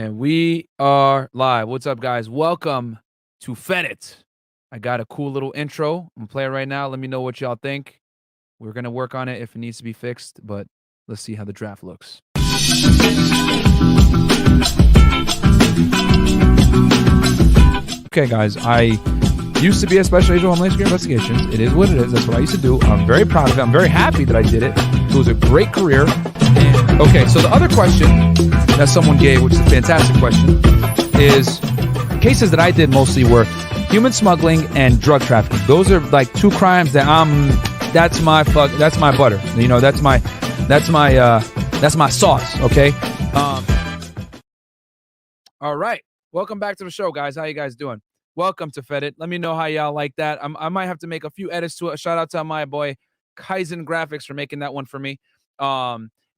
And we are live. What's up, guys? Welcome to Fed It. I got a cool little intro. I'm gonna play it right now. Let me know what y'all think. We're gonna work on it if it needs to be fixed, but let's see how the draft looks. Okay, guys, I used to be a special agent of Homeland Security Investigations. It is what it is. That's what I used to do. I'm very proud of it. I'm very happy that I did it. It was a great career. And, okay, so the other question that someone gave, which is a fantastic question, is cases that I did mostly were human smuggling and drug trafficking. Those are like two crimes that that's my butter. You know, that's my sauce. Okay. All right. Welcome back to the show, guys. How you guys doing? Welcome to Fed It. Let me know how y'all like that. I might have to make a few edits to it. Shout out to my boy Kaizen Graphics for making that one for me.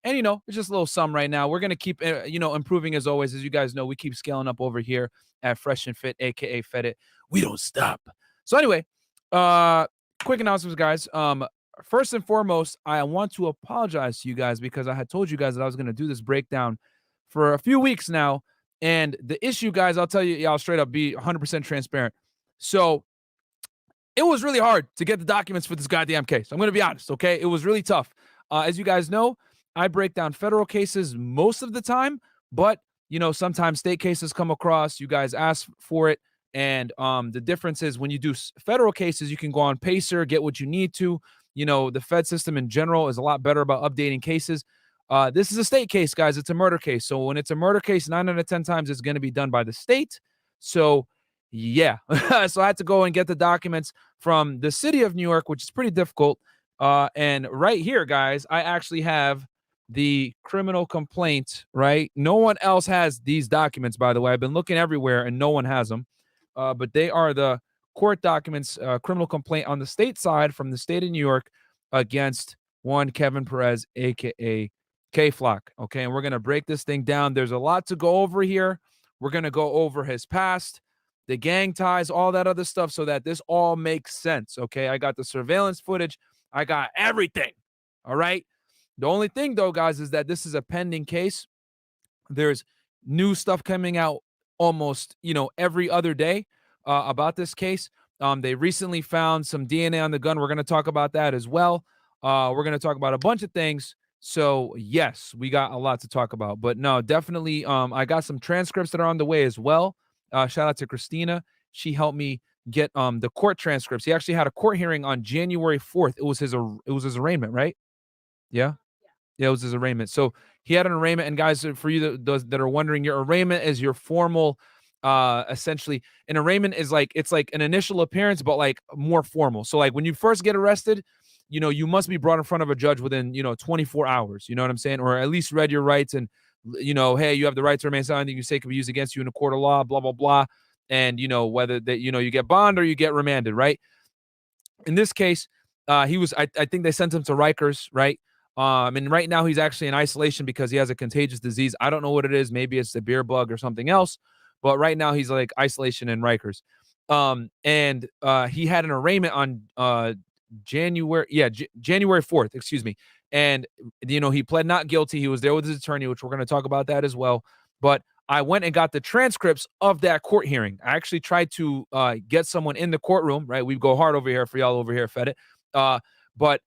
And, you know, it's just a little sum right now. We're going to keep, improving as always. As you guys know, we keep scaling up over here at Fresh&Fit, a.k.a. Fed It. We don't stop. So anyway, quick announcements, guys. First and foremost, I want to apologize to you guys because I had told you guys that I was going to do this breakdown for a few weeks now. And the issue, guys, I'll tell you, y'all straight up, be 100% transparent. So it was really hard to get the documents for this goddamn case. I'm going to be honest, okay? It was really tough. As you guys know, I break down federal cases most of the time, but, you know, sometimes state cases come across. You guys ask for it. And the difference is when you do federal cases, you can go on Pacer, get what you need to. You know, the Fed system in general is a lot better about updating cases. This is a state case, guys. It's a murder case. So when it's a murder case, 9 out of 10 times it's going to be done by the state. So, yeah. So I had to go and get the documents from the city of New York, which is pretty difficult. And right here, guys, I actually have the criminal complaint, right? No one else has these documents, by the way. I've been looking everywhere and no one has them. But they are the court documents, criminal complaint on the state side from the state of New York against one Kevin Perez, a.k.a. K-Flock. Okay, and we're going to break this thing down. There's a lot to go over here. We're going to go over his past, the gang ties, all that other stuff so that this all makes sense. Okay, I got the surveillance footage. I got everything. All right. The only thing, though, guys, is that this is a pending case. There's new stuff coming out almost, every other day about this case. They recently found some DNA on the gun. We're going to talk about that as well. We're going to talk about a bunch of things. So, yes, we got a lot to talk about. But no, definitely, I got some transcripts that are on the way as well. Shout out to Christina. She helped me get the court transcripts. He actually had a court hearing on January 4th. It was his arraignment, right? Yeah. Yeah, it was his arraignment. So he had an arraignment. And guys, for you that are wondering, your arraignment is your formal, essentially, an arraignment is like, it's like an initial appearance, but like more formal. So like when you first get arrested, you must be brought in front of a judge within, 24 hours. You know what I'm saying? Or at least read your rights and, hey, you have the right to remain silent. Anything you say can be used against you in a court of law, blah, blah, blah. And, whether that, you get bond or you get remanded, right? In this case, he was, I think they sent him to Rikers, right? And right now he's actually in isolation because he has a contagious disease. I don't know what it is. Maybe it's the beer bug or something else. But right now he's like isolation in Rikers. And he had an arraignment on January 4th, excuse me. And, he pled not guilty. He was there with his attorney, which we're going to talk about that as well. But I went and got the transcripts of that court hearing. I actually tried to get someone in the courtroom, right? We go hard over here for y'all over here, Fed It. But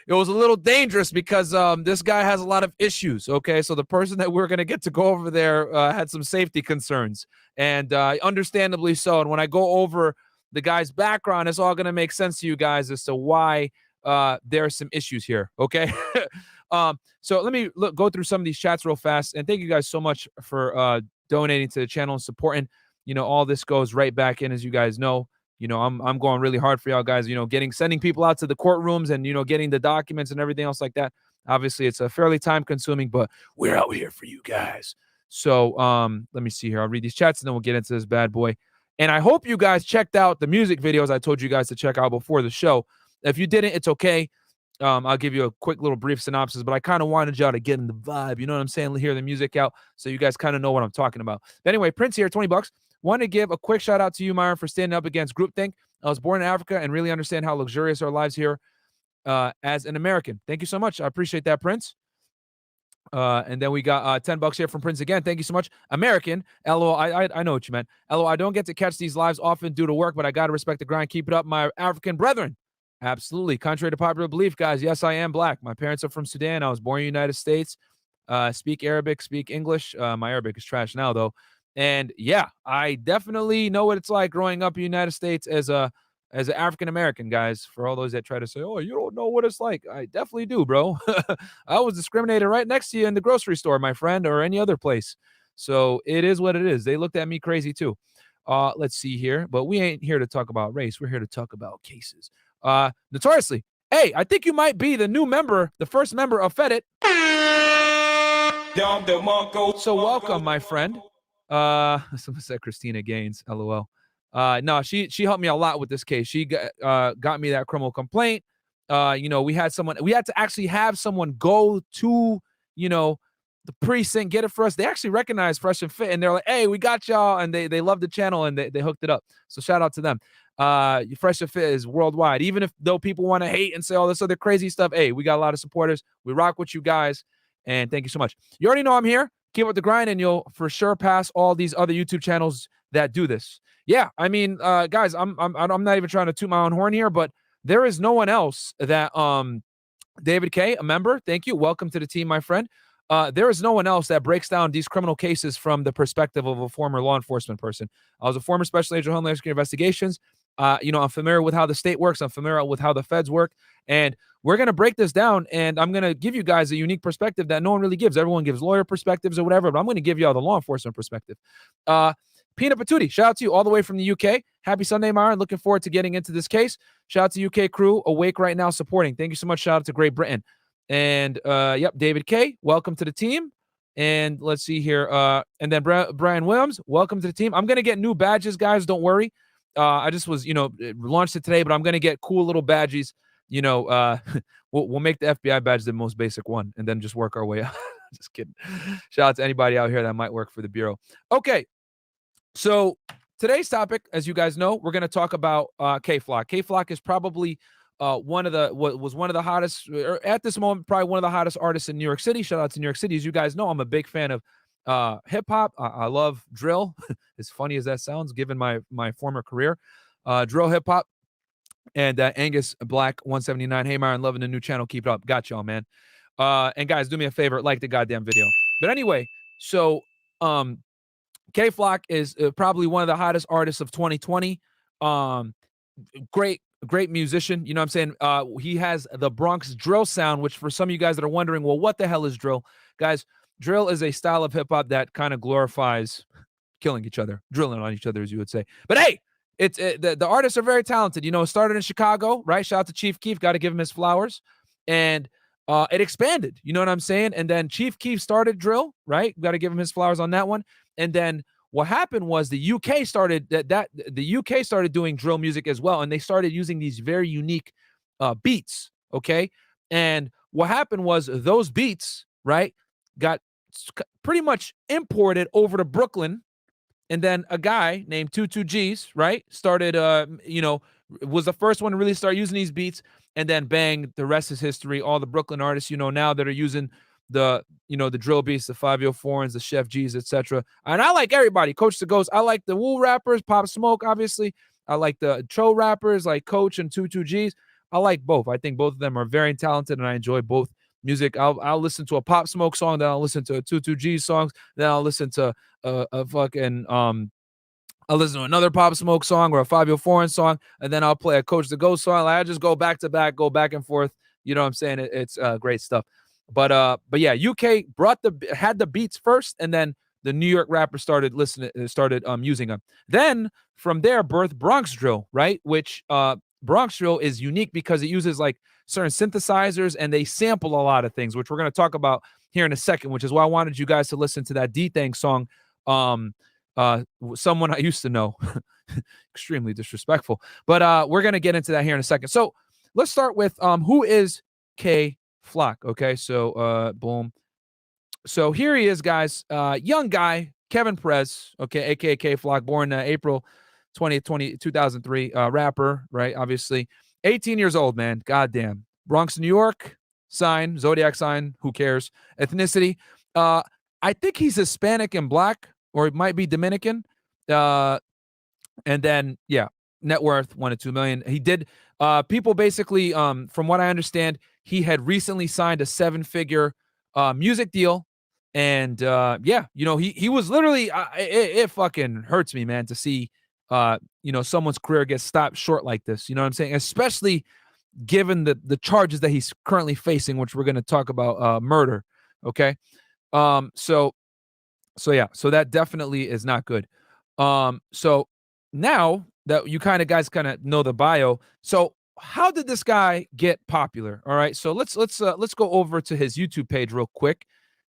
it was a little dangerous because this guy has a lot of issues, okay? So the person that we're going to get to go over there had some safety concerns, and understandably so. And when I go over the guy's background, it's all going to make sense to you guys as to why there are some issues here, okay? So let me go through some of these chats real fast, and thank you guys so much for donating to the channel and supporting. All this goes right back in, as you guys know. I'm going really hard for y'all guys, sending people out to the courtrooms and, getting the documents and everything else like that. Obviously, it's a fairly time consuming, but we're out here for you guys. So let me see here. I'll read these chats and then we'll get into this bad boy. And I hope you guys checked out the music videos I told you guys to check out before the show. If you didn't, it's okay. I'll give you a quick little brief synopsis, but I kind of wanted y'all to get in the vibe. You know what I'm saying? Hear the music out so you guys kind of know what I'm talking about. But anyway, Prince here, $20. Want to give a quick shout out to you, Myron, for standing up against groupthink. I was born in Africa and really understand how luxurious our lives here as an American. Thank you so much. I appreciate that, Prince. And then we got $10 here from Prince again. Thank you so much. American, LOL. I know what you meant. LOL. I don't get to catch these lives often due to work, but I got to respect the grind. Keep it up, my African brethren. Absolutely. Contrary to popular belief, guys, yes, I am black. My parents are from Sudan. I was born in the United States. Speak Arabic, speak English. My Arabic is trash now, though. And yeah, I definitely know what it's like growing up in the United States as an African American, guys. For all those that try to say, "Oh, you don't know what it's like," I definitely do, bro. I was discriminated right next to you in the grocery store, my friend, or any other place. So it is what it is. They looked at me crazy too. Let's see here, but we ain't here to talk about race. We're here to talk about cases. Notoriously, hey, I think you might be the new member, the first member of Fedit. So welcome, my friend. Someone said Christina Gaines, LOL. No, she helped me a lot with this case. She got me that criminal complaint. We had to actually have someone go to, the precinct, get it for us. They actually recognized Fresh and Fit, and they're like, "Hey, we got y'all," and they love the channel, and they hooked it up. So shout out to them. Fresh and Fit is worldwide. Even if though people want to hate and say all this other crazy stuff, hey, we got a lot of supporters. We rock with you guys, and thank you so much. You already know I'm here. Keep up the grind, and you'll for sure pass all these other YouTube channels that do this. Yeah, I mean, guys, I'm not even trying to toot my own horn here, but there is no one else that David K, a member, thank you, welcome to the team, my friend. There is no one else that breaks down these criminal cases from the perspective of a former law enforcement person. I was a former special agent of Homeland Security Investigations. I'm familiar with how the state works. I'm familiar with how the feds work, and we're going to break this down, and I'm going to give you guys a unique perspective that no one really gives. Everyone gives lawyer perspectives or whatever, but I'm going to give you all the law enforcement perspective. Peanut Patootie, shout out to you all the way from the UK. Happy Sunday, Myron. Looking forward to getting into this case. Shout out to UK crew, awake right now, supporting. Thank you so much. Shout out to Great Britain. And, yep, David K., welcome to the team. And let's see here. And then Brian Williams, welcome to the team. I'm going to get new badges, guys. Don't worry. I just was, launched it today, but I'm going to get cool little badges. We'll make the FBI badge the most basic one and then just work our way out. Just kidding. Shout out to anybody out here that might work for the Bureau. Okay. So today's topic, as you guys know, we're going to talk about K-Flock. K-Flock is probably one of the hottest, or at this moment, probably one of the hottest artists in New York City. Shout out to New York City. As you guys know, I'm a big fan of hip-hop. I love drill. As funny as that sounds, given my former career. Drill, hip-hop. And Angus Black 179. Hey, Myron, loving the new channel. Keep it up. Got y'all, man. And guys, do me a favor, like the goddamn video. But anyway, so K-Flock is probably one of the hottest artists of 2020. Great musician. You know what I'm saying? He has the Bronx Drill sound, which for some of you guys that are wondering, well, what the hell is drill? Guys, drill is a style of hip-hop that kind of glorifies killing each other, drilling on each other, as you would say. But hey, the artists are very talented. It started in Chicago, right? Shout out to Chief Keef. Got to give him his flowers. And it expanded. You know what I'm saying? And then Chief Keef started drill, right? Got to give him his flowers on that one. And then what happened was the UK started the UK started doing drill music as well, and they started using these very unique beats. Okay, and what happened was those beats, right, got pretty much imported over to Brooklyn, and then a guy named 22Gs, right, started was the first one to really start using these beats, and then bang, the rest is history. All the Brooklyn artists, now that are using the drill beats, the 504s, the Chef G's, etc. And I like everybody. Coach the Ghost. I like the Woo rappers, Pop Smoke, obviously. I like the Cho rappers like Coach and 22Gs. I like both. I think both of them are very talented, and I enjoy both music. I'll listen to a Pop Smoke song, then I'll listen to a 22G songs, then I'll listen to a fucking I'll listen to another Pop Smoke song or a 504 song, and then I'll play a Coach the Ghost song. I just go back to back, go back and forth. You know what I'm saying? It's great stuff. But yeah, UK had the beats first, and then the New York rappers started using them. Then from there birthed Bronx Drill, right? Which Bronx Drill is unique because it uses like certain synthesizers, and they sample a lot of things, which we're going to talk about here in a second, which is why I wanted you guys to listen to that Dthang song. Someone I used to know. Extremely disrespectful. But we're going to get into that here in a second. So let's start with who is K-Flock. Okay, so boom. So here he is, guys. Young guy, Kevin Perez, okay, aka K-Flock, born April 20th, 2003, rapper, right? Obviously, 18 years old, man. Goddamn. Bronx, New York, sign, zodiac sign, who cares? Ethnicity, I think he's Hispanic and black, or it might be Dominican. And then, yeah, net worth 1 to 2 million. He did, people basically, from what I understand, he had recently signed a 7-figure music deal. And yeah, he was literally, it fucking hurts me, man, to see, someone's career get stopped short like this. You know what I'm saying? Especially given the charges that he's currently facing, which we're going to talk about, murder. Okay. So yeah, so that definitely is not good. So now that you guys know the bio, so how did this guy get popular? All right, so let's go over to his YouTube page real quick,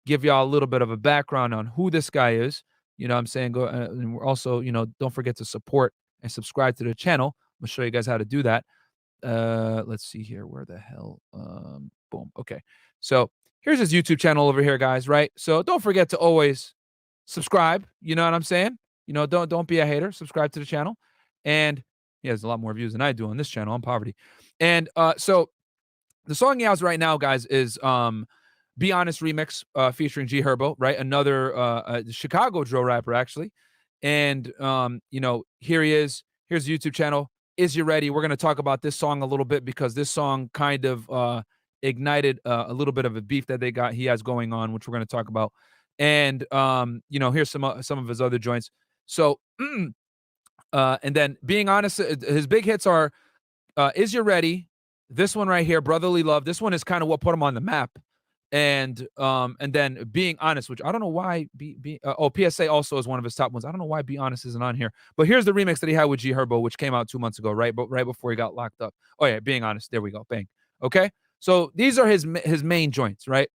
give y'all a little bit of a background on who this guy is. You know what I'm saying? Go, and we're also, don't forget to support and subscribe to the channel. I'm gonna show you guys how to do that. Let's see here. Where the hell? Boom. Okay. So here's his YouTube channel over here, guys, right? So don't forget to always subscribe. You know what I'm saying? Don't be a hater. Subscribe to the channel. And he has a lot more views than I do on this channel on poverty. And so the song he has right now, guys, is Be Honest remix featuring G Herbo, right? Another Chicago drill rapper, actually. And here he is. Here's the YouTube channel. Is You Ready? We're going to talk about this song a little bit because this song kind of ignited a little bit of a beef that he has going on, which we're going to talk about. And here's some of his other joints. So and then Being Honest, his big hits are Is You Ready? This one right here, Brotherly Love. This one is kind of what put him on the map. And then Being Honest, which I don't know why PSA also is one of his top ones. I don't know why Be Honest isn't on here. But here's the remix that he had with G Herbo, which came out 2 months ago, right? But right before he got locked up. Oh yeah, Being Honest. There we go. Bang. Okay. So these are his main joints, right?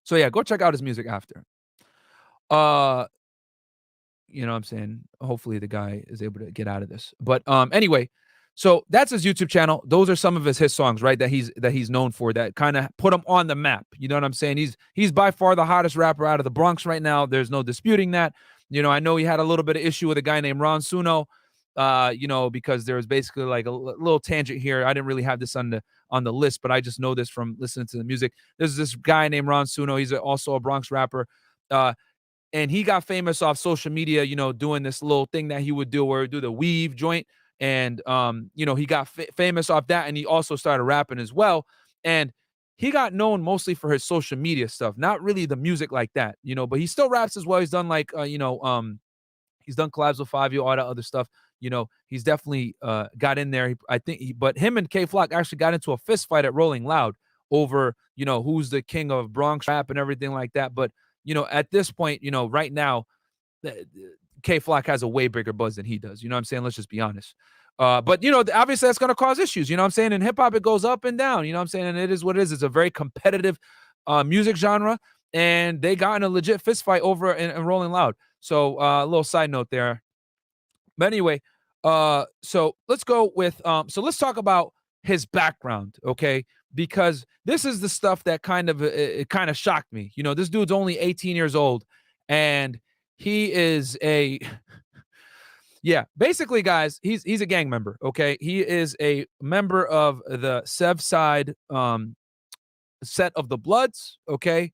So yeah, go check out his music after. You know what I'm saying? Hopefully the guy is able to get out of this. But anyway, so that's his YouTube channel. Those are some of his songs, right? That he's known for, that kind of put him on the map. You know what I'm saying? He's by far the hottest rapper out of the Bronx right now. There's no disputing that. I know he had a little bit of issue with a guy named Ron Suno, because there was basically like a little tangent here. I didn't really have this on the list, but I just know this from listening to the music. There's this guy named Ron Suno. He's also a Bronx rapper. And he got famous off social media, doing this little thing that he would do where he would do the weave joint. And, he got famous off that. And he also started rapping as well. And he got known mostly for his social media stuff, not really the music like that, but he still raps as well. He's done like, he's done collabs with Fabio, all that other stuff. He's definitely got in there. But him and K-Flock actually got into a fist fight at Rolling Loud over, who's the king of Bronx rap and everything like that. But, at this point, right now, K-Flock has a way bigger buzz than he does. You know what I'm saying? Let's just be honest. But, obviously that's going to cause issues. You know what I'm saying? In hip hop, it goes up and down. You know what I'm saying? And it is what it is. It's a very competitive music genre. And they got in a legit fist fight over in Rolling Loud. So a little side note there. But anyway, so let's go with, so let's talk about his background, okay? Because this is the stuff that kind of shocked me. This dude's only 18 years old, and he is yeah, basically, guys, he's a gang member, okay? He is a member of the Sev Side set of the Bloods, okay?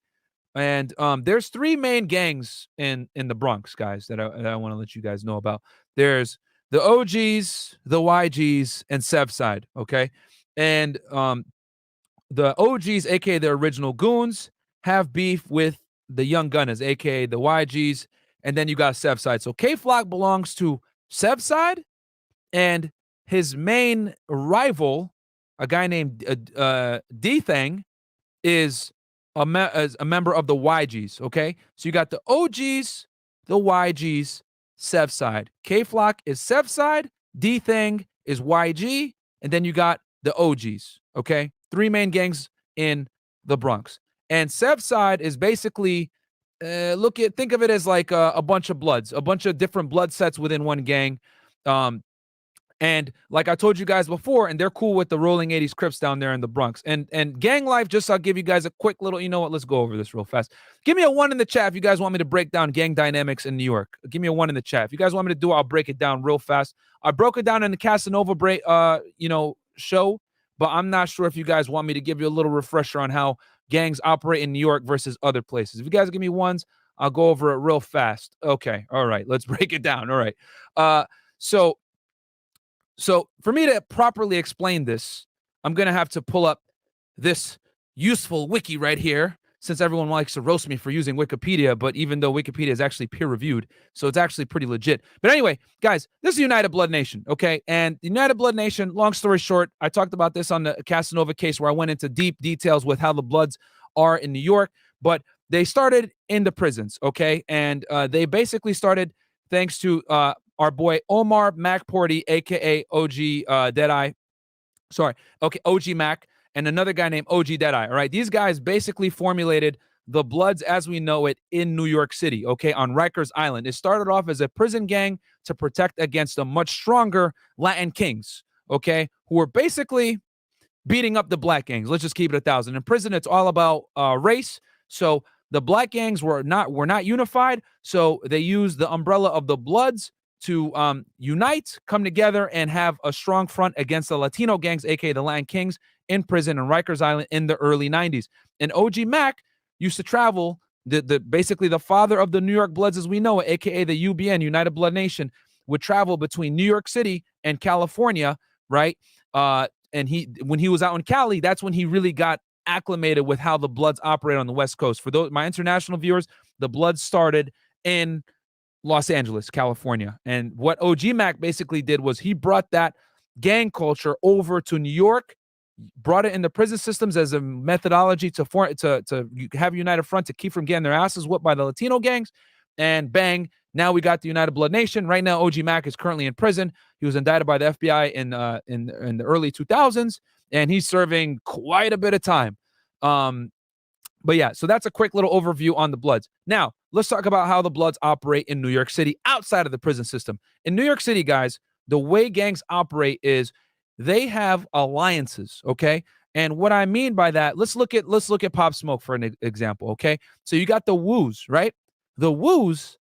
And there's 3 main gangs in the Bronx, guys, that I want to let you guys know about. There's the OGs, the YGs, and Sev Side, okay? And the OGs, aka the original goons, have beef with the young gunners, aka the YGs, and then you got Sev Side. So K-Flock belongs to Sev Side, and his main rival, a guy named Dthang, is a member of the YGs, okay? So you got the OGs, the YGs, Sev Side. K-Flock is Sev Side, Dthang is YG, and then you got the OGs, okay? 3 main gangs in the Bronx. And Sev Side is basically, think of it as like a bunch of bloods, a bunch of different blood sets within one gang. And like I told you guys before, and they're cool with the rolling 80s Crips down there in the Bronx. And gang life, I'll give you guys a quick little, you know what, let's go over this real fast. Give me a 1 in the chat if you guys want me to break down gang dynamics in New York. Give me a 1 in the chat. If you guys want me to do it, I'll break it down real fast. I broke it down in the Casanova show but I'm not sure if you guys want me to give you a little refresher on how gangs operate in New York versus other places. If you guys give me ones, I'll go over it real fast. Okay. All right. Let's break it down. All right. So for me to properly explain this, I'm going to have to pull up this useful wiki right here, since everyone likes to roast me for using Wikipedia, but even though Wikipedia is actually peer-reviewed, so it's actually pretty legit. But anyway, guys, this is United Blood Nation, okay? And the United Blood Nation, long story short, I talked about this on the Casanova case where I went into deep details with how the Bloods are in New York, but they started in the prisons, okay? And they basically started thanks to our boy Omar McPorty, a.k.a. OG Deadeye. Sorry, okay, OG Mac, and another guy named OG Deadeye, all right? These guys basically formulated the Bloods as we know it in New York City, okay, on Rikers Island. It started off as a prison gang to protect against the much stronger Latin kings, okay, who were basically beating up the black gangs. Let's just keep it 1,000. In prison, it's all about race, so the black gangs were not unified, so they used the umbrella of the Bloods to unite, come together, and have a strong front against the Latino gangs, aka the Latin Kings, in prison in Rikers Island in the early 90s. And OG Mac used to travel, basically the father of the New York Bloods as we know it, aka the UBN, United Blood Nation, would travel between New York City and California, right? And when he was out in Cali, that's when he really got acclimated with how the Bloods operate on the West Coast. For those my international viewers, the Bloods started in Los Angeles, California. And what OG Mac basically did was he brought that gang culture over to New York, brought it in the prison systems as a methodology to have a united front to keep from getting their asses whooped by the Latino gangs. And bang, now we got the United Blood Nation. Right now, OG Mac is currently in prison. He was indicted by the FBI in the early 2000s, and he's serving quite a bit of time. But yeah, so that's a quick little overview on the Bloods. Now, let's talk about how the Bloods operate in New York City outside of the prison system. In New York City, guys, the way gangs operate is they have alliances, okay? And what I mean by that, let's look at Pop Smoke for an example, okay? So you got the Woos, right? The Woos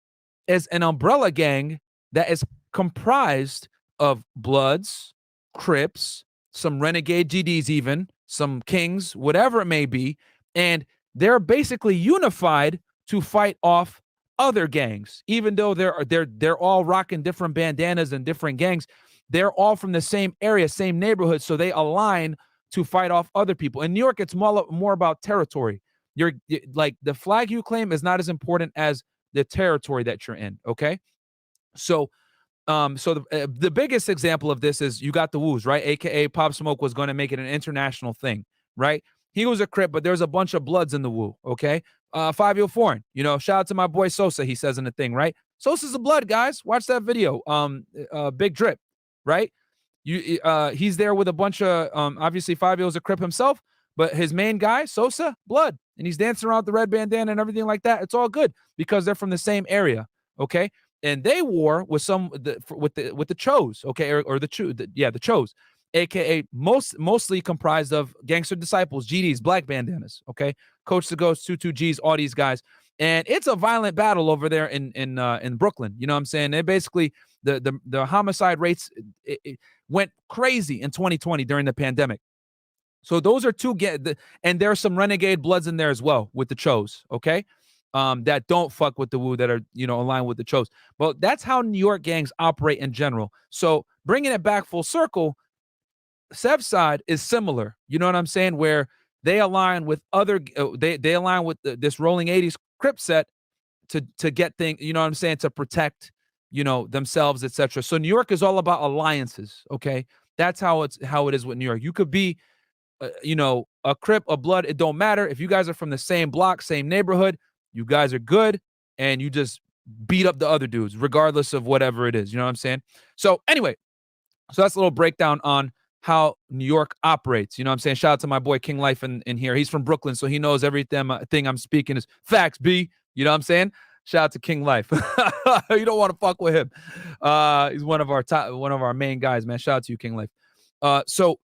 is an umbrella gang that is comprised of Bloods, Crips, some renegade GDs even, some Kings, whatever it may be, and they're basically unified to fight off other gangs. Even though they're all rocking different bandanas and different gangs, they're all from the same area, same neighborhood, so they align to fight off other people. In New York, it's more about territory. You're like the flag you claim is not as important as the territory that you're in. Okay, so the biggest example of this is you got the Woos, right? AKA Pop Smoke was going to make it an international thing, right? He was a Crip, but there's a bunch of Bloods in the Woo, okay? 5-Year Foreign, shout out to my boy Sosa, he says in the thing, right? Sosa's a Blood, guys. Watch that video. Big Drip, right? He's there with a bunch of, obviously 5-Year was a Crip himself, but his main guy, Sosa, Blood. And he's dancing around with the red bandana and everything like that. It's all good because they're from the same area, okay? And they war with the Chos, okay? Or the Chos. AKA mostly comprised of gangster disciples, GDs, black bandanas, okay? Coach the Ghost, 22Gs, all these guys. And it's a violent battle over there in Brooklyn. You know what I'm saying? They basically, the homicide rates it went crazy in 2020 during the pandemic. So those are two, and there's some renegade Bloods in there as well with the Chos, okay? That don't fuck with the Woo, that are, aligned with the Chos. But that's how New York gangs operate in general. So bringing it back full circle, Sev's side is similar. You know what I'm saying? Where they align with other, they align with this rolling 80s Crip set to get things, you know what I'm saying, to protect, themselves, etc. So New York is all about alliances. Okay, that's how it is with New York. You could be, a Crip, a Blood. It don't matter if you guys are from the same block, same neighborhood. You guys are good, and you just beat up the other dudes, regardless of whatever it is. You know what I'm saying? So anyway, so that's a little breakdown on how New York operates. You know what I'm saying? Shout out to my boy King Life in here. He's from Brooklyn, so he knows everything thing I'm speaking is facts, B. You know what I'm saying? Shout out to King Life. You don't want to fuck with him. He's one of our main guys, man. Shout out to you, King Life. So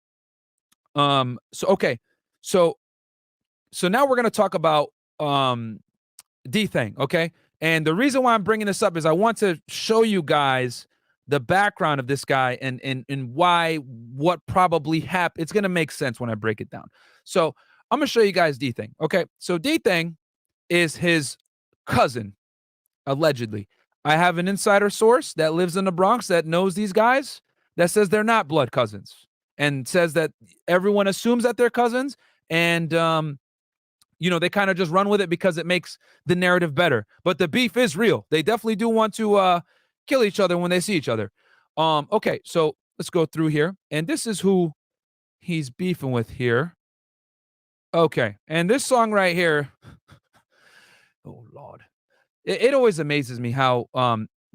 okay. So now we're going to talk about Dthang, okay? And the reason why I'm bringing this up is I want to show you guys the background of this guy and why, what probably happened. It's gonna make sense when I break it down. So I'm gonna show you guys Dthang. Okay, so Dthang is his cousin, allegedly. I have an insider source that lives in the Bronx that knows these guys that says they're not blood cousins and says that everyone assumes that they're cousins and they kind of just run with it because it makes the narrative better. But the beef is real. They definitely do want to kill each other when they see each other. Okay, so let's go through here. And this is who he's beefing with here. Okay, and this song right here, oh Lord. It always amazes me how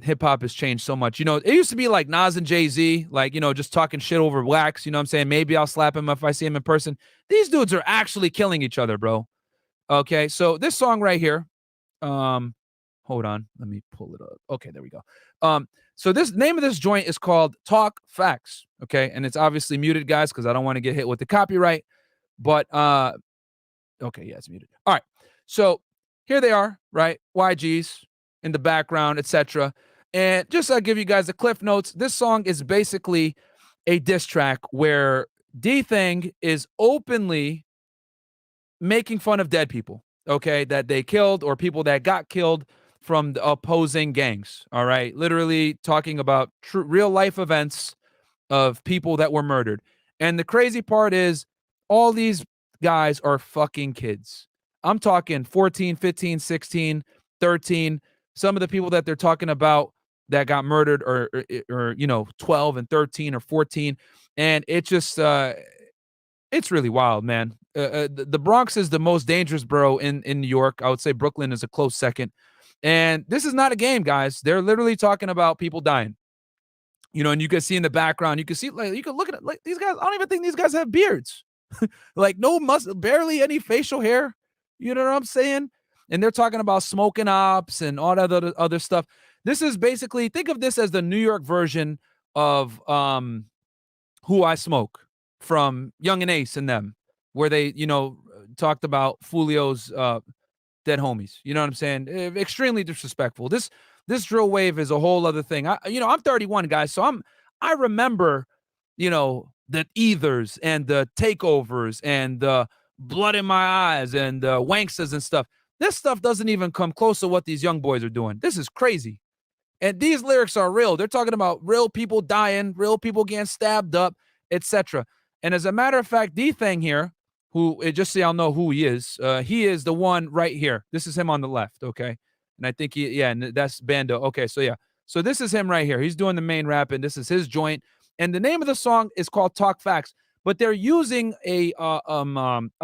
hip hop has changed so much. It used to be like Nas and Jay-Z, like, just talking shit over wax. You know what I'm saying? Maybe I'll slap him if I see him in person. These dudes are actually killing each other, bro. Okay, so this song right here, hold on, let me pull it up. Okay, there we go. So this name of this joint is called Talk Facts. Okay, and it's obviously muted, guys, because I don't want to get hit with the copyright. But okay, yeah, it's muted. All right, so here they are, right? YGs in the background, etc. And just I'll give you guys the cliff notes. This song is basically a diss track where Dthang is openly making fun of dead people, okay, that they killed or people that got killed from the opposing gangs. All right, literally talking about real life events of people that were murdered. And the crazy part is all these guys are fucking kids. I'm talking 14, 15, 16, 13. Some of the people that they're talking about that got murdered or 12 and 13 or 14. And it just, it's really wild, man. The Bronx is the most dangerous borough in New York. I would say Brooklyn is a close second. And this is not a game, guys. They're literally talking about people dying. And you can see in the background, you can see, like, you can look at it, like, these guys, I don't even think these guys have beards. Like, no barely any facial hair. You know what I'm saying? And they're talking about smoking ops and all that other stuff. This is basically, think of this as the New York version of Who I Smoke from Young and Ace and them, where they, talked about Fulio's dead homies. You know what I'm saying? Extremely disrespectful. This drill wave is a whole other thing. I'm 31, guys, so I remember, the ethers and the takeovers and the blood in my eyes and the wanksters and stuff. This stuff doesn't even come close to what these young boys are doing. This is crazy. And these lyrics are real. They're talking about real people dying, real people getting stabbed up, etc. And as a matter of fact, Dthang here, who, just so y'all know who he is the one right here. This is him on the left, okay? And I think and that's Bando. Okay, so yeah. So this is him right here. He's doing the main rap, and this is his joint. And the name of the song is called Talk Facts, but they're using a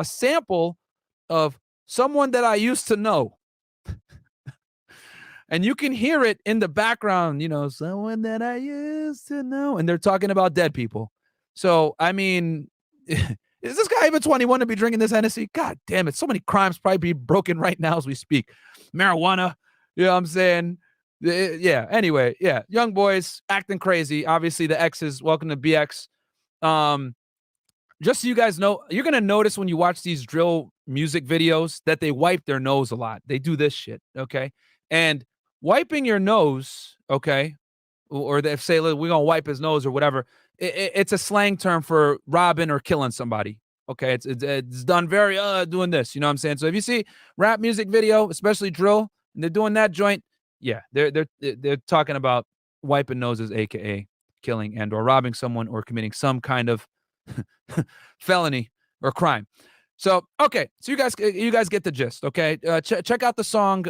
sample of someone that I used to know. And you can hear it in the background, someone that I used to know. And they're talking about dead people. So, I mean, is this guy even 21 to be drinking this Hennessy? God damn it. So many crimes probably be broken right now as we speak. Marijuana, you know what I'm saying? Yeah, anyway, yeah. Young boys acting crazy. Obviously, the X's, welcome to BX. Just so you guys know, you're going to notice when you watch these drill music videos that they wipe their nose a lot. They do this shit, okay? And wiping your nose, okay, or they say, we're going to wipe his nose or whatever, it's a slang term for robbing or killing somebody, okay? It's done very, doing this, you know what I'm saying? So if you see rap music video, especially drill, and they're doing that joint, yeah, they're talking about wiping noses, aka killing and or robbing someone or committing some kind of felony or crime. So okay, so you guys get the gist. Okay, check out the song.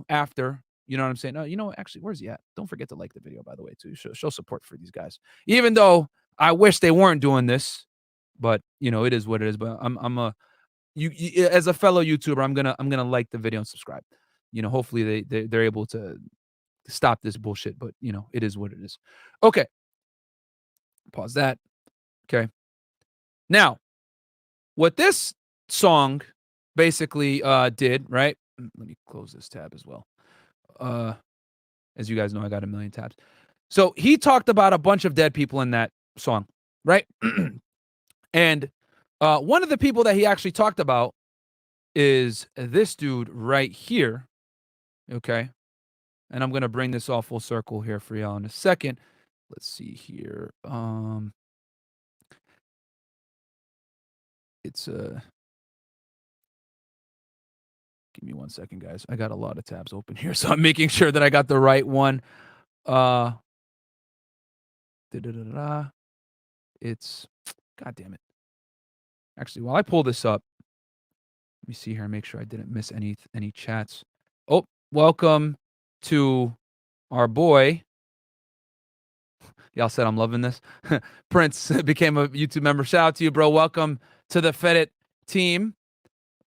After, you know what I'm saying. No, actually, where's he at? Don't forget to like the video, by the way, too. Show support for these guys. Even though I wish they weren't doing this, but it is what it is. But you as a fellow YouTuber, I'm gonna like the video and subscribe. Hopefully they're able to stop this bullshit. But it is what it is. Okay, pause that. Okay, now what this song basically did, right? Let me close this tab as well. As you guys know, I got a million tabs. So he talked about a bunch of dead people in that song, right? And one of the people that he actually talked about is this dude right here. Okay. And I'm going to bring this all full circle here for y'all in a second. Let's see here. It's give me 1 second, guys. I got a lot of tabs open here, so I'm making sure that I got the right one. It's, God damn it. Actually, while I pull this up, let me see here and make sure I didn't miss any chats. Oh, welcome to our boy. Y'all said I'm loving this. Prince became a YouTube member. Shout out to you, bro. Welcome to the Fedit team.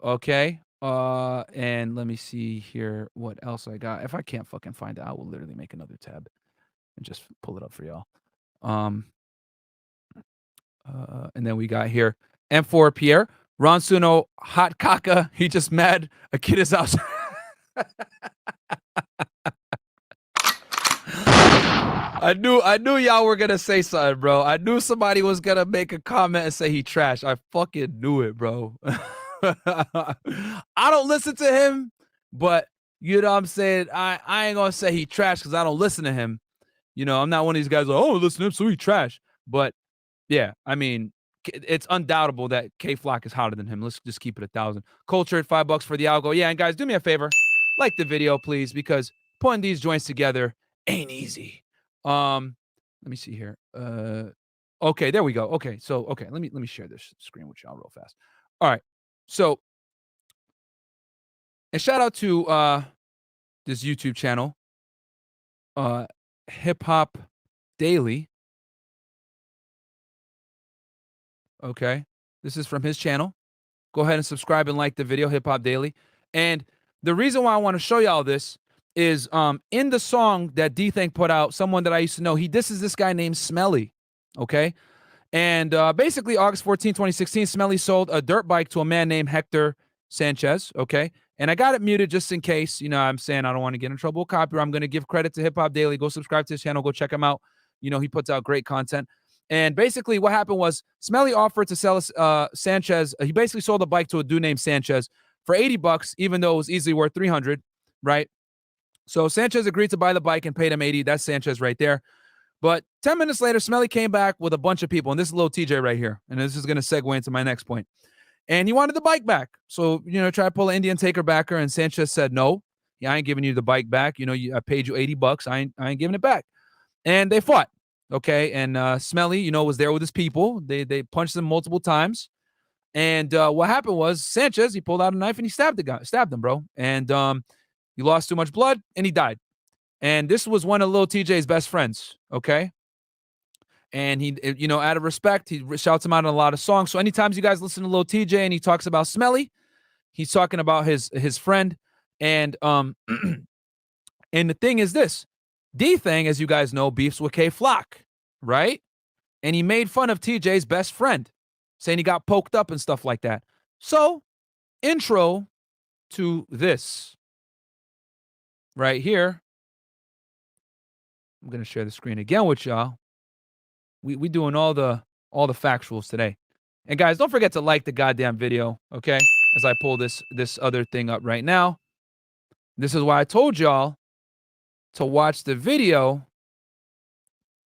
Okay. And let me see here what else I got. If I can't fucking find it, I will literally make another tab and just pull it up for y'all. And then we got here M4 Pierre. Ron Suno, hot caca. He just mad. A kid is out. I knew y'all were gonna say something, bro. I knew somebody was gonna make a comment and say he trash. I fucking knew it, bro. I don't listen to him, but you know what I'm saying? I ain't gonna say he trash because I don't listen to him. You know, I'm not one of these guys like, oh, listen to him, so he trash. But yeah, I mean, it's undoubtable that K-Flock is hotter than him. Let's just keep it 1,000. Culture at $5 for the algo. Yeah, and guys, do me a favor. Like the video, please, because putting these joints together ain't easy. Let me see here. Okay, there we go. Okay, so let me share this screen with y'all real fast. All right. So, and shout out to this YouTube channel, Hip Hop Daily. Okay, this is from his channel. Go ahead and subscribe and like the video, Hip Hop Daily. And the reason why I want to show y'all this is in the song that Dthang put out, someone that I used to know, this is this guy named Smelly. Okay. And basically, August 14, 2016, Smelly sold a dirt bike to a man named Hector Sanchez. Okay. And I got it muted just in case, you know, I'm saying I don't want to get in trouble with copyright. I'm going to give credit to Hip Hop Daily. Go subscribe to his channel. Go check him out. You know, he puts out great content. And basically what happened was Smelly offered to sell Sanchez. He basically sold the bike to a dude named Sanchez for $80, even though it was easily worth 300, right? So Sanchez agreed to buy the bike and paid him 80. That's Sanchez right there. But 10 minutes later, Smelly came back with a bunch of people. And this is little TJ right here. And this is going to segue into my next point. And he wanted the bike back. So, you know, try to pull an Indian taker backer. And Sanchez said, no, yeah, I ain't giving you the bike back. You know, I paid you $80. I ain't giving it back. And they fought. Okay. And Smelly, you know, was there with his people. They punched him multiple times. And what happened was Sanchez, he pulled out a knife and he stabbed him, bro. And he lost too much blood and he died. And this was one of Lil TJ's best friends. Okay. And he, you know, out of respect, he shouts him out in a lot of songs. So anytime you guys listen to Lil TJ and he talks about Smelly, he's talking about his friend. And and the thing is this, Dthang, as you guys know, beefs with K-Flock, right? And he made fun of TJ's best friend, saying he got poked up and stuff like that. So, intro to this right here. I'm gonna share the screen again with y'all. We doing all the factuals today. And guys, don't forget to like the goddamn video, okay? As I pull this other thing up right now. This is why I told y'all to watch the video.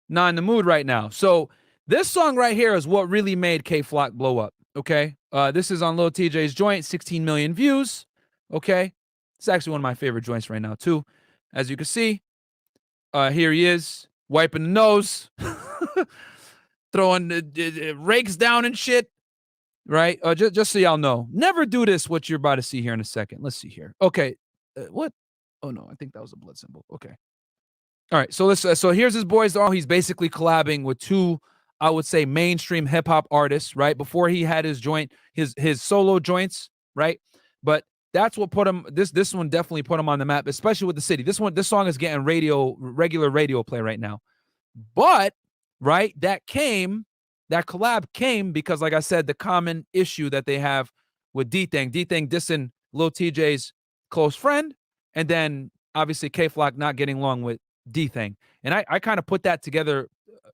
Not in the mood right now. So this song right here is what really made K-Flock blow up, okay? This is on Lil TJ's joint, 16 million views, okay? It's actually one of my favorite joints right now, too. As you can see, here he is, wiping the nose, throwing rakes down and shit, right? Just so y'all know. Never do this, what you're about to see here in a second. Let's see here. Okay, what? Oh, no, I think that was a blood symbol. Okay. All right, so so here's his boys. He's basically collabing with two, I would say, mainstream hip hop artists, right? Before he had his joint, his solo joints, right? But that's what put him. This one definitely put him on the map, especially with the city. This song is getting regular radio play right now. But right, that collab came because, like I said, the common issue that they have with Dthang dissing Lil TJ's close friend, and then obviously K-Flock not getting along with Dthang. And I kind of put that together,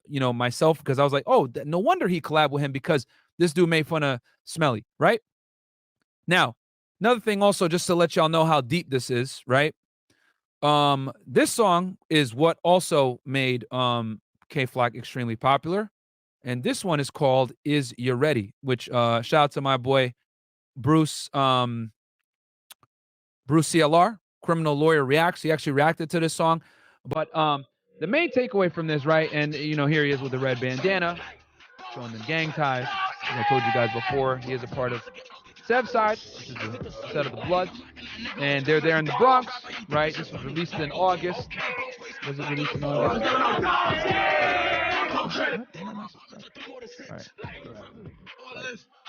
you know, myself, because I was like, oh, no wonder he collabed with him, because this dude made fun of Smelly, right? Now, another thing also, just to let y'all know how deep this is, right? This song is what also made K-Flock extremely popular. And this one is called Is You Ready? Which shout out to my boy Bruce CLR, Criminal Lawyer Reacts. He actually reacted to this song. But the main takeaway from this, right? And here he is with the red bandana, showing the gang ties. As I told you guys before, he is a part of Sev's side, which is the set of the Bloods. And they're there in the Bronx, right? This was released in August. Was it released in August?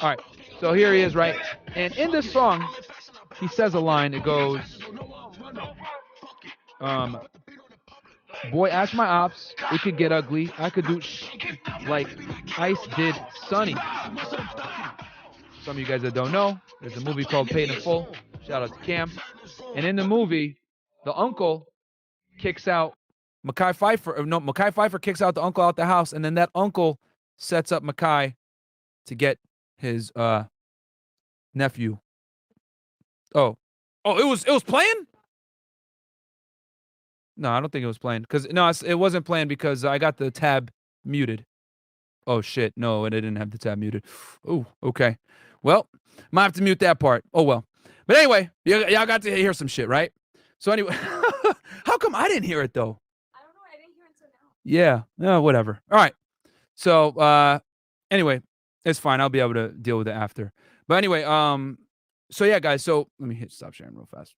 All right. So here he is, right? And in this song, he says a line. It goes, boy, ask my ops. It could get ugly. I could do like Ice did Sonny. Some of you guys that don't know, there's a movie called Paid in Full. Shout out to Cam. And in the movie, the uncle kicks out Mekhi Phifer. No, Mekhi Phifer kicks out the uncle out the house, and then that uncle sets up Mekhi to get his nephew. Oh, it was playing? No, I don't think it was playing. It wasn't playing because I got the tab muted. Oh shit, no, and I didn't have the tab muted. Oh, okay. Well, might have to mute that part. Oh well. But anyway, y'all got to hear some shit, right? So anyway, how come I didn't hear it though? I don't know. I didn't hear it until now. Yeah, whatever. All right. So anyway, it's fine. I'll be able to deal with it after. But anyway, so yeah, guys. So let me hit stop sharing real fast.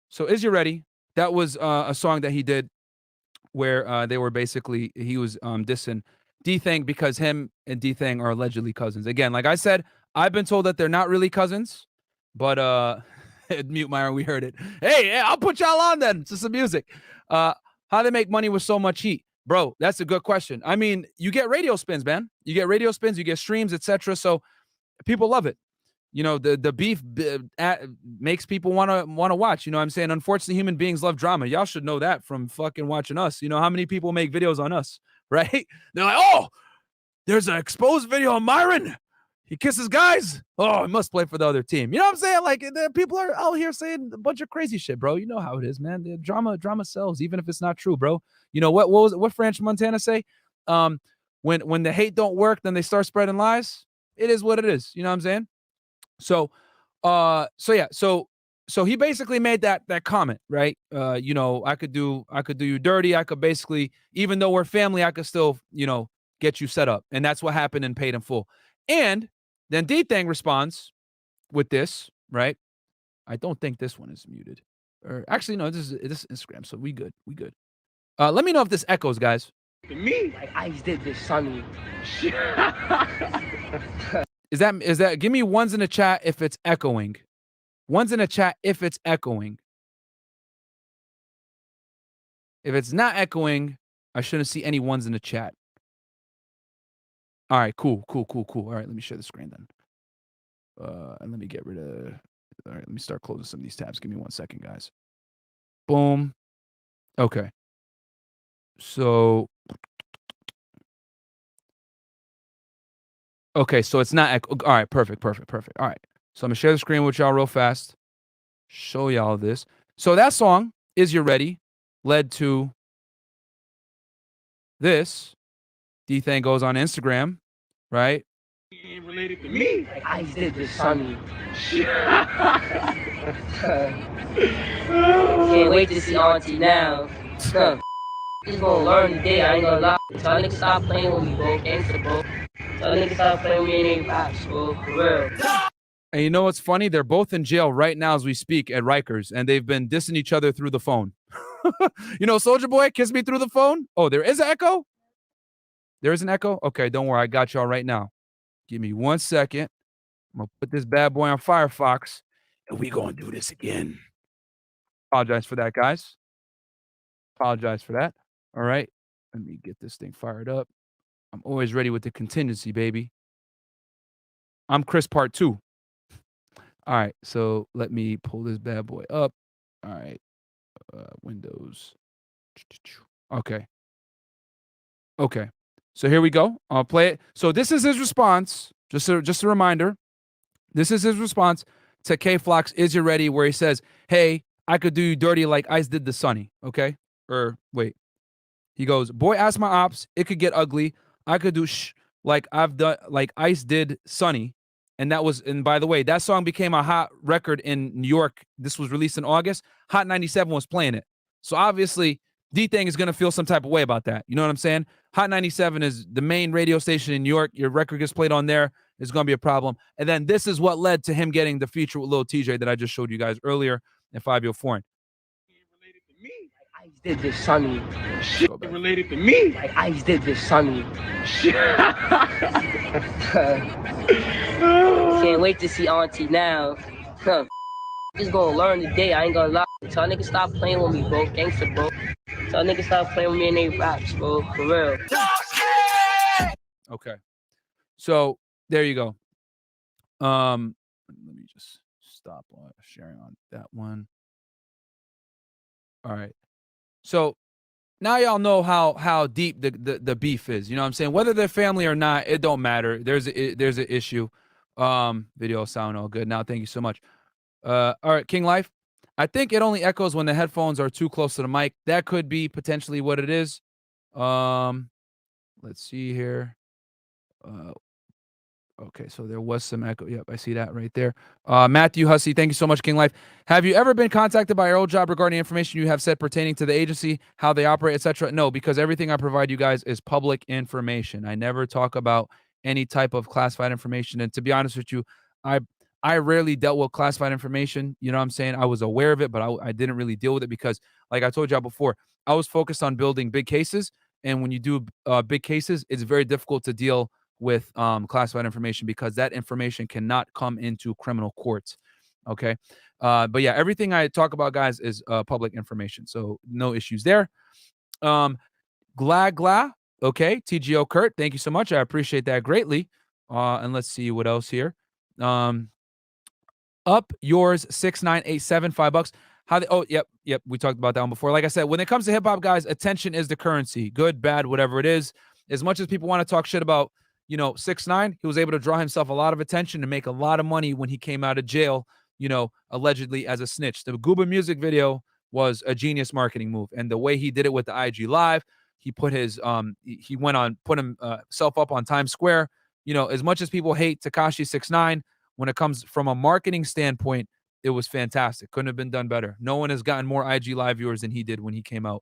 So Is You Ready? That was a song that he did where they were basically he was dissing Dthang because him and Dthang are allegedly cousins. Again, like I said, I've been told that they're not really cousins, but mute Myron, we heard it. Hey, I'll put y'all on then to some music. How they make money with so much heat? Bro, that's a good question. I mean, you get radio spins, man. You get radio spins, you get streams, etc. So people love it. The beef makes people want to watch. You know what I'm saying? Unfortunately, human beings love drama. Y'all should know that from fucking watching us. You know how many people make videos on us, right? They're like, oh, there's an exposed video on Myron. He kisses guys. Oh, he must play for the other team. You know what I'm saying? Like, people are out here saying a bunch of crazy shit, bro. You know how it is, man. The drama sells, even if it's not true, bro. You know what French Montana say? When the hate don't work, then they start spreading lies. It is what it is. You know what I'm saying? So he basically made that comment, right? I could do you dirty. I could basically, even though we're family, I could still, get you set up. And that's what happened in Paid in Full. And then Dthang responds with this, right? I don't think this one is muted. Or actually, no, this is Instagram, so we good. Let me know if this echoes, guys. Me? Like Ice did this Sonny. Is that give me ones in the chat if it's echoing. Ones in the chat if it's echoing. If it's not echoing, I shouldn't see any ones in the chat. All right, cool. All right, let me share the screen then. And let me get rid of. All right, let me start closing some of these tabs. Give me 1 second, guys. Boom. Okay. So. Okay, so it's not echo. All right, perfect. All right, so I'm gonna share the screen with y'all real fast. Show y'all this. So that song, Is You Ready, led to this. Dthang goes on Instagram, right? He ain't related to me. Like Ice did this Sonny. Can't wait to see Auntie now. He's gonna learn today. I ain't gonna lie. Tell niggas stop playing with me, bro. Gangsta, bro. Tell niggas stop playing with me and ain't raps, bro. For real. And you know what's funny? They're both in jail right now as we speak at Rikers, and they've been dissing each other through the phone. Soldier Boy, kiss me through the phone. Oh, there is an echo? There is an echo? Okay, don't worry. I got y'all right now. Give me 1 second. I'm going to put this bad boy on Firefox, and we going to do this again. Apologize for that, guys. Apologize for that. All right. Let me get this thing fired up. I'm always ready with the contingency, baby. I'm Chris Part 2. All right. So let me pull this bad boy up. All right. Windows. Okay. So here we go. I'll play it. So this is his response. Just a reminder. This is his response to K-Flock's Is You Ready, where he says, hey, I could do you dirty like Ice did to Sonny, okay? Or wait. He goes, boy, ask my ops. It could get ugly. I could do like I've done, like Ice did Sonny. And that was, and by the way, that song became a hot record in New York. This was released in August. Hot 97 was playing it. So obviously, Dthang is going to feel some type of way about that. You know what I'm saying? Hot 97 is the main radio station in New York. Your record gets played on there. It's going to be a problem. And then this is what led to him getting the feature with Lil TJ that I just showed you guys earlier in 5 Foreign. Ice did this Sonny. Shit related to me. Like Ice did this Sonny. Can't wait to see Auntie now. Huh. Just gonna learn today. I ain't gonna lie. Tell niggas stop playing with me, bro. Gangsta, bro. Tell niggas stop playing with me and they raps, bro. For real. Okay. So there you go. Let me just stop sharing on that one. All right. So now y'all know how deep the beef is. You know what I'm saying? Whether they're family or not, it don't matter. There's an issue. Video sound all good now. Thank you so much. All right, King Life. I think it only echoes when the headphones are too close to the mic. That could be potentially what it is. Let's see here. Okay, so there was some echo. Yep, I see that right there. Matthew Hussey, thank you so much, King Life. Have you ever been contacted by your old job regarding information you have said pertaining to the agency, how they operate, etc.? No, because everything I provide you guys is public information. I never talk about any type of classified information. And to be honest with you, I rarely dealt with classified information. You know what I'm saying? I was aware of it, but I didn't really deal with it because, like I told y'all before, I was focused on building big cases. And when you do big cases, it's very difficult to deal with classified information because that information cannot come into criminal courts. Okay. But yeah, everything I talk about, guys, is public information. So no issues there. Gla. Okay. TGO Kurt, thank you so much. I appreciate that greatly. And let's see what else here. Up yours 6987, $5. How they, oh, yep. We talked about that one before. Like I said, when it comes to hip hop, guys, attention is the currency. Good, bad, whatever it is. As much as people want to talk shit about, 6ix9ine, he was able to draw himself a lot of attention and make a lot of money when he came out of jail, allegedly as a snitch. The Gooba music video was a genius marketing move. And the way he did it with the IG Live, he put his, he went on, put himself up on Times Square. As much as people hate Tekashi 6ix9ine, when it comes from a marketing standpoint, it was fantastic. Couldn't have been done better. No one has gotten more IG Live viewers than he did when he came out.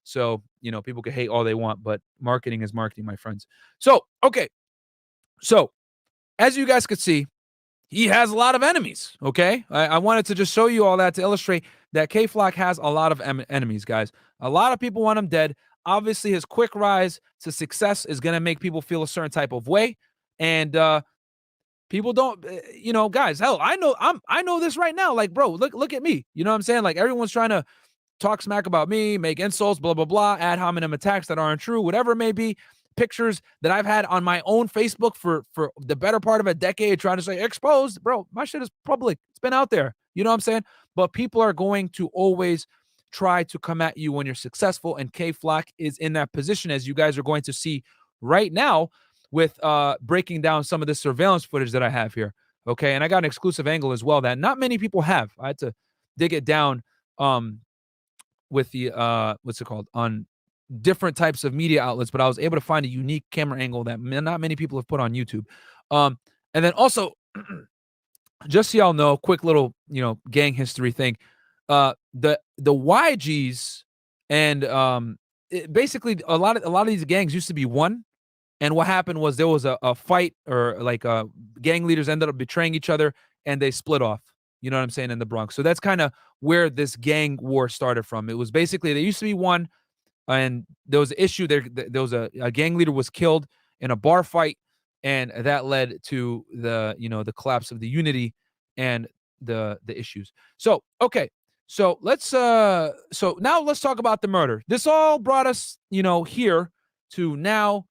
So, people can hate all they want, but marketing is marketing, my friends. So, okay. So, as you guys could see, he has a lot of enemies, okay? I wanted to just show you all that to illustrate that K-Flock has a lot of enemies, guys. A lot of people want him dead. Obviously, his quick rise to success is going to make people feel a certain type of way. And people don't, guys, hell, I know this right now. Like, bro, look at me. You know what I'm saying? Like, everyone's trying to talk smack about me, make insults, blah, blah, blah, ad hominem attacks that aren't true, whatever it may be. Pictures that I've had on my own Facebook for the better part of a decade trying to say exposed. Bro, my shit is public. It's been out there. You know what I'm saying? But people are going to always try to come at you when you're successful, and K-Flock is in that position, as you guys are going to see right now with breaking down some of the surveillance footage that I have here. Okay, and I got an exclusive angle as well that not many people have. I had to dig it down with the what's it called, on different types of media outlets, but I was able to find a unique camera angle that not many people have put on YouTube. And then also, just so y'all know, quick little, gang history thing. The YGs and basically a lot of these gangs used to be one. And what happened was there was a fight, or like gang leaders ended up betraying each other and they split off. You know what I'm saying? In the Bronx. So that's kind of where this gang war started from. It was basically, they used to be one, and there was an issue there. There was a gang leader was killed in a bar fight, and that led to the, the collapse of the unity and the issues. So, okay. So now let's talk about the murder. This all brought us, here to now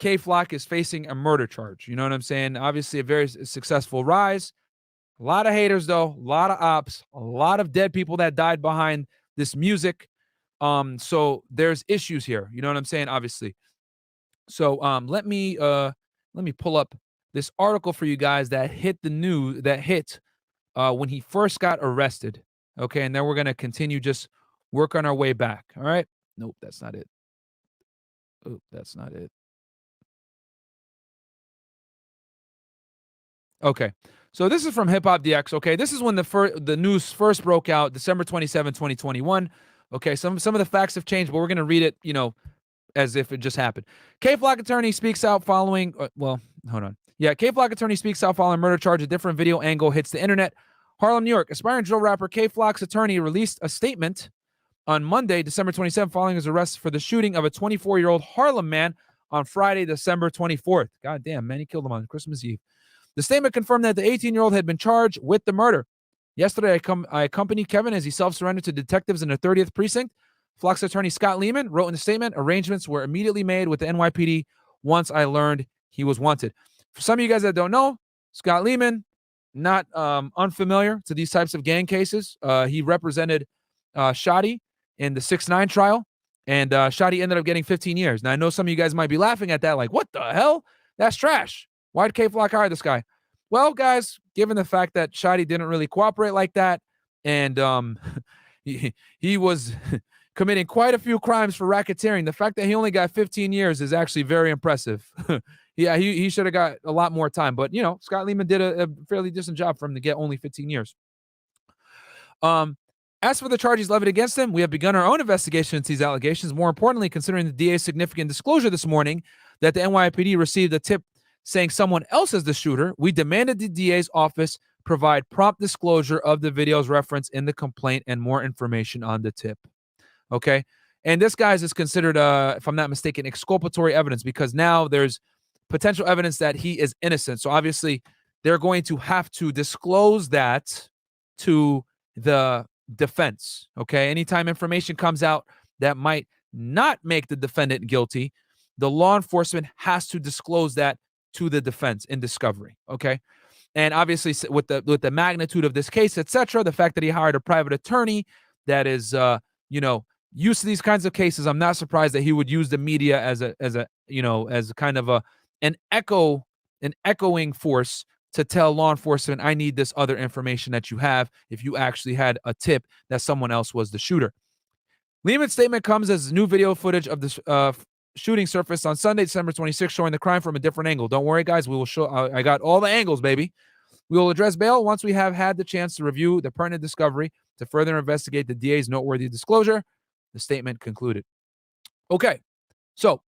K-Flock is facing a murder charge. You know what I'm saying? Obviously a very successful rise. A lot of haters though, a lot of ops, a lot of dead people that died behind this music. So there's issues here. You know what I'm saying? Obviously. So let me pull up this article for you guys that hit the news, that hit when he first got arrested. Okay, and then we're going to continue just work on our way back. All right? Nope, that's not it. Oh, that's not it. Okay. So this is from Hip Hop DX. Okay, this is when the news first broke out, December 27, 2021. Okay, some of the facts have changed, but we're going to read it, as if it just happened. K-Flock attorney speaks out following, hold on. Yeah, K-Flock attorney speaks out following murder charge. A different video angle hits the internet. Harlem, New York. Aspiring drill rapper K-Flock's attorney released a statement on Monday, December 27th, following his arrest for the shooting of a 24-year-old Harlem man on Friday, December 24th. God damn, man, he killed him on Christmas Eve. The statement confirmed that the 18-year-old had been charged with the murder. Yesterday, I accompanied Kevin as he self-surrendered to detectives in the 30th precinct. Flock's attorney Scott Lehman wrote in the statement, arrangements were immediately made with the NYPD once I learned he was wanted. For some of you guys that don't know, Scott Lehman, not unfamiliar to these types of gang cases. He represented Shotty in the 6ix9ine trial, and Shotty ended up getting 15 years. Now, I know some of you guys might be laughing at that, like, what the hell? That's trash. Why'd K-Flock hire this guy? Well, guys, given the fact that Shotty didn't really cooperate like that, and he was committing quite a few crimes for racketeering, the fact that he only got 15 years is actually very impressive. Yeah, he should have got a lot more time. But, Scott Lehman did a fairly decent job for him to get only 15 years. As for the charges levied against him, we have begun our own investigation into these allegations. More importantly, considering the DA's significant disclosure this morning that the NYPD received a tip saying someone else is the shooter, we demanded the DA's office provide prompt disclosure of the videos referenced in the complaint and more information on the tip. Okay? And this, guys, is considered, if I'm not mistaken, exculpatory evidence, because now there's potential evidence that he is innocent. So obviously, they're going to have to disclose that to the defense. Okay? Anytime information comes out that might not make the defendant guilty, the law enforcement has to disclose that to the defense in discovery. Okay? And obviously, with the magnitude of this case, etc., the fact that he hired a private attorney that is, used to these kinds of cases, I'm not surprised that he would use the media as kind of an echoing force to tell law enforcement, I need this other information that you have if you actually had a tip that someone else was the shooter. Lehman's statement comes as new video footage of the shooting surfaced on Sunday, December 26th, showing the crime from a different angle. Don't worry, guys. We will show. I got all the angles, baby. We will address bail once we have had the chance to review the pertinent discovery to further investigate the DA's noteworthy disclosure. The statement concluded. Okay, so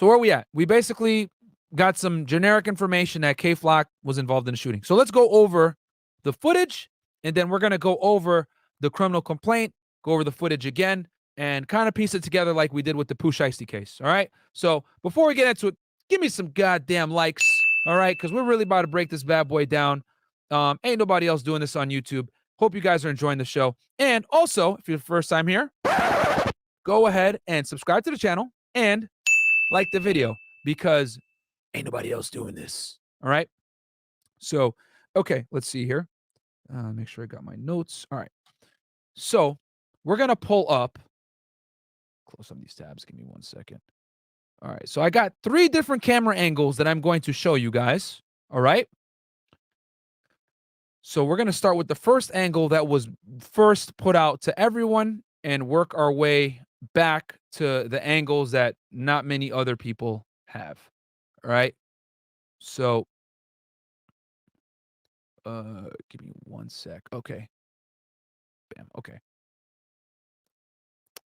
where are we at? We basically got some generic information that K-Flock was involved in the shooting. So let's go over the footage, and then we're going to go over the criminal complaint, go over the footage again, and kind of piece it together like we did with the Pooh Shiesty case, all right? So before we get into it, give me some goddamn likes, all right? Because we're really about to break this bad boy down. Ain't nobody else doing this on YouTube. Hope you guys are enjoying the show. And also, if you're the first time here, go ahead and subscribe to the channel and like the video, because ain't nobody else doing this, all right? So, okay, let's see here. Make sure I got my notes. All right. So we're going to pull up. Close some of these tabs. Give me 1 second. All right. So I got 3 different camera angles that I'm going to show you guys. All right. So we're going to start with the first angle that was first put out to everyone and work our way back to the angles that not many other people have. All right. So give me 1 sec. Okay. Bam. Okay.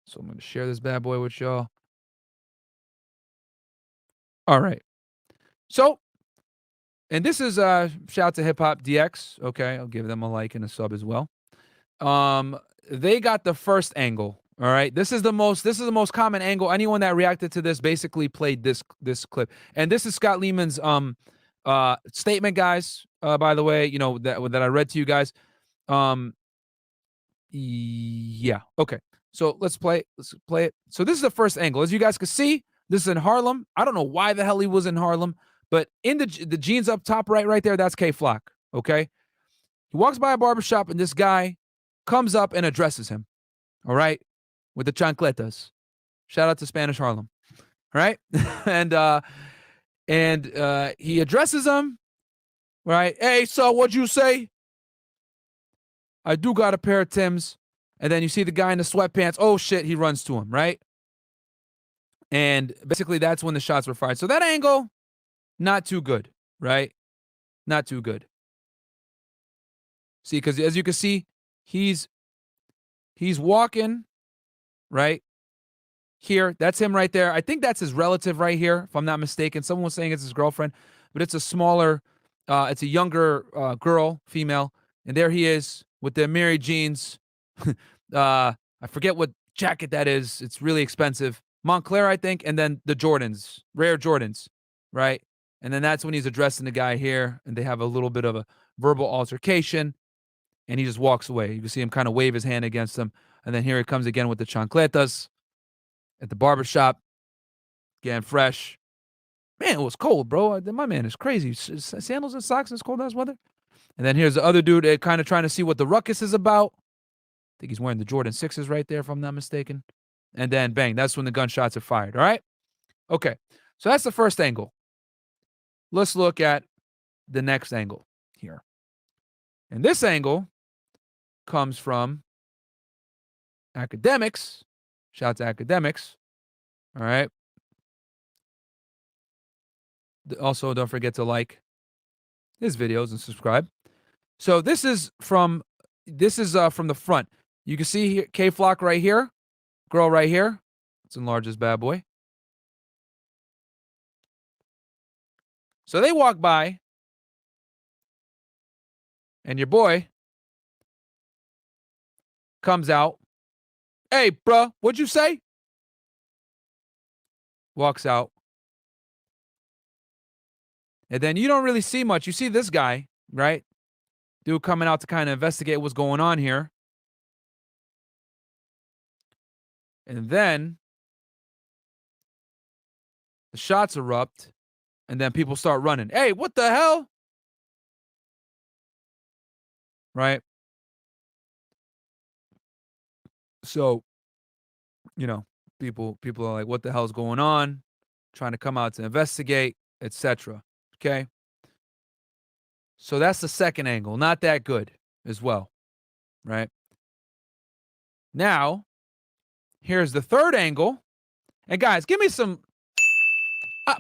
So I'm going to share this bad boy with y'all. All right. So, and this is shout out to Hip Hop DX. Okay, I'll give them a like and a sub as well. They got the first angle. All right. This is the most common angle. Anyone that reacted to this basically played this clip. And this is Scott Lehman's statement, guys. By the way, that I read to you guys. Yeah. Okay. So let's play it. So this is the first angle. As you guys can see, this is in Harlem. I don't know why the hell he was in Harlem, but in the jeans up top right there, that's K-Flock, okay? He walks by a barbershop, and this guy comes up and addresses him, all right, with the chancletas. Shout out to Spanish Harlem, all right? and he addresses him, right? Hey, so what'd you say? I do got a pair of Timbs. And then you see the guy in the sweatpants. Oh, shit, he runs to him, right? And basically that's when the shots were fired. So that angle, not too good, right? Not too good. See, because as you can see, he's walking, right? Here, that's him right there. I think that's his relative right here, if I'm not mistaken. Someone was saying it's his girlfriend, but it's a smaller, it's a younger girl, female. And there he is with the Mary jeans. I forget what jacket that is. It's really expensive. Montclair, I think, and then the Jordans, rare Jordans, right? And then that's when he's addressing the guy here, and they have a little bit of a verbal altercation, and he just walks away. You can see him kind of wave his hand against him, and then here he comes again with the chancletas at the barbershop, getting fresh. Man, it was cold, bro. My man is crazy. Sandals and socks in this cold-ass weather. And then here's the other dude kind of trying to see what the ruckus is about. I think he's wearing the Jordan 6s right there, if I'm not mistaken. And then, bang, that's when the gunshots are fired, all right? Okay, so that's the first angle. Let's look at the next angle here. And this angle comes from academics. Shout out to academics, all right? Also, don't forget to like his videos and subscribe. So this is from the front. You can see here, K-Flock right here, girl right here. Let's enlarge this bad boy. So they walk by, and your boy comes out. Hey, bruh, what'd you say? Walks out. And then you don't really see much. You see this guy, right? Dude coming out to kind of investigate what's going on here. And then the shots erupt, and then people start running. Hey, what the hell? Right? So, you know, people are like, what the hell's going on? Trying to come out to investigate, etc. Okay? So that's the second angle. Not that good as well. Right? Now, here's the third angle. And guys, give me some...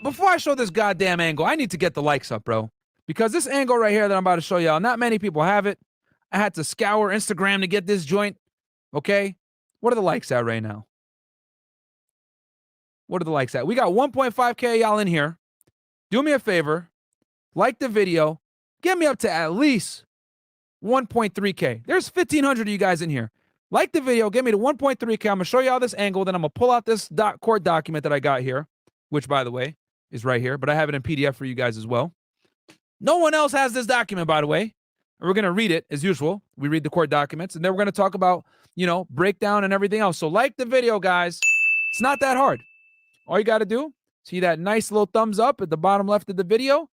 before I show this goddamn angle, I need to get the likes up, bro. Because this angle right here that I'm about to show y'all, not many people have it. I had to scour Instagram to get this joint. Okay? What are the likes at right now? What are the likes at? We got 1.5K y'all in here. Do me a favor. Like the video. Get me up to at least 1.3K. There's 1,500 of you guys in here. Like the video. Get me to 1.3K. I'm going to show y'all this angle. Then I'm going to pull out this court document that I got here, which, by the way, is right here. But I have it in PDF for you guys as well. No one else has this document, by the way. We're going to read it as usual. We read the court documents. And then we're going to talk about, you know, breakdown and everything else. So like the video, guys. It's not that hard. All you got to do, see that nice little thumbs up at the bottom left of the video.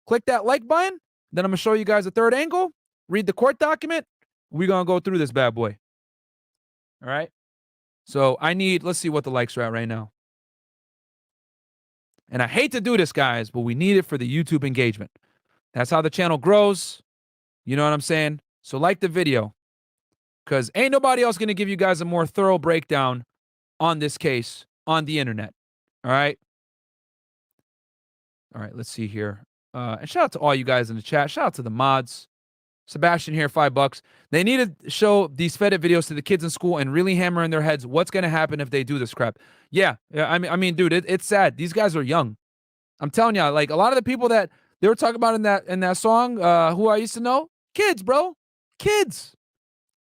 Click that like button. Then I'm going to show you guys a third angle. Read the court document. We're going to go through this bad boy. All right. So let's see what the likes are at right now. And I hate to do this, guys, but we need it for the YouTube engagement. That's how the channel grows. You know what I'm saying? So like the video, because ain't nobody else going to give you guys a more thorough breakdown on this case on the internet. All right. All right. Let's see here. And shout out to all you guys in the chat. Shout out to the mods. Sebastian here, $5. They need to show these fed-up videos to the kids in school and really hammer in their heads what's going to happen if they do this crap. Yeah. I mean, dude, it's sad. These guys are young. I'm telling you, like a lot of the people that they were talking about in that song, who I used to know, kids, bro, kids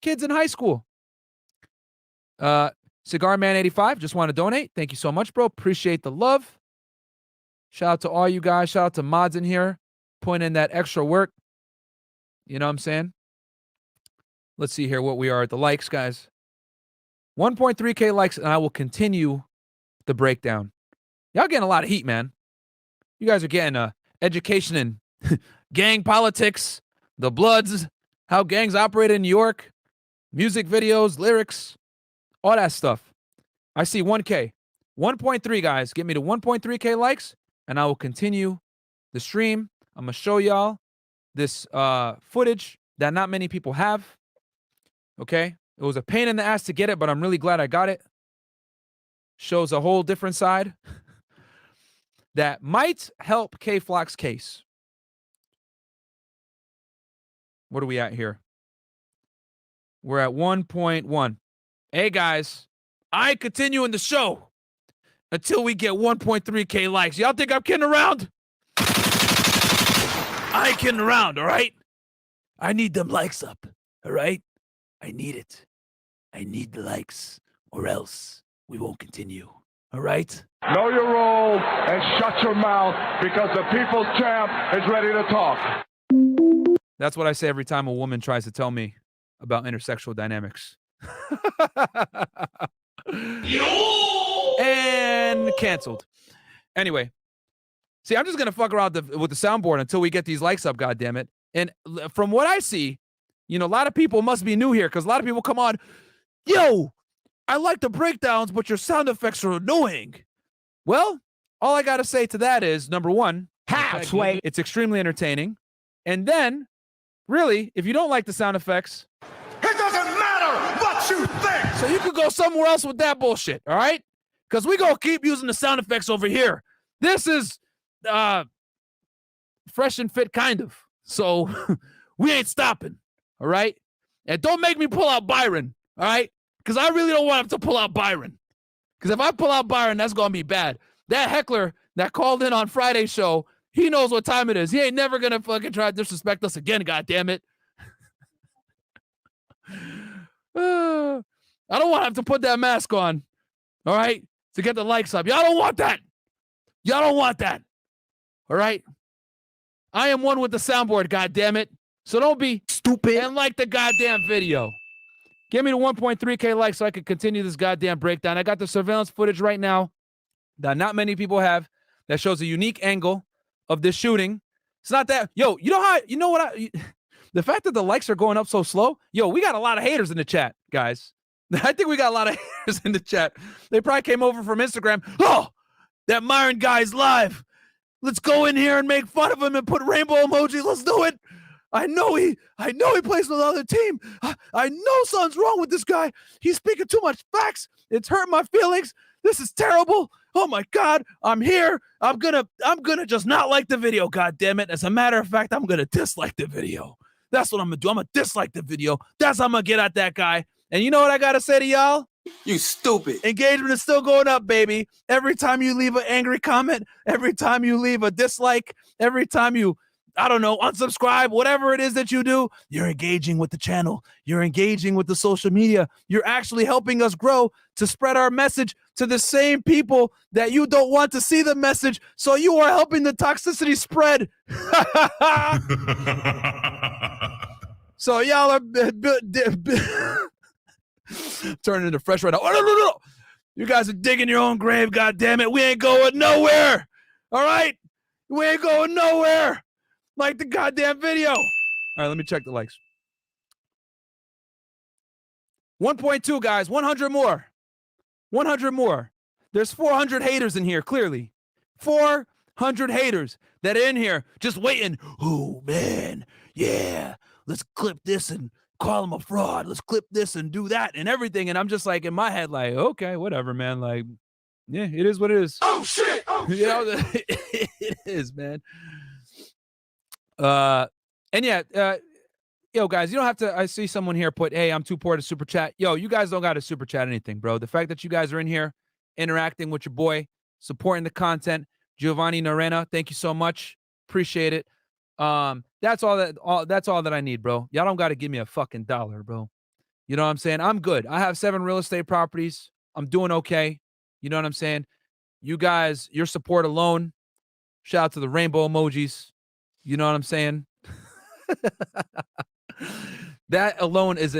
in high school. Cigar Man 85, just want to donate. Thank you so much, bro. Appreciate the love. Shout out to all you guys. Shout out to mods in here, putting in that extra work. You know what I'm saying? Let's see here what we are at the likes, guys. 1.3K likes, and I will continue the breakdown. Y'all getting a lot of heat, man. You guys are getting education in gang politics, the Bloods, how gangs operate in New York, music videos, lyrics, all that stuff. I see 1K. 1.3, guys. Get me to 1.3K likes, and I will continue the stream. I'm going to show y'all this footage that not many people have. Okay? It was a pain in the ass to get it, but I'm really glad I got it. Shows a whole different side that might help K-Flock's case. What are we at here? We're at 1.1. Hey, guys, I ain't continuing the show until we get 1.3K likes. Y'all think I'm kidding around? I ain't kidding around, all right? I need them likes up, all right? I need it. I need the likes, or else we won't continue, all right? Know your role and shut your mouth because the people's champ is ready to talk. That's what I say every time a woman tries to tell me about intersexual dynamics. And canceled. Anyway, see, I'm just going to fuck around with the soundboard until we get these likes up, goddammit. And from what I see, you know, a lot of people must be new here because a lot of people come on, yo, I like the breakdowns, but your sound effects are annoying. Well, all I got to say to that is, number one, it's extremely entertaining. And then, really, if you don't like the sound effects, It doesn't matter what you think. so you could go somewhere else with that bullshit, all right? Because we gonna keep using the sound effects over here. This is fresh and fit, kind of. So we ain't stopping, all right? And don't make me pull out Byron, all right? Because I really don't want him to pull out Byron. Because if I pull out Byron, that's gonna be bad. That heckler that called in on Friday's show, he knows what time it is. He ain't never gonna fucking try to disrespect us again, goddammit. I don't want to have to put that mask on, all right, to get the likes up. Y'all don't want that. Y'all don't want that, all right? I am one with the soundboard, goddammit. So don't be stupid and like the goddamn video. Give me the 1.3K likes so I can continue this goddamn breakdown. I got the surveillance footage right now that not many people have that shows a unique angle of this shooting. It's not that, yo, the fact that the likes are going up so slow, yo, we got a lot of haters in the chat, guys. I think we got a lot of haters in the chat. They probably came over from Instagram. Oh, that Myron guy's live. Let's go in here and make fun of him and put rainbow emoji. Let's do it. I know he plays on the other team. I know something's wrong with this guy. He's speaking too much facts. It's hurting my feelings. This is terrible. Oh my God, I'm here. I'm gonna just not like the video. God damn it. As a matter of fact, I'm gonna dislike the video. That's what I'm gonna do. I'm gonna dislike the video. That's how I'm gonna get at that guy. And you know what I gotta say to y'all? You stupid. Engagement is still going up, baby. Every time you leave an angry comment, every time you leave a dislike, every time you, I don't know, unsubscribe, whatever it is that you do, you're engaging with the channel. You're engaging with the social media. You're actually helping us grow to spread our message to the same people that you don't want to see the message. So you are helping the toxicity spread. So y'all are turning into fresh right now. Oh, no. You guys are digging your own grave, goddammit. We ain't going nowhere. All right? We ain't going nowhere. Like the goddamn video. All right, let me check the likes. 1.2, guys. 100 more. 100 more. There's 400 haters in here, clearly. 400 haters that are in here just waiting. Oh, man. Yeah. Let's clip this and call him a fraud. Let's clip this and do that and everything. And I'm just like in my head, like, okay, whatever, man. Like, yeah, it is what it is. Oh, shit. Oh, shit. You know, it is, man. And yeah, yo, guys, you don't have to. I see someone here put, hey, I'm too poor to super chat. Yo, you guys don't got to super chat anything, bro. The fact that you guys are in here interacting with your boy, supporting the content, Giovanni Norena, thank you so much. Appreciate it. That's all that I need, bro. Y'all don't got to give me a fucking dollar, bro. You know what I'm saying? I'm good. I have 7 real estate properties. I'm doing okay. You know what I'm saying? You guys, your support alone. Shout out to the rainbow emojis. You know what I'm saying? That alone is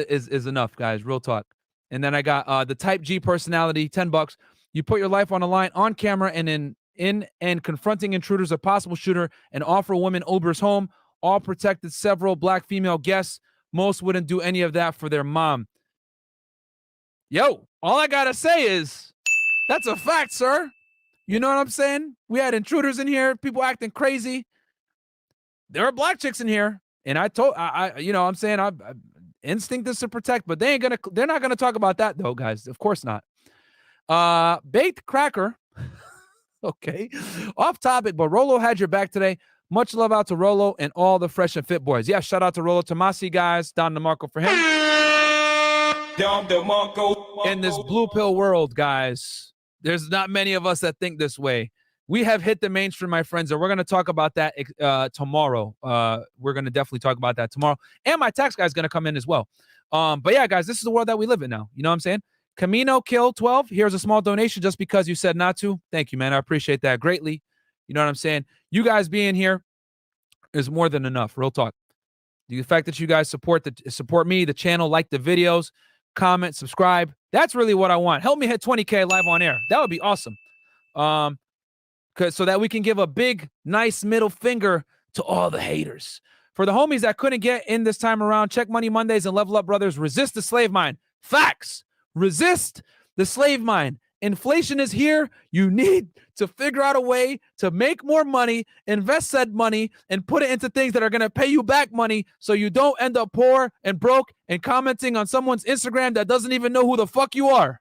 enough, guys. Real talk. And then I got the Type G personality, $10. You put your life on the line on camera and in confronting intruders, a possible shooter, and offer a woman Uber's home. All protected several black female guests. Most wouldn't do any of that for their mom. Yo, all I gotta say is that's a fact, sir. You know what I'm saying? We had intruders in here, people acting crazy. There are black chicks in here, and I you know what I'm saying, instinct is to protect, but they're not gonna talk about that though, guys. Of course not. Baked cracker. Okay. Off topic, but Rolo had your back today. Much love out to Rolo and all the Fresh and Fit boys. Yeah, shout out to Rolo Tomasi, guys. Don DeMarco for him. In this blue pill world, guys, there's not many of us that think this way. We have hit the mainstream, my friends, and we're going to talk about that tomorrow. We're going to definitely talk about that tomorrow. And my tax guy's going to come in as well. But yeah, guys, this is the world that we live in now. You know what I'm saying? Camino Kill 12, here's a small donation just because you said not to. Thank you, man. I appreciate that greatly. You know what I'm saying? You guys being here is more than enough. Real talk. The fact that you guys support me, the channel, like the videos, comment, subscribe. That's really what I want. Help me hit 20K live on air. That would be awesome. So that we can give a big, nice middle finger to all the haters. For the homies that couldn't get in this time around, Check Money Mondays and Level Up Brothers, resist the slave mine. Facts. Resist the slave mine. Inflation is here. You need to figure out a way to make more money, invest said money, and put it into things that are going to pay you back money so you don't end up poor and broke and commenting on someone's Instagram that doesn't even know who the fuck you are.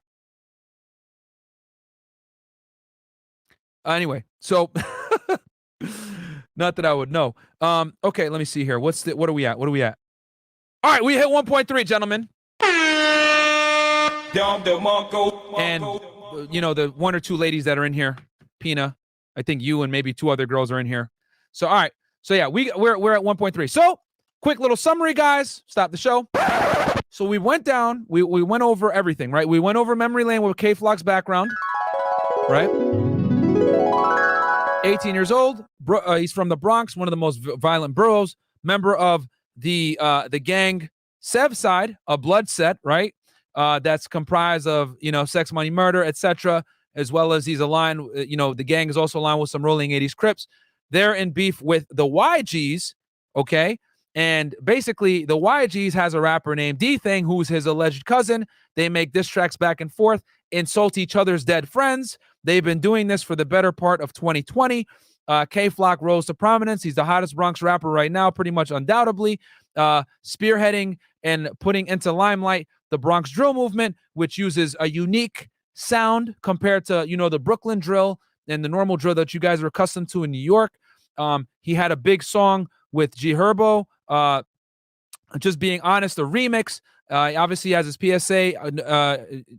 Anyway, so not that I would know. Okay, let me see here. What are we at? All right, we hit 1.3, gentlemen. And you know, the one or two ladies that are in here, Pina, I think you and maybe two other girls are in here. So all right. So yeah, we're at 1.3. So quick little summary, guys. Stop the show. So we went down, we went over everything, right? We went over memory lane with K-Flock's background, right? 18 years old. He's from the Bronx, one of the most violent boroughs. Member of the gang Sev side, a blood set, right? That's comprised of, you know, sex, money, murder, etc., as well as he's aligned, you know, the gang is also aligned with some rolling 80s Crips. They're in beef with the YGs, okay? And basically, the YGs has a rapper named Dthang, who's his alleged cousin. They make diss tracks back and forth, insult each other's dead friends. They've been doing this for the better part of 2020. K-Flock rose to prominence. He's the hottest Bronx rapper right now, pretty much undoubtedly, spearheading and putting into limelight the Bronx Drill movement, which uses a unique sound compared to, you know, the Brooklyn drill and the normal drill that you guys are accustomed to in New York. He had a big song with G Herbo, Just Being Honest, a remix. Obviously, he has his PSA,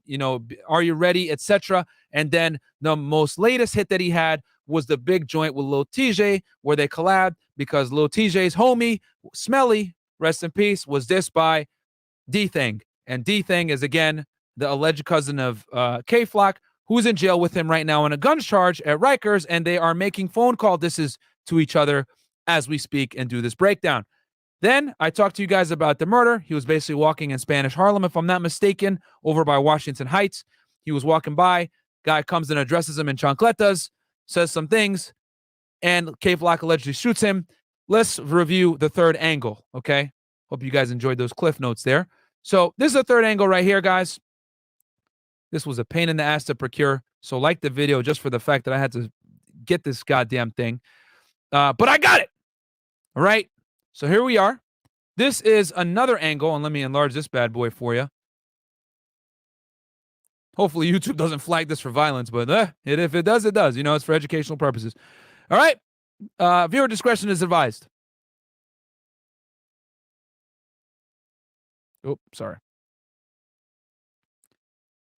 you know, Are You Ready, etc. And then the most latest hit that he had was the big joint with Lil TJ, where they collabed because Lil TJ's homie, Smelly, rest in peace, was dissed by Dthang. And Dthang is, again, the alleged cousin of K-Flock, who's in jail with him right now on a guns charge at Rikers, and they are making phone call disses to each other as we speak and do this breakdown. Then I talked to you guys about the murder. He was basically walking in Spanish Harlem, if I'm not mistaken, over by Washington Heights. He was walking by. Guy comes and addresses him in chancletas, says some things, and K-Flock allegedly shoots him. Let's review the third angle, okay? Hope you guys enjoyed those cliff notes there. So this is the third angle right here, guys. This was a pain in the ass to procure. So like the video just for the fact that I had to get this goddamn thing. But I got it. All right. So here we are. This is another angle. And let me enlarge this bad boy for you. Hopefully YouTube doesn't flag this for violence. But if it does, it does. You know, it's for educational purposes. All right. Viewer discretion is advised. Oh, sorry.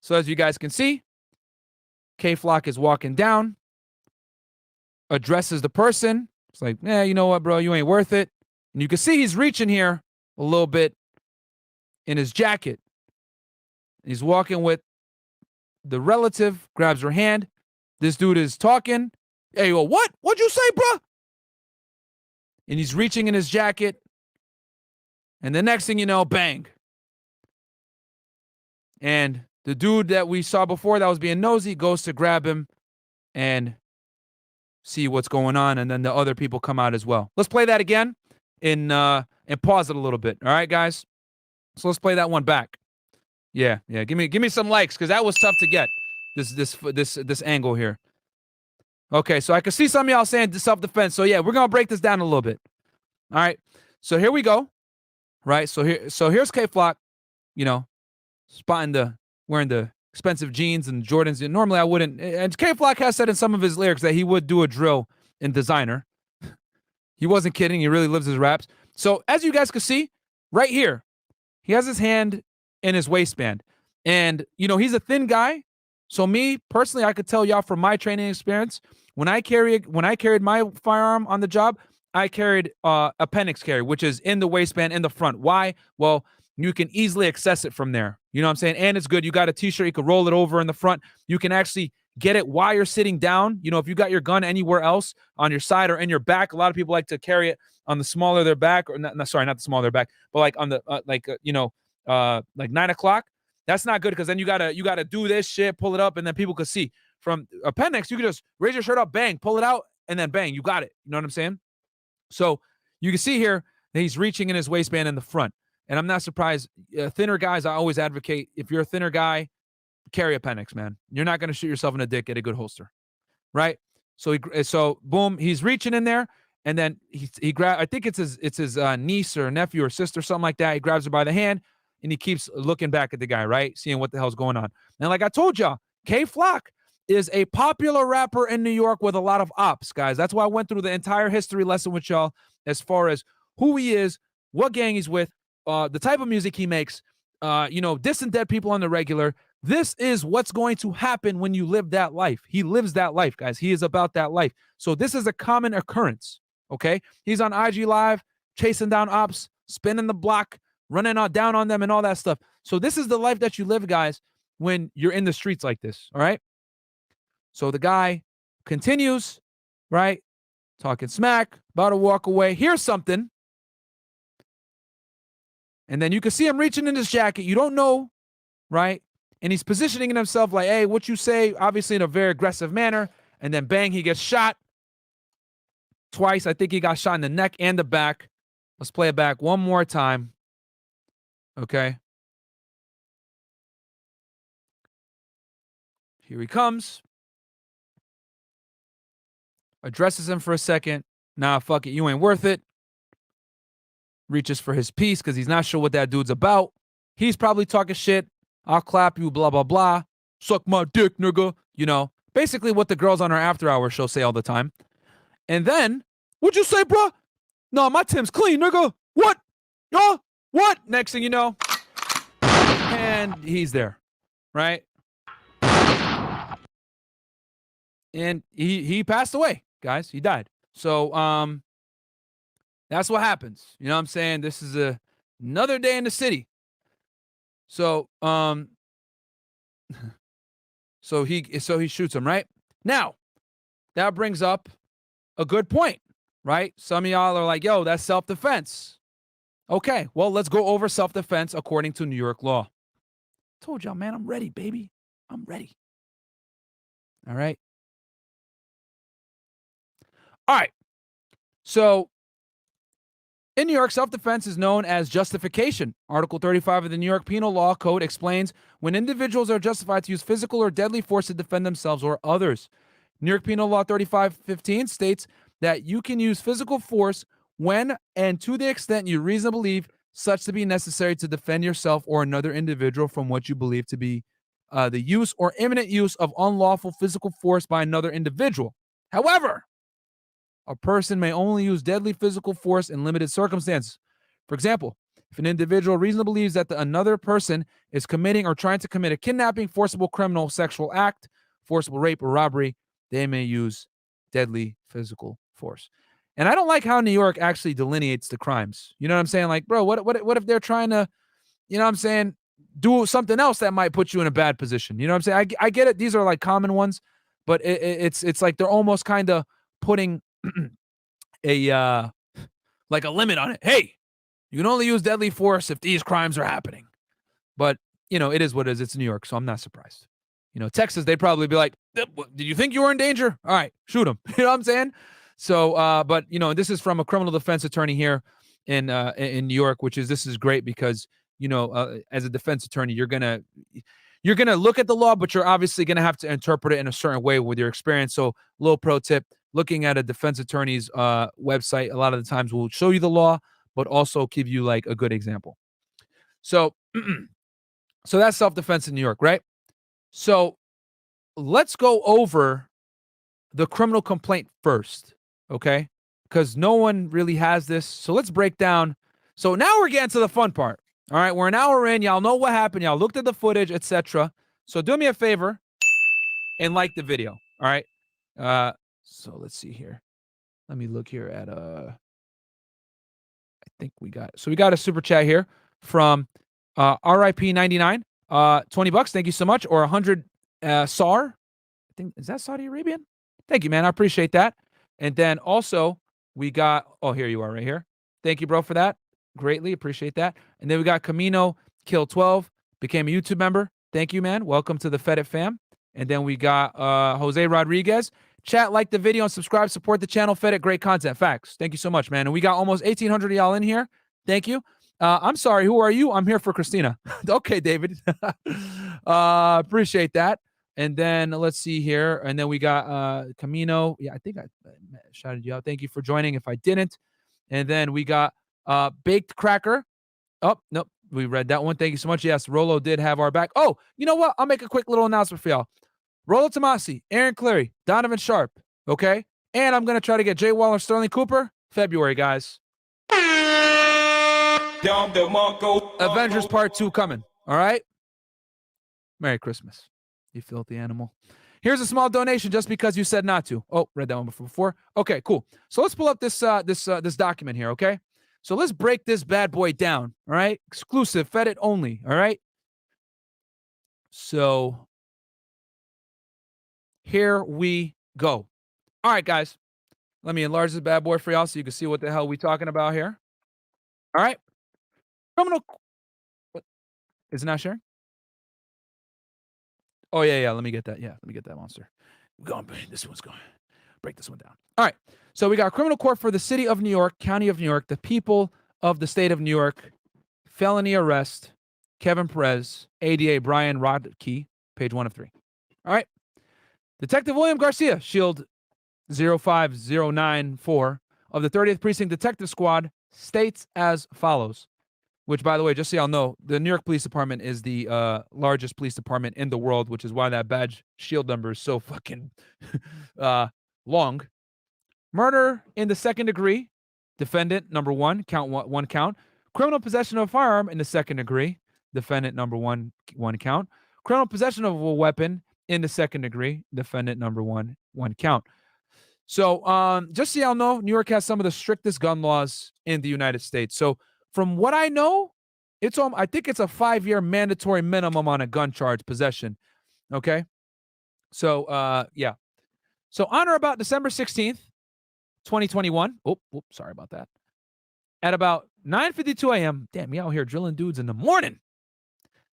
So as you guys can see, K-Flock is walking down, addresses the person. It's like, yeah, you know what, bro? You ain't worth it. And you can see he's reaching here a little bit in his jacket. He's walking with the relative, grabs her hand. This dude is talking. Hey, well, what? What'd you say, bro? And he's reaching in his jacket. And the next thing you know, bang. And the dude that we saw before that was being nosy goes to grab him and see what's going on. And then the other people come out as well. Let's play that again and pause it a little bit. All right, guys? So let's play that one back. Yeah. Give me some likes because that was tough to get. This angle here. Okay, so I can see some of y'all saying self-defense. So yeah, we're gonna break this down a little bit. All right. So here we go. right? So here's K-Flock, you know, wearing the expensive jeans and Jordans. And normally I wouldn't. And K-Flock has said in some of his lyrics that he would do a drill in designer. He wasn't kidding. He really lives his raps. So as you guys can see, right here, he has his hand in his waistband. And, you know, he's a thin guy. So me, personally, I could tell y'all from my training experience, when I carried my firearm on the job, I carried appendix carry, which is in the waistband in the front. Why? Well, you can easily access it from there. You know what I'm saying? And it's good. You got a t-shirt, you can roll it over in the front. You can actually get it while you're sitting down. You know, if you got your gun anywhere else on your side or in your back, a lot of people like to carry it on the small of their back, or not the small of their back, but like on the like 9 o'clock. That's not good because then you gotta do this shit, pull it up, and then people could see. From appendix, you can just raise your shirt up, bang, pull it out, and then bang, you got it. You know what I'm saying? So you can see here that he's reaching in his waistband in the front. And I'm not surprised. Thinner guys, I always advocate, if you're a thinner guy, carry appendix, man. You're not going to shoot yourself in the dick, get a good holster, right? So boom, he's reaching in there, and then he grab. I think it's his niece or nephew or sister, something like that. He grabs her by the hand, and he keeps looking back at the guy, right, seeing what the hell's going on. And like I told y'all, K-Flock is a popular rapper in New York with a lot of ops, guys. That's why I went through the entire history lesson with y'all as far as who he is, what gang he's with, the type of music he makes, dissing dead people on the regular. This is what's going to happen when you live that life. He lives that life, guys. He is about that life. So this is a common occurrence, okay? He's on IG Live, chasing down ops, spinning the block, running down on them and all that stuff. So this is the life that you live, guys, when you're in the streets like this, all right? So the guy continues, right? Talking smack, about to walk away. Here's something. And then you can see him reaching in his jacket. You don't know, right? And he's positioning himself like, hey, what you say, obviously in a very aggressive manner. And then bang, he gets shot twice. I think he got shot in the neck and the back. Let's play it back one more time. Okay. Here he comes. Addresses him for a second. Nah, fuck it. You ain't worth it. Reaches for his piece because he's not sure what that dude's about. He's probably talking shit. I'll clap you, blah, blah, blah. Suck my dick, nigga. You know, basically what the girls on our after hour show say all the time. And then, what'd you say, bro? No, my Tim's clean, nigga. What? Yo, what? Next thing you know, and he's there, right? And he passed away, guys. He died. So that's what happens. You know what I'm saying? This is another day in the city. So so he shoots him, right? Now, that brings up a good point, right? Some of y'all are like, yo, that's self-defense. Okay, well, let's go over self-defense according to New York law. Told y'all, man, I'm ready, baby. I'm ready. All right. All right. So in New York, self-defense is known as justification. Article 35 of the New York Penal Law Code explains when individuals are justified to use physical or deadly force to defend themselves or others. New York Penal Law 3515 states that you can use physical force when and to the extent you reasonably believe such to be necessary to defend yourself or another individual from what you believe to be the use or imminent use of unlawful physical force by another individual. However, a person may only use deadly physical force in limited circumstances. For example, if an individual reasonably believes that another person is committing or trying to commit a kidnapping, forcible criminal sexual act, forcible rape, or robbery, they may use deadly physical force. And I don't like how New York actually delineates the crimes. You know what I'm saying? Like, bro, what if they're trying to, you know what I'm saying, do something else that might put you in a bad position? You know what I'm saying? I get it. These are like common ones, but it's like they're almost kind of putting a limit on it. Hey, you can only use deadly force if these crimes are happening. But, you know, it is what it is. It's New York, so I'm not surprised. You know, Texas, they'd probably be like, did you think you were in danger? All right, shoot him. You know what I'm saying? So, but, you know, this is from a criminal defense attorney here in New York, this is great because, you know, as a defense attorney, you're going to look at the law, but you're obviously going to have to interpret it in a certain way with your experience. So, little pro tip, looking at a defense attorney's website, a lot of the times will show you the law, but also give you like a good example. So, so that's self-defense in New York, right? So let's go over the criminal complaint first, okay? Because no one really has this. So let's break down. So now we're getting to the fun part. All right, we're an hour in. Y'all know what happened. Y'all looked at the footage, etc. So do me a favor and like the video. All right. So let's see here. Let me look here at I think we got so we got a super chat here from RIP99. $20. Thank you so much. Or 100 SAR. I think is that Saudi Arabian? Thank you, man. I appreciate that. And then also we got here you are right here. Thank you, bro, for that. Greatly appreciate that. And then we got Camino Kill 12, became a YouTube member. Thank you, man. Welcome to the Fed fam. And then we got Jose Rodriguez. Chat, like the video, and subscribe. Support the channel. Fed great content. Facts. Thank you so much, man. And we got almost 1,800 of y'all in here. Thank you. I'm sorry. Who are you? I'm here for Christina. Okay, David. Appreciate that. And then let's see here. And then we got Camino. Yeah, I think I shouted you out. Thank you for joining if I didn't. And then we got Baked Cracker. Oh, nope. We read that one. Thank you so much. Yes, Rolo did have our back. Oh, you know what? I'll make a quick little announcement for y'all. Rolo Tomasi, Aaron Cleary, Donovan Sharp. Okay? And I'm going to try to get Jay Waller, Sterling Cooper. February, guys. Avengers Part 2 coming. All right? Merry Christmas, you filthy animal. Here's a small donation just because you said not to. Oh, read that one before. Okay, cool. So let's pull up this this document here, okay? So let's break this bad boy down, all right? Exclusive, Fed it only, all right? So here we go. All right, guys. Let me enlarge this bad boy for y'all so you can see what the hell we talking about here. All right? Criminal. Is it not sharing? Oh, yeah. Let me get that. Yeah, let me get that monster. This one's going. Break this one down. All right. So we got criminal court for the city of New York, county of New York, the people of the state of New York, felony arrest, Kevin Perez, ADA Brian Rodkey, page 1 of 3. All right. Detective William Garcia, Shield 05094 of the 30th Precinct Detective Squad states as follows. Which, by the way, just so y'all know, the New York Police Department is the largest police department in the world, which is why that badge shield number is so fucking long. Murder in the second degree, defendant number 1, count one count. Criminal possession of a firearm in the second degree, defendant number 1 count. Criminal possession of a weapon in the second degree, defendant number 1 count. So just so y'all know, New York has some of the strictest gun laws in the United States. So from what I know, I think it's a 5-year mandatory minimum on a gun charge possession. Okay. So yeah. So on or about December 16th, 2021. Sorry about that. At about 9:52 a.m. Damn, me out here drilling dudes in the morning.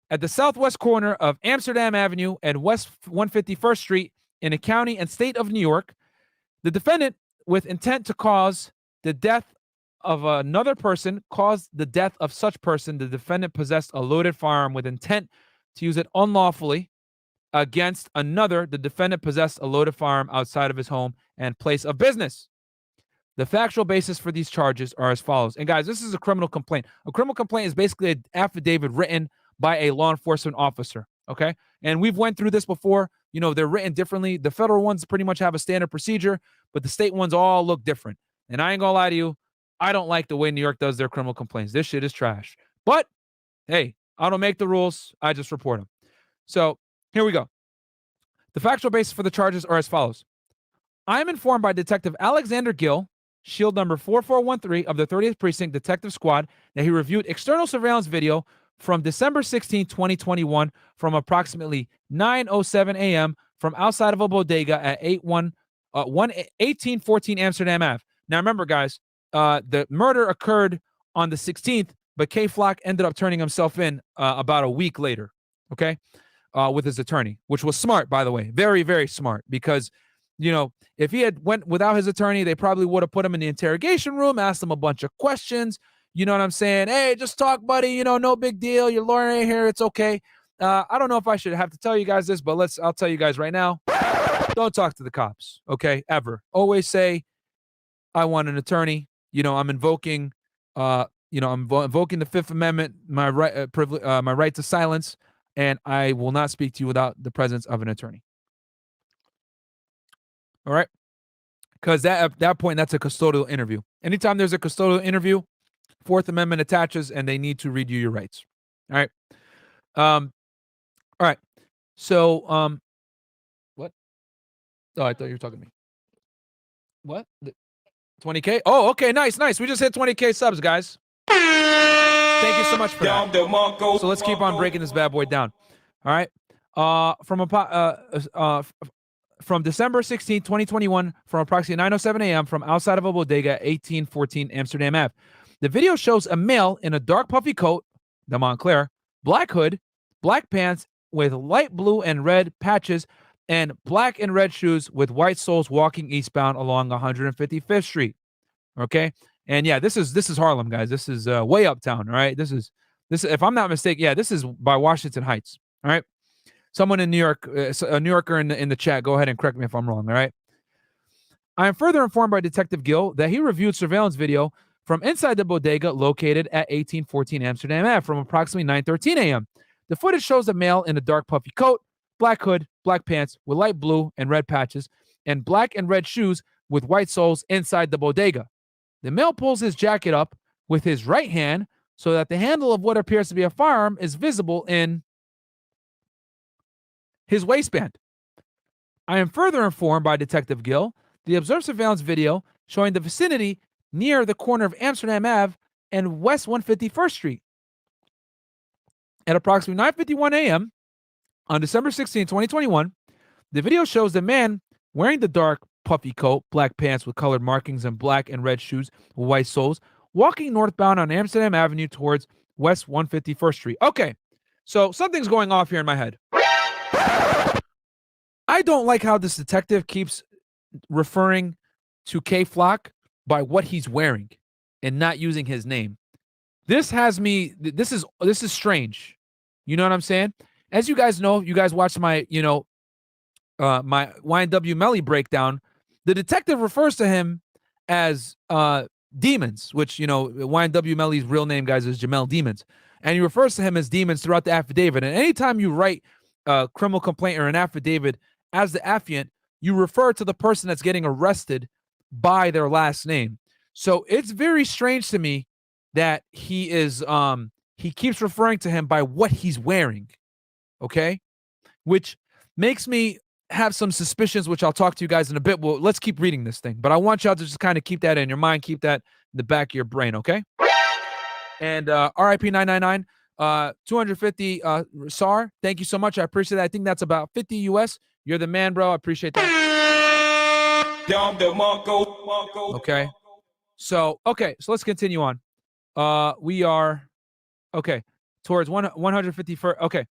At the southwest corner of Amsterdam Avenue and West 151st Street in the county and state of New York, the defendant, with intent to cause the death of another person, caused the death of such person. The defendant possessed a loaded firearm with intent to use it unlawfully against another. The defendant possessed a loaded firearm outside of his home and place of business. The factual basis for these charges are as follows. And guys, this is a criminal complaint. A criminal complaint is basically an affidavit written by a law enforcement officer. Okay. And we've went through this before. You know, they're written differently. The federal ones pretty much have a standard procedure, but the state ones all look different. And I ain't gonna lie to you, I don't like the way New York does their criminal complaints. This shit is trash. But hey, I don't make the rules. I just report them. So here we go. The factual basis for the charges are as follows. I am informed by Detective Alexander Gill, Shield number 4413 of the 30th Precinct Detective Squad, that he reviewed external surveillance video from December 16, 2021 from approximately 9:07 a.m. from outside of a bodega at 1814 Amsterdam Ave. Now remember, guys, the murder occurred on the 16th, but K Flock ended up turning himself in about a week later, okay, with his attorney, which was smart, by the way. Very, very smart, because, you know, if he had went without his attorney, they probably would have put him in the interrogation room, asked him a bunch of questions. You know what I'm saying? Hey, just talk, buddy. You know, no big deal. Your lawyer ain't here. It's okay. I don't know if I should have to tell you guys this, but I'll tell you guys right now. Don't talk to the cops, okay? Ever. Always say, I want an attorney. You know, I'm invoking I'm invoking the Fifth Amendment, my right, my right to silence, and I will not speak to you without the presence of an attorney. All right, because at that point, that's a custodial interview. Anytime there's a custodial interview, Fourth Amendment attaches, and they need to read you your rights. All right. All right. So, what? Oh, I thought you were talking to me. What? 20K? Oh, okay, nice. We just hit 20K subs, guys. Thank you so much for that. So let's keep on breaking this bad boy down. All right. From December 16, 2021, from approximately 9:07 a.m. from outside of a bodega at 1814 Amsterdam Ave. The video shows a male in a dark puffy coat, the Montclair, black hood, black pants with light blue and red patches, and black and red shoes with white soles walking eastbound along 155th Street. Okay. And yeah, this is Harlem, guys. This is way uptown. All right. This is if I'm not mistaken, yeah, this is by Washington Heights. All right. Someone in New York, a New Yorker in the chat, go ahead and correct me if I'm wrong. All right. I am further informed by Detective Gill that he reviewed surveillance video from inside the bodega located at 1814 Amsterdam Ave from approximately 9:13 a.m. The footage shows a male in a dark puffy coat, black hood, black pants with light blue and red patches, and black and red shoes with white soles inside the bodega. The male pulls his jacket up with his right hand so that the handle of what appears to be a firearm is visible in his waistband. I am further informed by Detective Gill the observed surveillance video showing the vicinity near the corner of Amsterdam Ave and West 151st Street. At approximately 9:51 a.m. on December 16, 2021, the video shows the man wearing the dark puffy coat, black pants with colored markings, and black and red shoes with white soles, walking northbound on Amsterdam Avenue towards West 151st Street. Okay, so something's going off here in my head. I don't like how this detective keeps referring to K Flock by what he's wearing and not using his name. This has me, this is strange. You know what I'm saying? As you guys know, you guys watched my, my YNW Melly breakdown. The detective refers to him as Demons, which, YNW Melly's real name, guys, is Jamel Demons. And he refers to him as Demons throughout the affidavit. And anytime you write a criminal complaint or an affidavit as the affiant, you refer to the person that's getting arrested by their last name. So it's very strange to me that he keeps referring to him by what he's wearing. Okay? Which makes me have some suspicions, which I'll talk to you guys in a bit. Well, let's keep reading this thing. But I want y'all to just kind of keep that in your mind, keep that in the back of your brain, okay? And RIP 999, 250 SAR. Thank you so much. I appreciate that. I think that's about 50 US. You're the man, bro. I appreciate that. Okay. So let's continue on. We are towards 151st. Okay.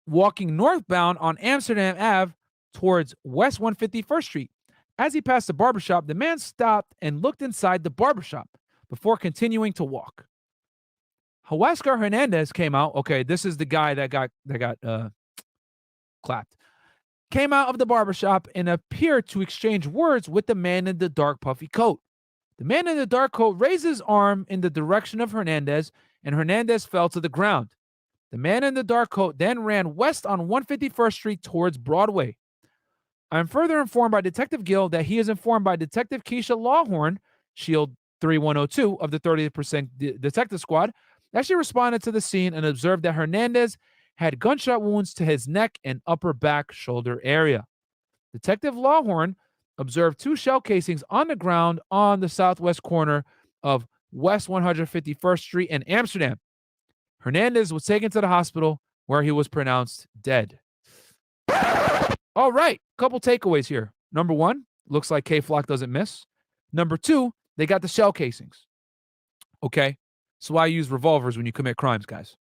Walking northbound on Amsterdam Ave towards West 151st Street. As he passed the barbershop, the man stopped and looked inside the barbershop before continuing to walk. Huáscar Hernandez came out. Okay, this is the guy that got clapped. Came out of the barbershop and appeared to exchange words with the man in the dark puffy coat. The man in the dark coat raised his arm in the direction of Hernandez, and Hernandez fell to the ground. The man in the dark coat then ran west on 151st Street towards Broadway. I'm further informed by Detective Gill that he is informed by Detective Keisha Lawhorn, Shield 3102 of the 30% Detective Squad, that she responded to the scene and observed that Hernandez had gunshot wounds to his neck and upper back shoulder area. Detective Lawhorn observed 2 shell casings on the ground on the southwest corner of West 151st Street in Amsterdam. Hernandez was taken to the hospital where he was pronounced dead. All right, couple takeaways here. Number 1, looks like K-Flock doesn't miss. Number 2, they got the shell casings. Okay, so why use revolvers when you commit crimes, guys?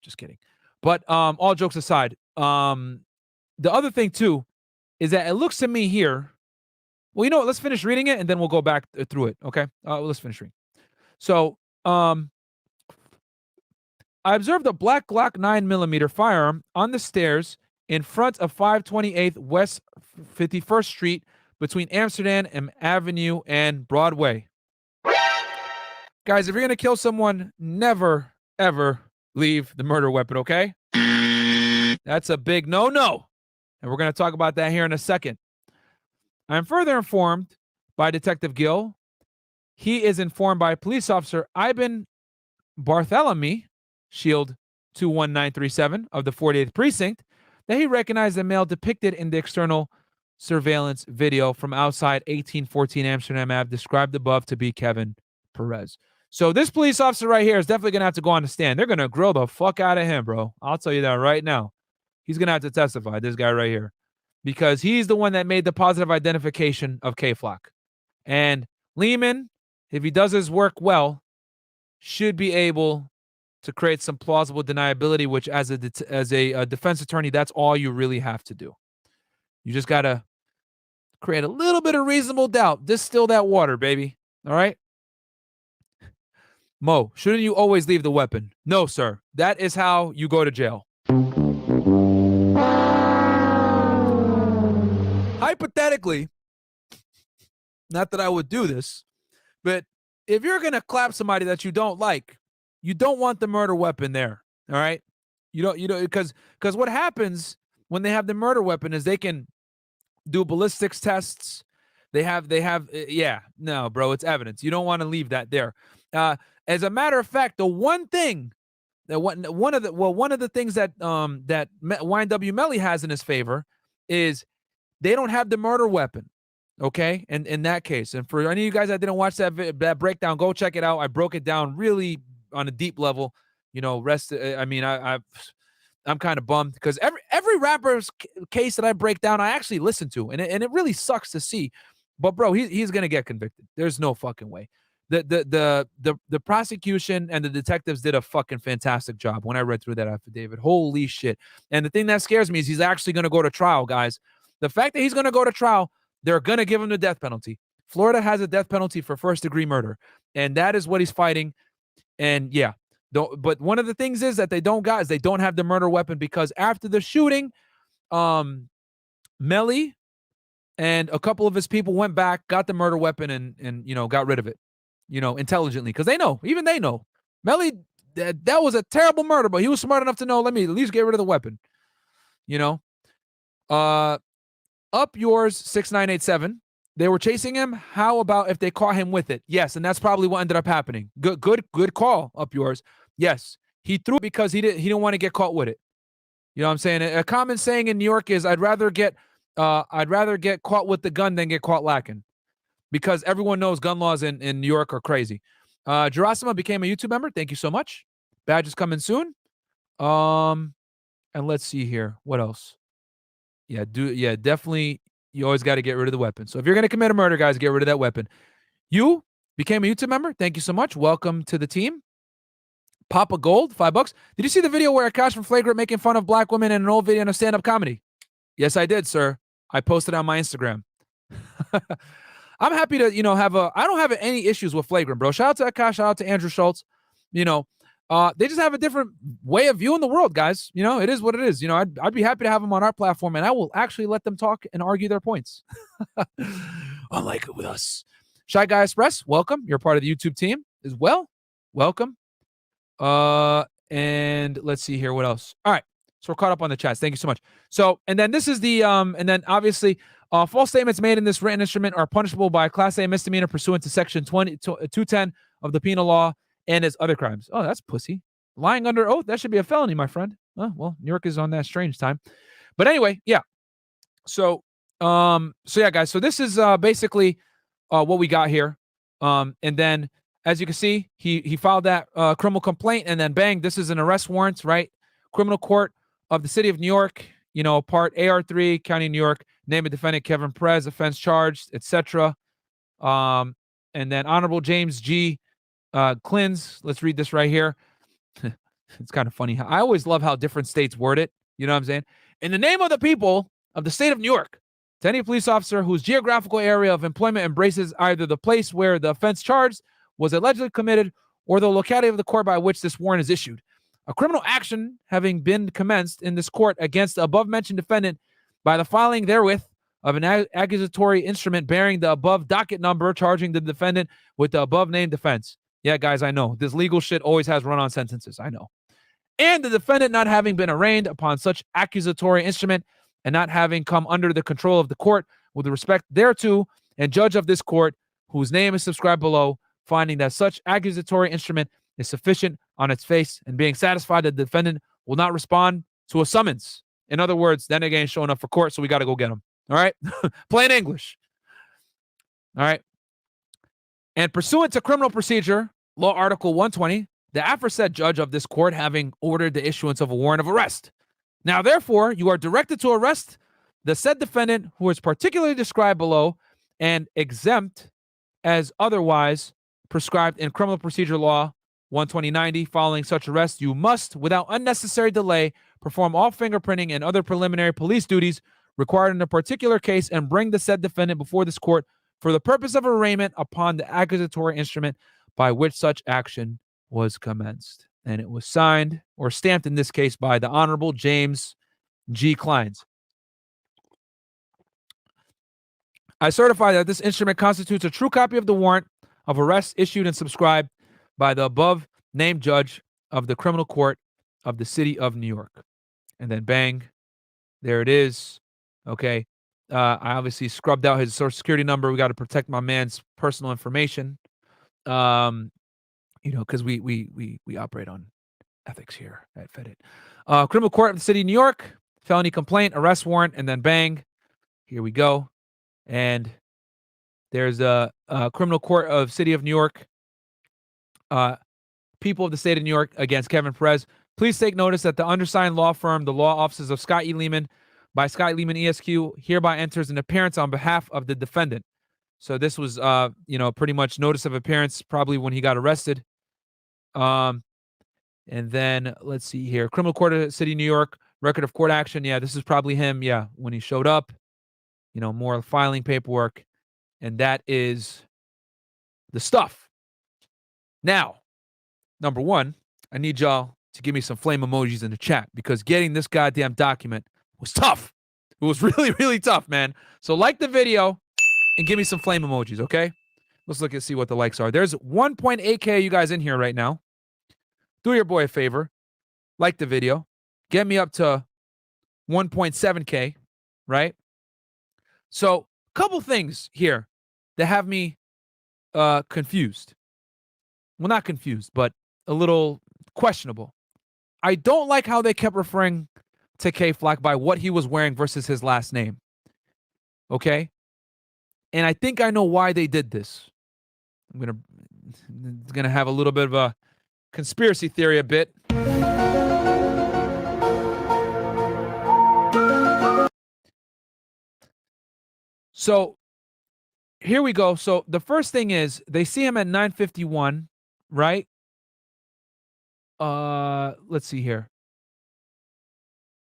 Just kidding. But all jokes aside, the other thing too is that it looks to me here. Well, you know what? Let's finish reading it and then we'll go back through it. Okay, let's finish reading. So, I observed a black Glock 9mm firearm on the stairs in front of 528 West 51st Street between Amsterdam Avenue and Broadway. Guys, if you're going to kill someone, never, ever leave the murder weapon, okay? That's a big no-no. And we're going to talk about that here in a second. I'm further informed by Detective Gill. He is informed by police officer Ivan Bartholomew, Shield 21937 of the 48th Precinct, that he recognized the male depicted in the external surveillance video from outside 1814 Amsterdam Ave, described above to be Kevin Perez. So this police officer right here is definitely going to have to go on the stand. They're going to grill the fuck out of him, bro. I'll tell you that right now. He's going to have to testify, this guy right here, because he's the one that made the positive identification of K-Flock. And Lehman, if he does his work well, should be able to create some plausible deniability, which as a defense attorney, that's all you really have to do. You just got to create a little bit of reasonable doubt. Distill that water, baby. All right? Mo, shouldn't you always leave the weapon? No, sir. That is how you go to jail. Hypothetically, not that I would do this, but if you're going to clap somebody that you don't like, you don't want the murder weapon there. All right? You don't, because what happens when they have the murder weapon is they can do ballistics tests. Yeah, no, bro, it's evidence. You don't want to leave that there. As a matter of fact, the one thing that one of the things that that YNW Melly has in his favor is they don't have the murder weapon. Okay, and in that case, and for any of you guys that didn't watch that breakdown, go check it out. I broke it down really on a deep level. I'm kind of bummed because every rapper's case that I break down, I actually listen to, and it really sucks to see. But bro, he's gonna get convicted. There's no fucking way. The prosecution and the detectives did a fucking fantastic job when I read through that affidavit. Holy shit. And the thing that scares me is he's actually going to go to trial, guys. The fact that he's going to go to trial, they're going to give him the death penalty. Florida has a death penalty for first-degree murder, and that is what he's fighting. And yeah, but one of the things is that they don't have the murder weapon because after the shooting, Melly and a couple of his people went back, got the murder weapon, and got rid of it. Intelligently, because they know Melly, that was a terrible murder, but he was smart enough to know, let me at least get rid of the weapon. Up yours 6987. They were chasing him. How about if they caught him with it? Yes, and that's probably what ended up happening. Good call, up yours. Yes, he threw it because he didn't want to get caught with it. You know what I'm saying? A common saying in New York is, I'd rather get caught with the gun than get caught lacking. Because everyone knows gun laws in New York are crazy. Gerasima became a YouTube member. Thank you so much. Badge is coming soon. And let's see here. What else? Definitely. You always got to get rid of the weapon. So if you're going to commit a murder, guys, get rid of that weapon. You became a YouTube member. Thank you so much. Welcome to the team. Papa Gold, $5. Did you see the video where Akash from Flagrant making fun of black women in an old video on a stand-up comedy? Yes, I did, sir. I posted on my Instagram. I'm happy to, I don't have any issues with Flagrant, bro. Shout out to Akash, shout out to Andrew Schultz. They just have a different way of viewing the world, guys. It is what it is. I'd be happy to have them on our platform, and I will actually let them talk and argue their points. Unlike it with us. Shy Guy Express, welcome. You're part of the YouTube team as well. Welcome. And let's see here. What else? All right. So we're caught up on the chats. Thank you so much. So, and then this is the, and then obviously, false statements made in this written instrument are punishable by a Class A misdemeanor pursuant to Section 210 of the penal law and as other crimes. Oh, that's pussy. Lying under oath, that should be a felony, my friend. Oh, well, New York is on that strange time. But anyway, yeah. So yeah, guys. So this is basically what we got here. And then, as you can see, he filed that criminal complaint, and then bang, this is an arrest warrant, right? Criminal Court of the City of New York, Part AR3, County of New York, name of defendant Kevin Perez, offense charged, etc. And then Honorable James G. Clins, let's read this right here. It's kind of funny. I always love how different states word it. You know what I'm saying? In the name of the people of the state of New York, to any police officer whose geographical area of employment embraces either the place where the offense charged was allegedly committed or the locality of the court by which this warrant is issued. A criminal action having been commenced in this court against the above-mentioned defendant by the filing therewith of an accusatory instrument bearing the above docket number charging the defendant with the above-named offense. Yeah, guys, I know. This legal shit always has run-on sentences. I know. And the defendant not having been arraigned upon such accusatory instrument and not having come under the control of the court with respect thereto, and judge of this court, whose name is subscribed below, finding that such accusatory instrument is sufficient on its face and being satisfied that the defendant will not respond to a summons. In other words, then again, showing up for court, so we got to go get him. All right? Plain English. All right? And pursuant to criminal procedure, law article 120, the aforesaid judge of this court having ordered the issuance of a warrant of arrest. Now, therefore, you are directed to arrest the said defendant who is particularly described below and exempt as otherwise prescribed in criminal procedure law 12090. Following such arrest, you must, without unnecessary delay, perform all fingerprinting and other preliminary police duties required in a particular case and bring the said defendant before this court for the purpose of arraignment upon the accusatory instrument by which such action was commenced. And it was signed or stamped in this case by the Honorable James G. Kleins. I certify that this instrument constitutes a true copy of the warrant of arrest issued and subscribed by the above named judge of the criminal court of the city of New York. And then bang, there it is. Okay. I obviously scrubbed out his social security number. We got to protect my man's personal information. Because we operate on ethics here at FedIt. Criminal court of the city of New York, felony complaint, arrest warrant, and then bang, here we go. And there's a criminal court of city of New York, people of the state of New York against Kevin Perez. Please take notice that the undersigned law firm, the law offices of Scott E. Lehman by Scott Lehman ESQ, hereby enters an appearance on behalf of the defendant. So this was, pretty much notice of appearance, probably when he got arrested. And then let's see here, criminal court of the city of New York, record of court action. Yeah, this is probably him. Yeah, when he showed up. More filing paperwork, and that is the stuff. Now, number one, I need y'all to give me some flame emojis in the chat because getting this goddamn document was tough. It was really, really tough, man. So like the video and give me some flame emojis, okay? Let's look and see what the likes are. There's 1.8K you guys in here right now. Do your boy a favor. Like the video. Get me up to 1.7K, right? So, a couple things here that have me confused. Well, not confused, but a little questionable. I don't like how they kept referring to K-Flock by what he was wearing versus his last name. Okay? And I think I know why they did this. I'm gonna have a little bit of a conspiracy theory a bit. So here we go. So the first thing is they see him at 9:51, right? Let's see here.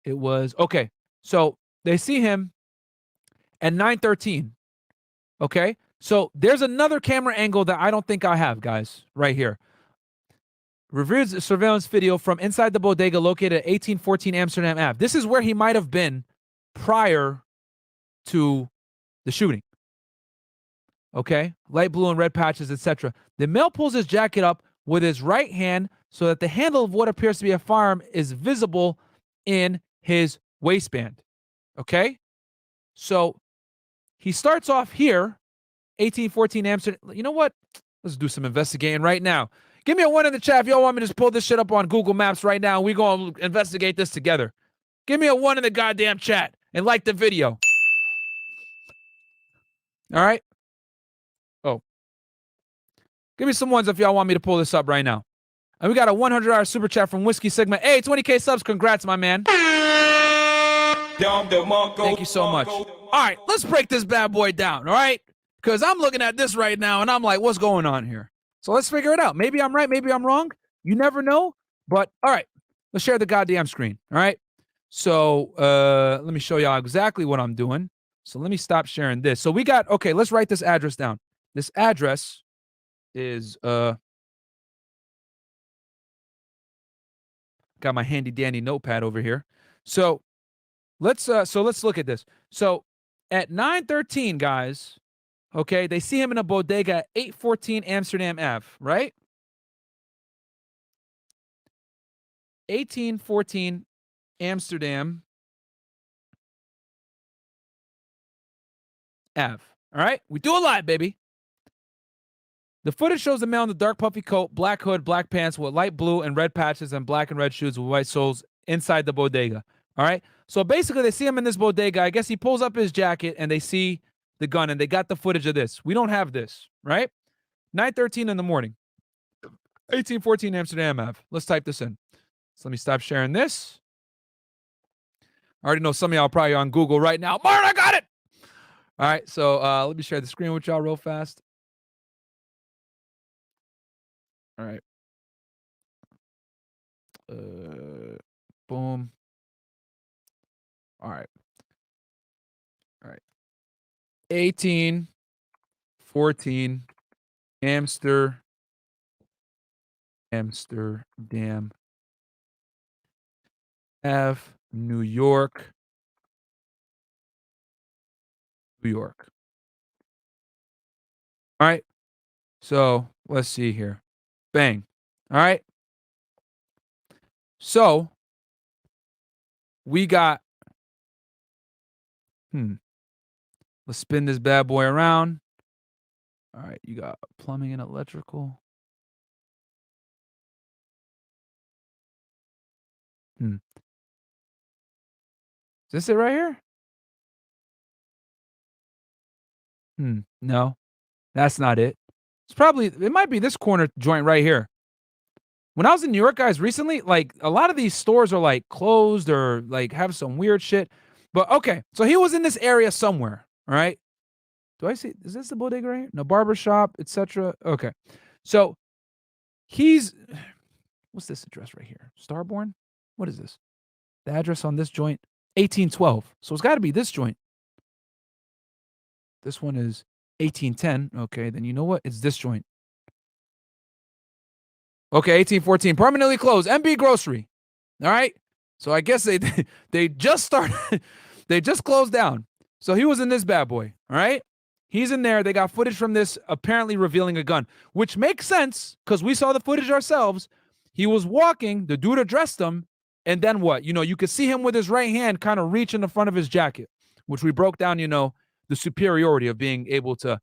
It was okay. So they see him at 9:13. Okay. So there's another camera angle that I don't think I have, guys, right here. Reviewed surveillance video from inside the bodega located at 1814 Amsterdam Ave. This is where he might have been prior to the shooting. Okay, light blue and red patches, etc. The male pulls his jacket up with his right hand so that the handle of what appears to be a firearm is visible in his waistband. Okay, so he starts off here, 1814 Amsterdam. You know what? Let's do some investigating right now. Give me a 1 in the chat if y'all want me to just pull this shit up on Google Maps right now. We're going to investigate this together. Give me a 1 in the goddamn chat and like the video. All right. Oh. Give me some ones if y'all want me to pull this up right now. And we got a $100 super chat from Whiskey Sigma. Hey, 20K subs. Congrats, my man. Thank you so much. All right, let's break this bad boy down, all right? Because I'm looking at this right now, and I'm like, what's going on here? So let's figure it out. Maybe I'm right. Maybe I'm wrong. You never know. But, all right, let's share the goddamn screen, all right? So let me show y'all exactly what I'm doing. So let me stop sharing this. So we got, okay, let's write this address down. This address is, got my handy dandy notepad over here. So let's look at this. So at 9:13, guys, okay, they see him in a bodega at 814 Amsterdam Ave, right? 1814 Amsterdam Ave. All right? We do a lot, baby. The footage shows the male in the dark puffy coat, black hood, black pants with light blue and red patches and black and red shoes with white soles inside the bodega. All right? So basically, they see him in this bodega. I guess he pulls up his jacket and they see the gun and they got the footage of this. We don't have this, right? 9:13 in the morning. 1814 Amsterdam Ave. Let's type this in. So let me stop sharing this. I already know some of y'all probably on Google right now. Myron, I got it! All right, so let me share the screen with y'all real fast. All right. Boom. All right. 1814 Amsterdam Ave, New York. All right. So let's see here. Bang. All right. So we got, let's spin this bad boy around. All right. You got plumbing and electrical. Is this it right here? No, that's not it. It might be this corner joint right here. When I was in New York, guys, recently, like a lot of these stores are like closed or like have some weird shit. But okay, so he was in this area somewhere. All right. Do I see? Is this the bodega right here? No, barbershop, etc. Okay. So what's this address right here? Starborn? What is this? The address on this joint? 1812. So it's got to be this joint. This one is 1810. Okay, then you know what? It's this joint. Okay, 1814. Permanently closed. MB Grocery. All right. So I guess they just started. They just closed down. So he was in this bad boy. All right. He's in there. They got footage from this apparently revealing a gun, which makes sense because we saw the footage ourselves. He was walking. The dude addressed him. And then what? You could see him with his right hand kind of reach in the front of his jacket, which we broke down, the superiority of being able to,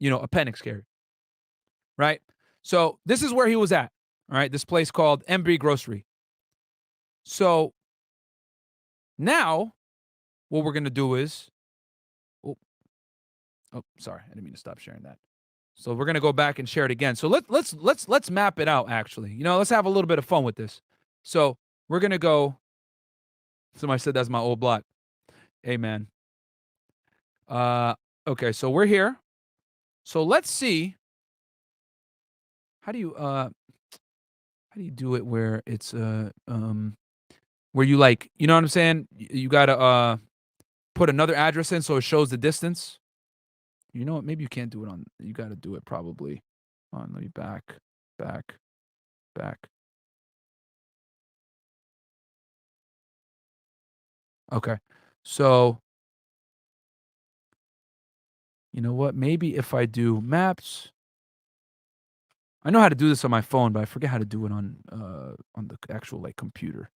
appendix carry. Right? So this is where he was at. All right, this place called MB Grocery. So now what we're going to do is sorry, I didn't mean to stop sharing that. So we're going to go back and share it again. So let's map it out actually. Let's have a little bit of fun with this. So we're going to go. Somebody said that's my old block. Hey man. Okay, so we're here. So let's see. How do you do it where it's where you like, you know what I'm saying? You gotta put another address in so it shows the distance. You know what? Maybe you can't do it you gotta do it probably on, let me back. Okay. So you know what? Maybe if I do maps. I know how to do this on my phone, but I forget how to do it on the actual like computer.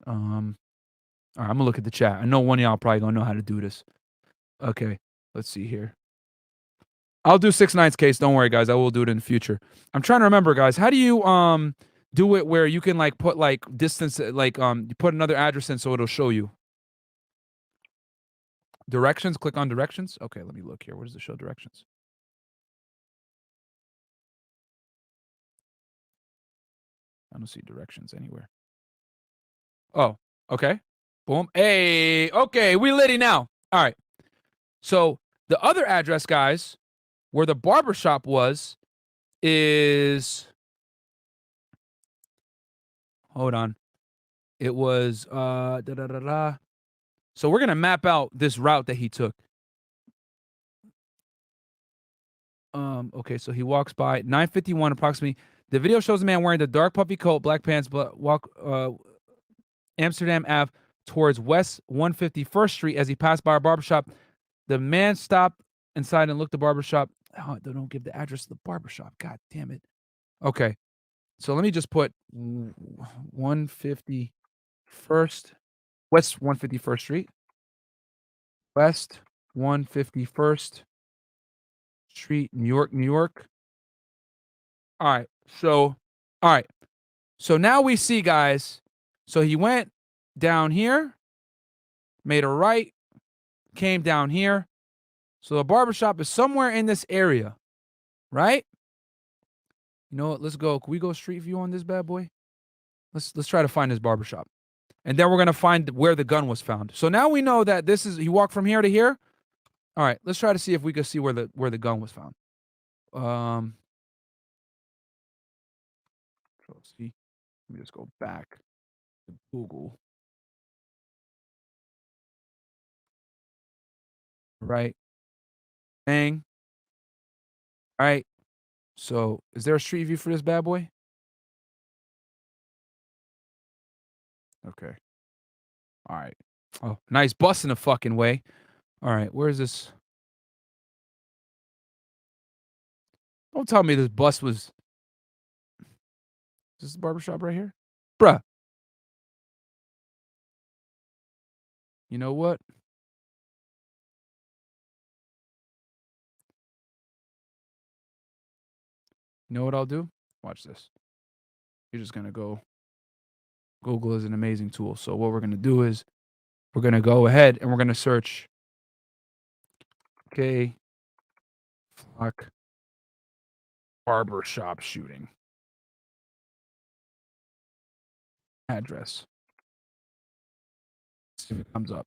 All right, I'm gonna look at the chat. I know one of y'all probably gonna know how to do this. Okay, let's see here. I'll do 6ix9ine's case. Don't worry, guys. I will do it in the future. I'm trying to remember, guys. How do you do it where you can like put like distance, like you put another address in so it'll show you directions? Click on directions. Okay, let me look here. What does it show directions? I don't see directions anywhere. Oh, okay. Boom. Hey, okay, we litty now. All right. So the other address, guys, where the barbershop was, is, hold on. It was So we're gonna map out this route that he took. Okay, so he walks by 9:51 approximately. The video shows a man wearing the dark puffy coat, black pants, walk Amsterdam Ave towards West 151st Street as he passed by a barbershop. The man stopped inside and looked at the barbershop. Oh, they don't give the address of the barbershop. God damn it. Okay. So let me just put 151st West 151st Street. West 151st Street, New York, New York. All right. So, all right. So now we see, guys. So he went down here, made a right, came down here. So the barbershop is somewhere in this area, right? You know what? Let's go. Can we go street view on this bad boy? Let's try to find his barbershop. And then we're gonna find where the gun was found. So now we know that this is he walked from here to here. All right, let's try to see if we can see where the gun was found. Let's see. Let me just go back to Google. Right. Bang. All right. So is there a street view for this bad boy? Okay. All right. Oh, nice bus in the fucking way. All right, where's this? Don't tell me this bus was. Is this the barbershop right here? Bruh. You know what? You know what I'll do? Watch this. You're just gonna go. Google is an amazing tool. So what we're gonna do is we're gonna go ahead and we're gonna search K Flock barbershop shooting. Address. See if it comes up.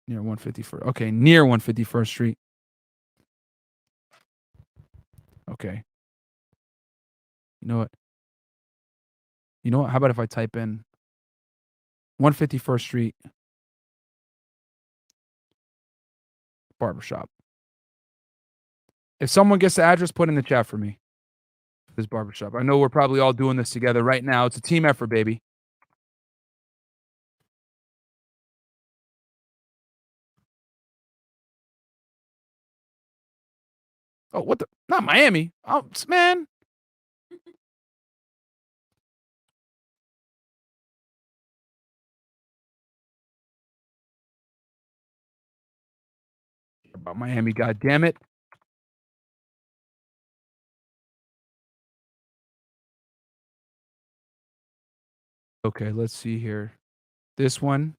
Near 151st. Okay, near 151st Street. Okay. You know what? You know what? How about if I type in 151st Street barbershop? If someone gets the address, put in the chat for me. This barbershop. I know we're probably all doing this together right now. It's a team effort, baby. Oh, what the? Not Miami. Oh, man. About Miami, God damn it. Okay, let's see here. This one.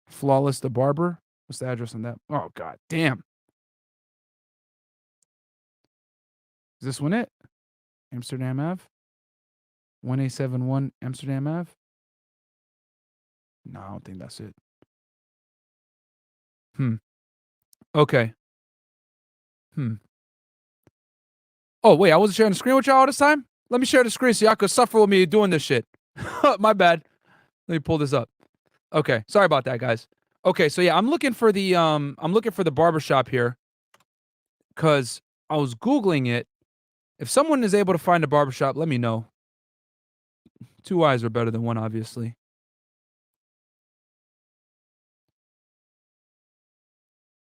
Flawless the Barber. What's the address on that? Oh, God damn. Is this one it? Amsterdam Ave? 1871 Amsterdam Ave? No, I don't think that's it. Okay. Oh, wait, I wasn't sharing the screen with y'all all this time? Let me share the screen so y'all could suffer with me doing this shit. My bad. Let me pull this up. Okay, sorry about that, guys. Okay, so yeah, I'm looking for the barbershop here because I was Googling it. If someone is able to find a barbershop, let me know. Two eyes are better than one, obviously.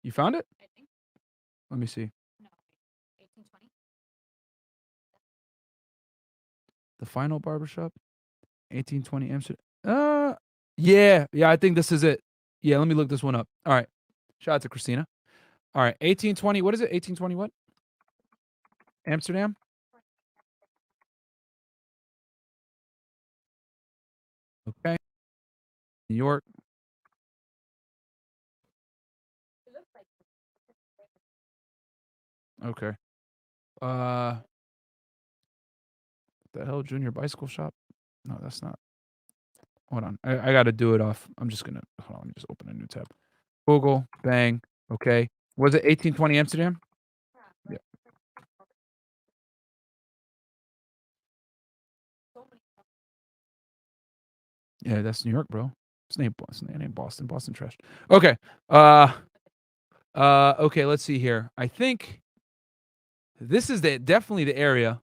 You found it? I think. Let me see. No. 1820. The final barbershop? 1820 Amsterdam. Yeah, I think this is it. Yeah, let me look this one up. All right. Shout out to Christina. All right, 1820. What is it? 1820 what? Amsterdam? Okay. New York. It looks like. Okay. The hell, Junior Bicycle Shop? No, that's not. Hold on. I got to do it off. I'm just gonna hold on. Let me just open a new tab. Google. Bang. Okay. Was it 1820 Amsterdam? Yeah. Yeah, that's New York, bro. It's ain't Boston. It ain't Boston. Boston trash. Okay. Okay. Let's see here. I think this is definitely the area.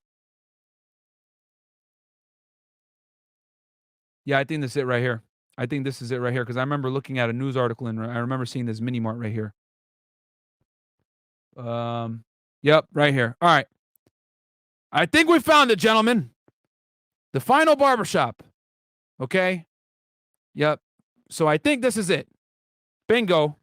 Yeah, I think this is it right here. I think this is it right here because I remember looking at a news article and I remember seeing this mini mart right here. Yep, right here. All right. I think we found it, gentlemen. The final barbershop. Okay. Yep. So I think this is it. Bingo.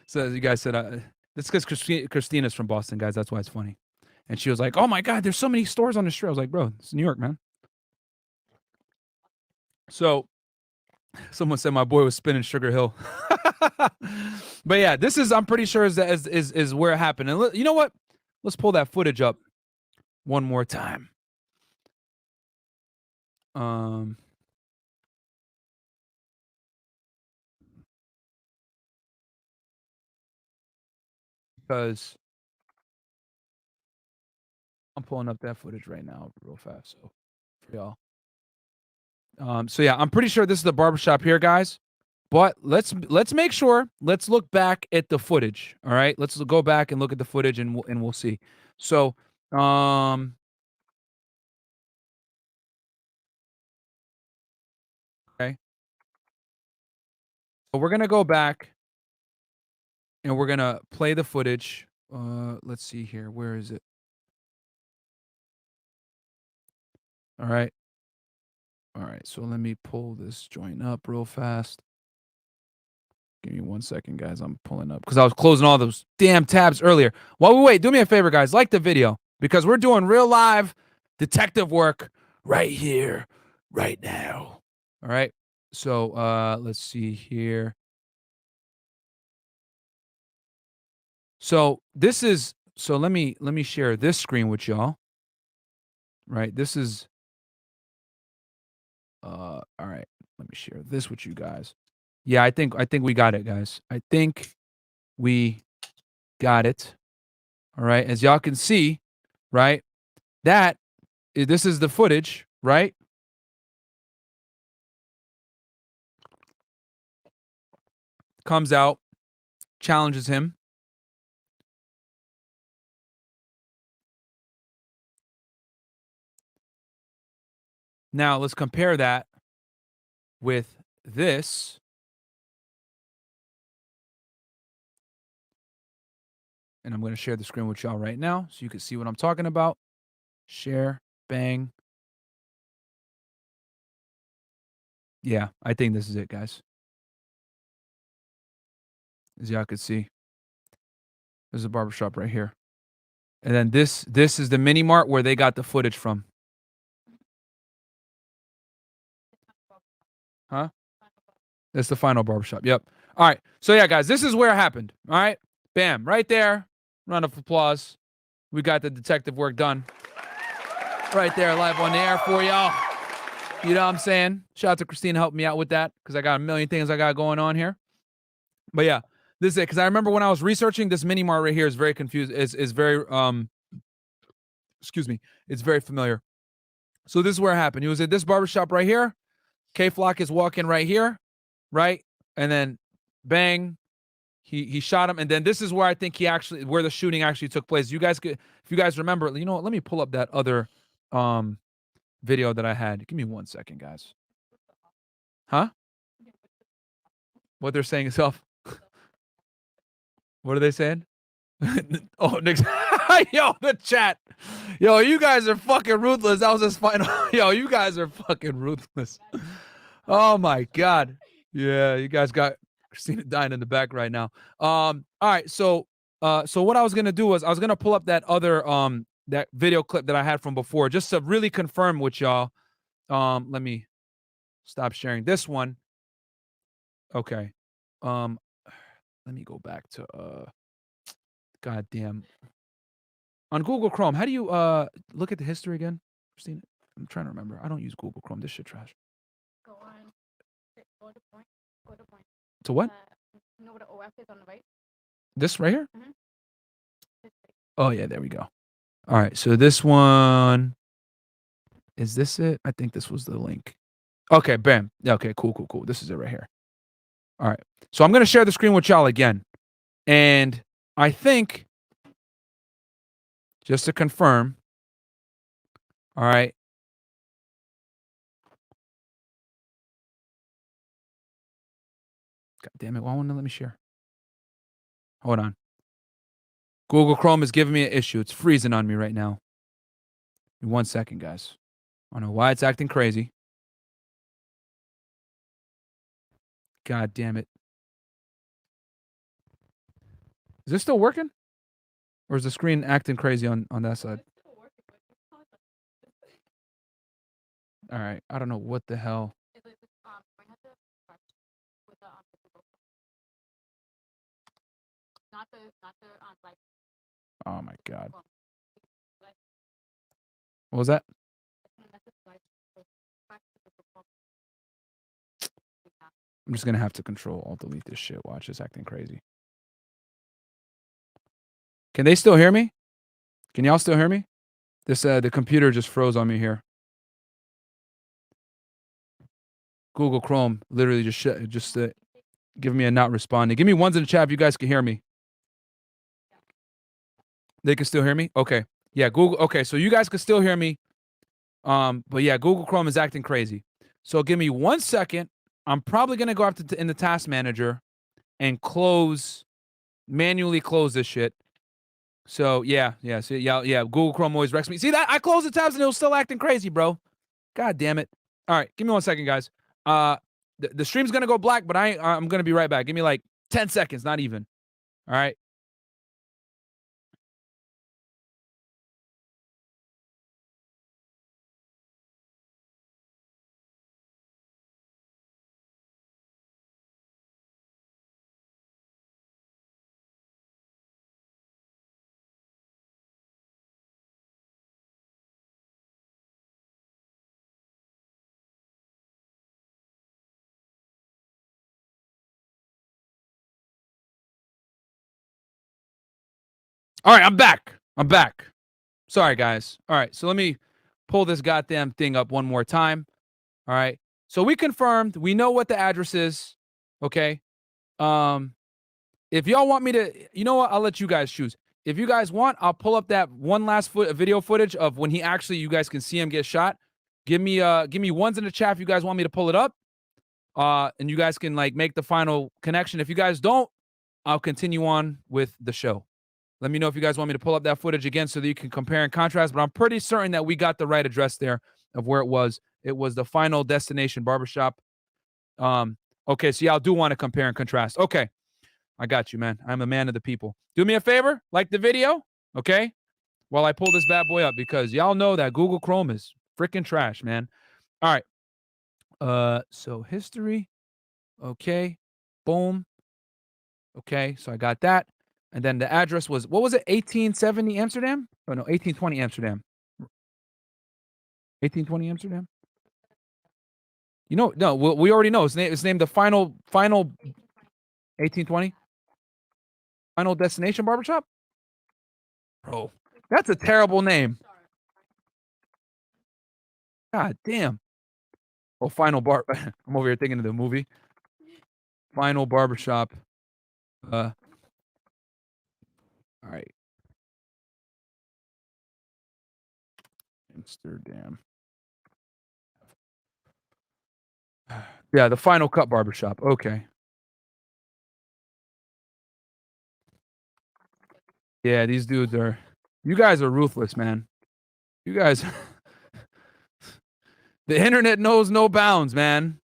So you guys said, this because Christina's from Boston, guys. That's why it's funny. And she was like, oh my God, there's so many stores on the street. I was like, bro, it's New York, man. So someone said my boy was spinning Sugar Hill. But yeah, this is, I'm pretty sure is where it happened. And you know what? Let's pull that footage up one more time. Because I'm pulling up that footage right now real fast. So for y'all. So yeah, I'm pretty sure this is the barbershop here, guys. But let's make sure. Let's look back at the footage. All right, let's go back and look at the footage, and we'll see. So, okay. So we're gonna go back, and we're gonna play the footage. Let's see here. Where is it? All right. All right. So let me pull this joint up real fast. Give me 1 second, guys. I'm pulling up because I was closing all those damn tabs earlier. While we wait, do me a favor, guys. Like the video because we're doing real live detective work right here, right now. All right. So let's see here. So this is let me share this screen with y'all. Right. This is all right. Let me share this with you guys. Yeah, I think we got it, guys. I think we got it. All right. As y'all can see, right? This is the footage, right? Comes out, challenges him. Now let's compare that with this. And I'm going to share the screen with y'all right now so you can see what I'm talking about. Share, bang. Yeah, I think this is it, guys. As y'all can see, there's a barbershop right here. And then this is the mini mart where they got the footage from. Huh? That's the final barbershop. Yep. All right. So yeah, guys, this is where it happened. All right. Bam. Right there. Round of applause. We got the detective work done. Right there, live on the air for y'all. You know what I'm saying? Shout out to Christina helping me out with that because I got a million things I got going on here. But yeah, this is it. Because I remember when I was researching this mini mart right here is very confused. Is very excuse me. It's very familiar. So this is where it happened. He was at this barbershop right here. K Flock is walking right here, right? And then bang, he shot him. And then this is where I think where the shooting actually took place. If you guys remember, you know what? Let me pull up that other video that I had. Give me 1 second, guys. Huh? What they're saying is off. What are they saying? Oh, Nick. Yo, the chat. Yo, you guys are fucking ruthless. That was his final. Yo, you guys are fucking ruthless. Oh my God. Yeah, you guys got Christina dying in the back right now. All right, so what I was gonna do was I was gonna pull up that other that video clip that I had from before just to really confirm with y'all. Let me stop sharing this one. Okay. Let me go back to goddamn on Google Chrome. How do you look at the history again, Christina? I'm trying to remember. I don't use Google Chrome. This shit trash. Go on. Go to point. Go to point. To what? You know what the OF is on the right? This right here? Mm-hmm. Oh yeah, there we go. All right, so this one is this it? I think this was the link. Okay, bam. Yeah, okay, cool. This is it right here. All right. So I'm gonna share the screen with y'all again. And I think just to confirm, all right. God damn it, why won't it let me share? Hold on. Google Chrome is giving me an issue. It's freezing on me right now. In 1 second, guys. I don't know why it's acting crazy. God damn it. Is this still working? Or is the screen acting crazy on that side? All right. I don't know what the hell. Oh my God. What was that? I'm just going to have to Control-Alt-Delete this shit. Watch, it's acting crazy. Can they still hear me? Can y'all still hear me? This the computer just froze on me here. Google Chrome literally just give me a not responding. Give me ones in the chat if you guys can hear me. They can still hear me? Okay. Yeah, Google. Okay, so you guys can still hear me. But yeah, Google Chrome is acting crazy. So give me 1 second. I'm probably gonna go up in the task manager and manually close this shit. So yeah. So yeah. Google Chrome always wrecks me. See that? I closed the tabs and it was still acting crazy, bro. God damn it. All right, give me 1 second, guys. The stream's gonna go black, but I'm gonna be right back. Give me like 10 seconds, not even. All right. All right, I'm back. Sorry, guys. All right, so let me pull this goddamn thing up one more time. All right. So we confirmed. We know what the address is. Okay. If y'all want me to, you know what? I'll let you guys choose. If you guys want, I'll pull up that one last video footage of when he actually, you guys can see him get shot. Give me ones in the chat if you guys want me to pull it up. And you guys can like make the final connection. If you guys don't, I'll continue on with the show. Let me know if you guys want me to pull up that footage again so that you can compare and contrast. But I'm pretty certain that we got the right address there of where it was. It was the Final Destination Barbershop. Okay, so y'all do want to compare and contrast. Okay, I got you, man. I'm a man of the people. Do me a favor, like the video, okay? While I pull this bad boy up because y'all know that Google Chrome is freaking trash, man. All right. So history. Okay. Boom. Okay, so I got that. And then the address was, what was it? 1870 Amsterdam? Oh, no, 1820 Amsterdam. 1820 Amsterdam? You know, no, we already know. It's named the Final 1820? Final Destination Barbershop? Bro, that's a terrible name. God damn. Oh, Final Bar. I'm over here thinking of the movie. Final Barbershop. All right. Amsterdam. Yeah, the Final Cut Barbershop. Okay. Yeah, these dudes are. You guys are ruthless, man. You guys. The internet knows no bounds, man.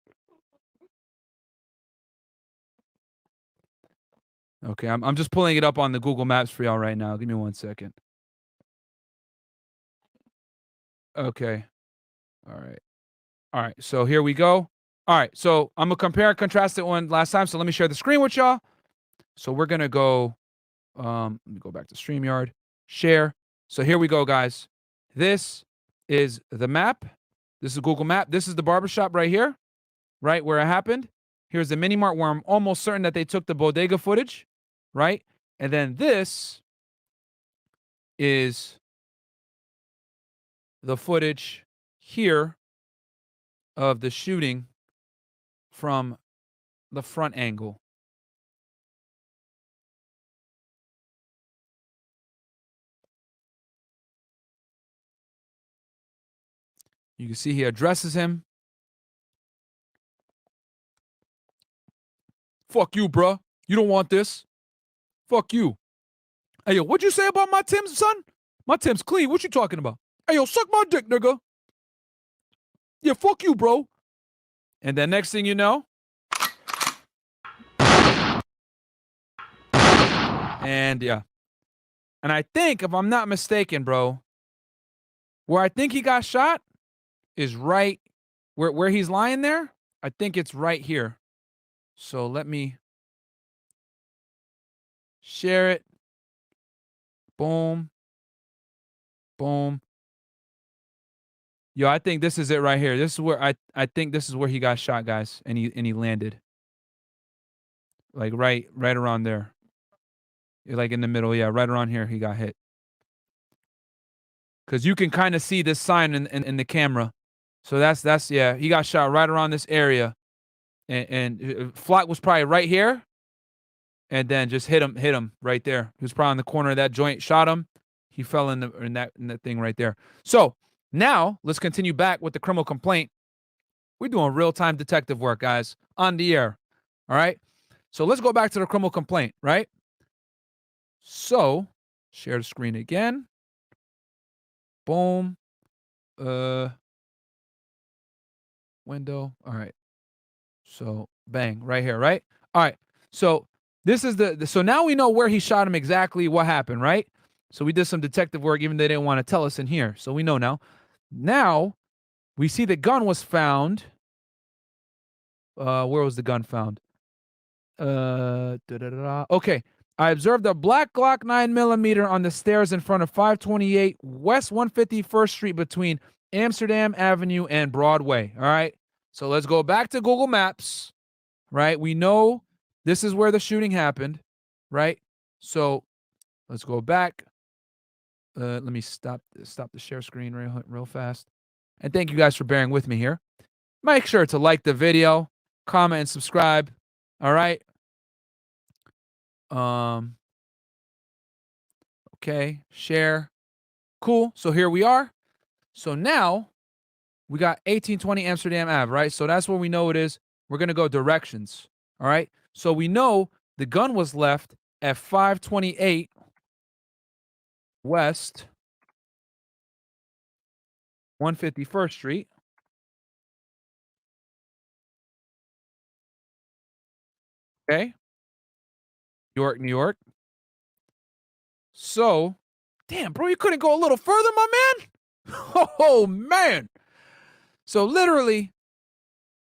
Okay, I'm just pulling it up on the Google Maps for y'all right now. Give me 1 second. Okay. All right. So here we go. All right. So I'm gonna compare and contrast it one last time. So let me share the screen with y'all. So we're gonna go. Let me go back to StreamYard. Share. So here we go, guys. This is the map. This is Google Map. This is the barbershop right here, right where it happened. Here's the mini mart where I'm almost certain that they took the bodega footage, right? And then this is the footage here of the shooting from the front angle. You can see he addresses him. Fuck you, bruh. You don't want this. Fuck you. Hey, yo, what'd you say about my Tim's, son? My Tim's clean. What you talking about? Hey, yo, suck my dick, nigga. Yeah, fuck you, bro. And then next thing you know, and yeah. And I think, if I'm not mistaken, bro, where I think he got shot is right where he's lying there. I think it's right here. So let me share it. Boom. Boom. Yo, I think this is it right here. This is where I think this is where he got shot, guys, and he landed. Like right around there. Like in the middle, yeah, right around here he got hit. Cuz you can kind of see this sign in the camera. So that's yeah, he got shot right around this area. And Flock was probably right here. And then just hit him right there. He was probably on the corner of that joint, shot him. He fell in that thing right there. So now let's continue back with the criminal complaint. We're doing real-time detective work, guys, on the air. All right. So let's go back to the criminal complaint, right? So share the screen again. Boom. Window. All right. So bang, right here, right? All right. So this is so now we know where he shot him exactly, what happened, right? So we did some detective work, even though they didn't want to tell us in here. So we know now. Now we see the gun was found. Where was the gun found? Okay. I observed a black Glock 9mm on the stairs in front of 528 West 151st Street between Amsterdam Avenue and Broadway. All right. So let's go back to Google Maps, right? We know this is where the shooting happened, right? So let's go back. Let me stop the share screen real fast. And thank you guys for bearing with me here. Make sure to like the video, comment, and subscribe. All right. Okay, share. Cool. So here we are. So now we got 1820 Amsterdam Ave, right? So that's where we know it is. We're going to go directions. All right. So we know the gun was left at 528 West 151st Street. Okay. York, New York. So, damn, bro, you couldn't go a little further, my man? Oh, man. So literally,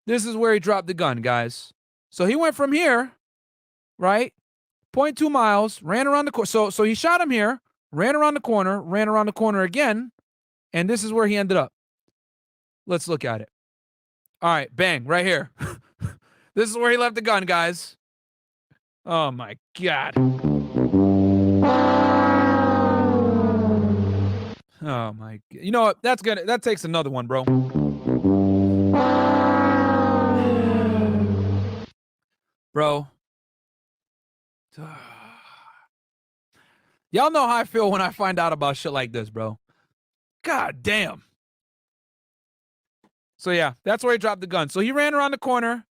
this is where he dropped the gun, guys. So he went from here, right? 0.2 miles, ran around the corner. So he shot him here, ran around the corner again, and this is where he ended up. Let's look at it. All right, bang, right here. This is where he left the gun, guys. Oh my God. Oh my God. You know what? That takes another one, bro. Bro. Y'all know how I feel when I find out about shit like this, bro. God damn. So yeah, that's where he dropped the gun. So he ran around the corner.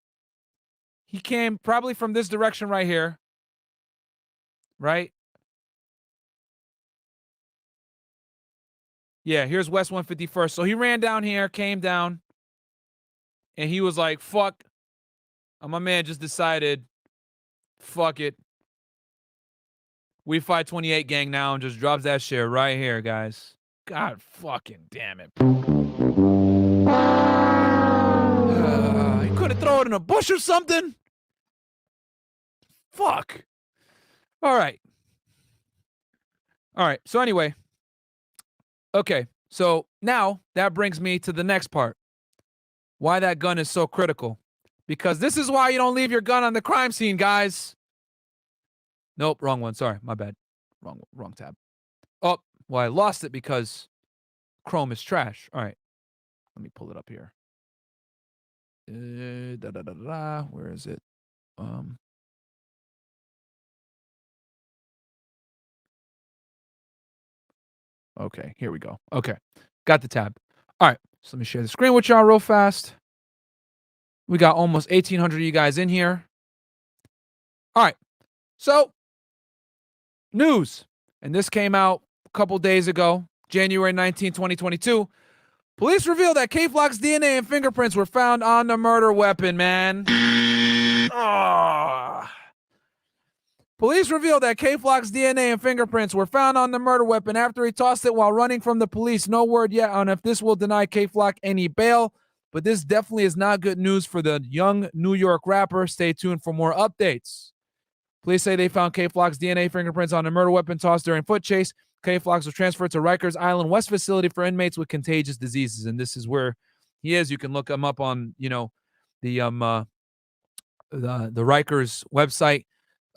He came probably from this direction right here. Right? Yeah, here's West 151st. So he ran down here, came down, and he was like, fuck. My man just decided, fuck it. We 528 gang now, and just drops that shit right here, guys. God fucking damn it. You couldn't throw it in a bush or something? Fuck. All right. So anyway. Okay. So now that brings me to the next part. Why that gun is so critical. Because this is why you don't leave your gun on the crime scene, guys. Nope, wrong one. Sorry, my bad. Wrong tab. Oh, well, I lost it because Chrome is trash. All right. Let me pull it up here. Where is it? Okay, here we go. Okay, got the tab. All right, so let me share the screen with y'all real fast. We got almost 1,800 of you guys in here. All right, so news. And this came out a couple days ago, January 19, 2022. Police reveal that K-Flock's DNA and fingerprints were found on the murder weapon, man. Oh. Police revealed that K-Flock's DNA and fingerprints were found on the murder weapon after he tossed it while running from the police. No word yet on if this will deny K-Flock any bail, but this definitely is not good news for the young New York rapper. Stay tuned for more updates. Police say they found K-Flock's DNA fingerprints on the murder weapon tossed during foot chase. K-Flock was transferred to Rikers Island West facility for inmates with contagious diseases, and this is where he is. You can look him up on, the Rikers website.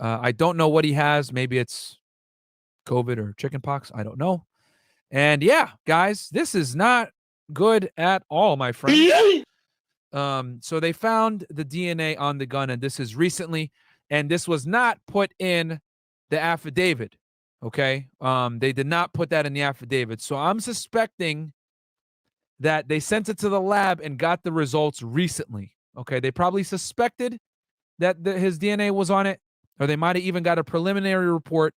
I don't know what he has. Maybe it's COVID or chickenpox. I don't know. And yeah, guys, this is not good at all, my friend. So they found the DNA on the gun, and this is recently, and this was not put in the affidavit. Okay. They did not put that in the affidavit. So I'm suspecting that they sent it to the lab and got the results recently. Okay. They probably suspected that his DNA was on it, or they might have even got a preliminary report,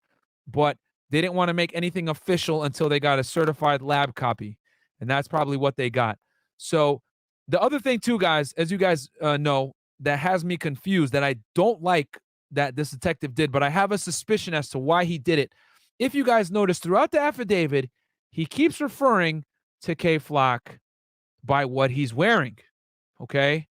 but they didn't want to make anything official until they got a certified lab copy. And that's probably what they got. So the other thing too, guys, as you guys know, that has me confused, that I don't like that this detective did, but I have a suspicion as to why he did it. If you guys notice throughout the affidavit, he keeps referring to K-Flock by what he's wearing. Okay.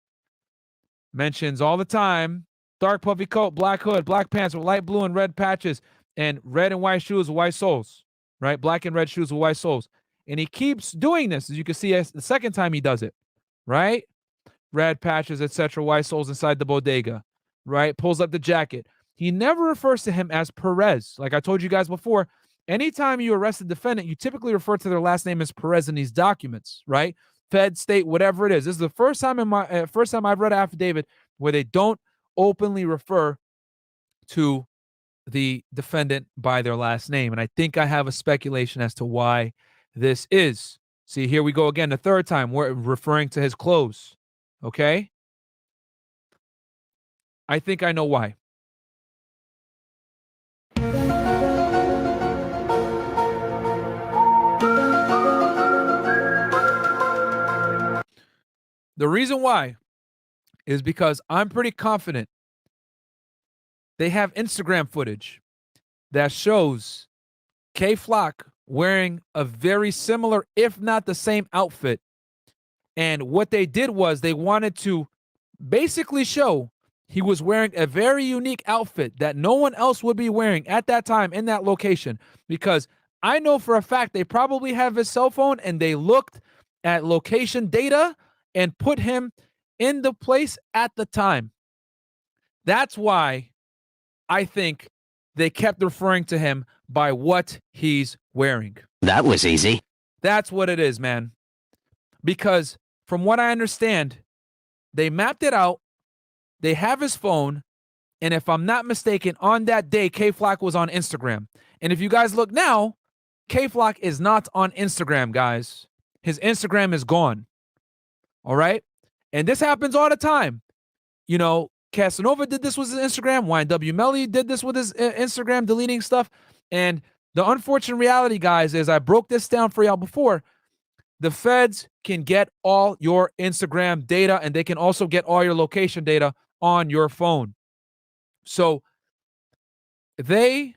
Mentions all the time, dark puffy coat, black hood, black pants with light blue and red patches, and red and white shoes with white soles, right? Black and red shoes with white soles. And he keeps doing this, as you can see, the second time he does it, right? Red patches, etc., white soles inside the bodega, right? Pulls up the jacket. He never refers to him as Perez. Like I told you guys before, anytime you arrest a defendant, you typically refer to their last name as Perez in these documents, right? Fed, state, whatever it is. This is the first time I've read an affidavit where they don't openly refer to the defendant by their last name. And I think I have a speculation as to why this is. See, here we go again. The third time we're referring to his clothes. Okay. I think I know why. The reason why is because I'm pretty confident they have Instagram footage that shows K-Flock wearing a very similar, if not the same outfit. And what they did was they wanted to basically show he was wearing a very unique outfit that no one else would be wearing at that time in that location. Because I know for a fact they probably have his cell phone and they looked at location data and put him in the place at the time. That's why I think they kept referring to him by what he's wearing. That was easy. That's what it is, man. Because from what I understand, they mapped it out. They have his phone. And if I'm not mistaken, on that day, K-Flock was on Instagram. And if you guys look now, K-Flock is not on Instagram, guys. His Instagram is gone. All right? And this happens all the time. You know, Casanova did this with his Instagram. YNW Melly did this with his Instagram, deleting stuff. And the unfortunate reality, guys, is I broke this down for y'all before. The feds can get all your Instagram data, and they can also get all your location data on your phone. So they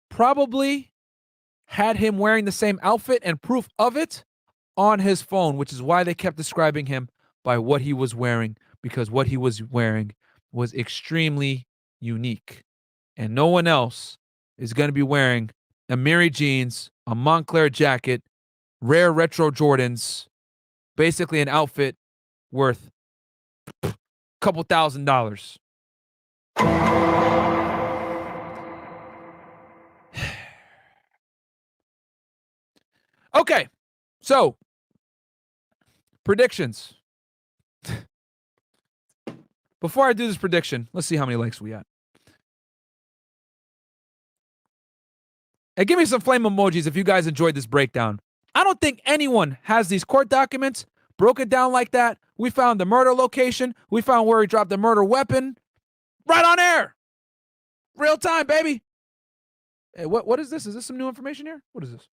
probably had him wearing the same outfit and proof of it on his phone, which is why they kept describing him by what he was wearing, because what he was wearing was extremely unique. And no one else is going to be wearing a Mary jeans, a Montclair jacket, rare retro Jordans, basically an outfit worth a couple $1,000s. Okay, so predictions. Before I do this prediction, let's see how many likes we got. And give me some flame emojis if you guys enjoyed this breakdown. I don't think anyone has these court documents broken down like that. We found the murder location. We found where he dropped the murder weapon. Right on air. Real time, baby. Hey, what is this? Is this some new information here? What is this?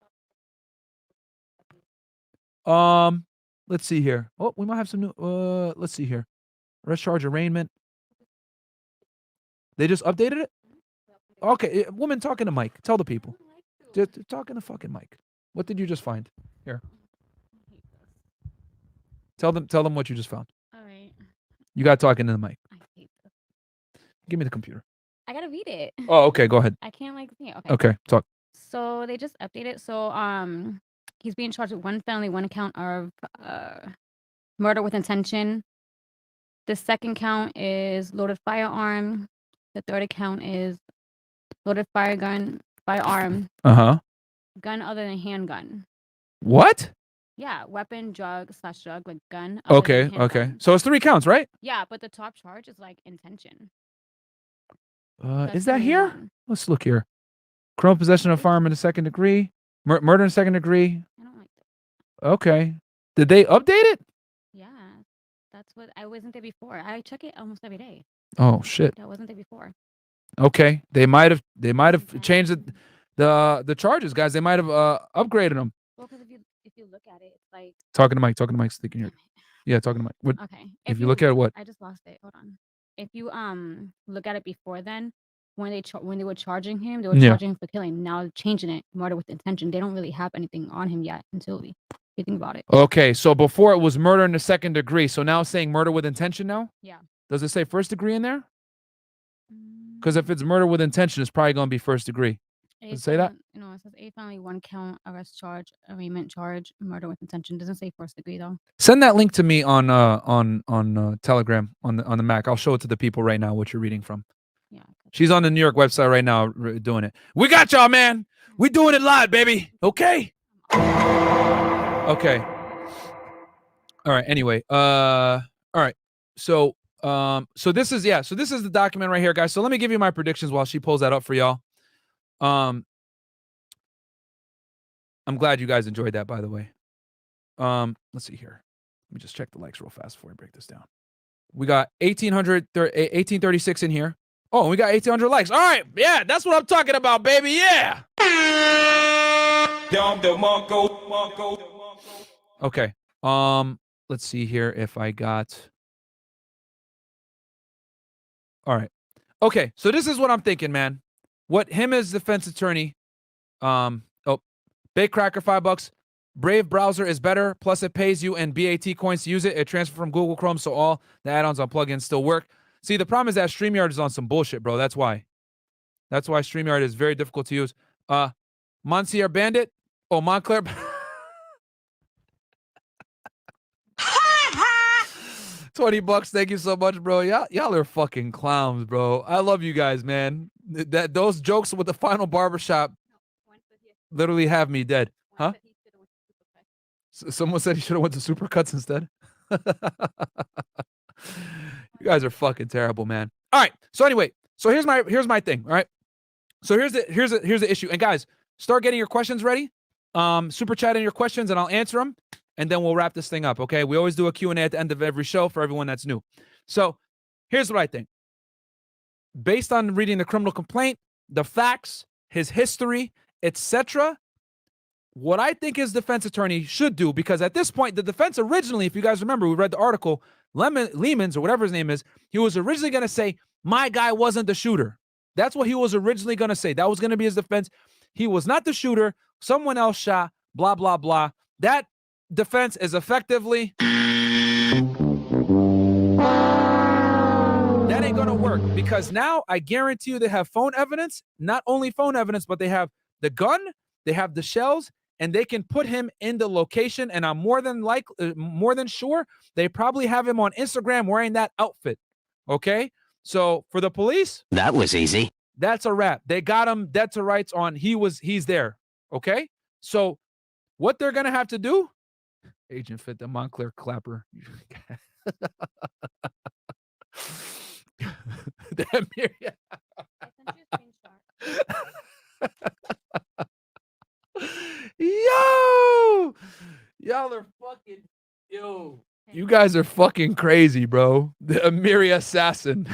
Let's see here. Oh, we might have some new. Let's see here. Arrest charge arraignment. They just updated it. Okay, woman talking to Mike. Tell the people. Just talking to fucking Mike. What did you just find? Here. Tell them what you just found. All right. You got talking to the mic. I hate this. Give me the computer. I gotta read it. Oh, okay. Go ahead. I can't like see it. Okay. Okay, talk. So they just updated. So he's being charged with one felony, one count of murder with intention. The second count is loaded firearm. The third count is loaded firearm, gun other than handgun. What? Yeah, weapon, drug, like gun. Okay, okay. So it's 3 counts, right? Yeah, but the top charge is like intention. Is that here? 21. Let's look here. Criminal possession of a firearm in the second degree. Murder in the second degree. I don't like that. Okay. Did they update it? Yeah, that's what I wasn't there before. I check it almost every day. Oh shit. That wasn't there before. Okay. They might have changed the charges, guys. They might have upgraded them. Well, because if you look at it, it's like Talking to Mike, speaking here. Yeah, talking to Mike. What, okay. if you look at it, what? I just lost it. Hold on. If you look at it before then, when they were charging him, they were charging him for killing. Now they're changing it, murder with intention. They don't really have anything on him yet until you think about it. Okay, so before it was murder in the second degree. So now it's saying murder with intention now? Yeah. Does it say first degree in there? Because if it's murder with intention, it's probably going to be first degree. Does it say that? No, it says 8 felony, 1 count, arrest charge, arraignment charge, murder with intention. Doesn't say first degree though. Send that link to me on Telegram on the Mac. I'll show it to the people right now what you're reading from. Yeah. She's on the New York website right now doing it. We got y'all, man. We doing it live, baby. Okay. Okay. All right. Anyway. All right. So this is the document right here, guys. So let me give you my predictions while she pulls that up for y'all. I'm glad you guys enjoyed that, by the way. Let's see here. Let me just check the likes real fast before I break this down. We got 1836 in here. Oh, we got 1800 likes. All right. Yeah, that's what I'm talking about, baby. Yeah. Okay. Let's see here if I got. All right. Okay. So this is what I'm thinking, man. What him as defense attorney. Bake Cracker, $5. Brave browser is better. Plus, it pays you in BAT coins to use it. It transfers from Google Chrome, so all the add-ons on plugins still work. See, the problem is that StreamYard is on some bullshit, bro. That's why. That's why StreamYard is very difficult to use. Monsieur Bandit. Oh, Montclair. $20. Thank you so much, bro. Y'all are fucking clowns, bro. I love you guys, man. Those jokes with the final barbershop literally have me dead. Huh? Someone said he should have went to Supercuts instead. You guys are fucking terrible, man. All right. So anyway, here's my thing. All right. So here's the issue. And guys, start getting your questions ready. Super chat in your questions and I'll answer them. And then we'll wrap this thing up. Okay. We always do a Q&A at the end of every show for everyone that's new. So here's what I think. Based on reading the criminal complaint, the facts, his history, etc., what I think his defense attorney should do, because at this point, the defense originally, if you guys remember, we read the article, Lehman's or whatever his name is, he was originally going to say, my guy wasn't the shooter. That's what he was originally going to say. That was going to be his defense. He was not the shooter. Someone else shot, blah, blah, blah. That defense is effectively... That ain't going to work, because now I guarantee you they have phone evidence, not only phone evidence, but they have the gun, they have the shells, and they can put him in the location. And I'm more than sure they probably have him on Instagram wearing that outfit. Okay. So for the police, that was easy. That's a wrap. They got him dead to rights on. He's there. Okay. So what they're going to have to do, Agent Fit, the Montclair clapper. Damn, yeah. Yo, y'all are fucking, you guys are fucking crazy, bro. The Amiri assassin.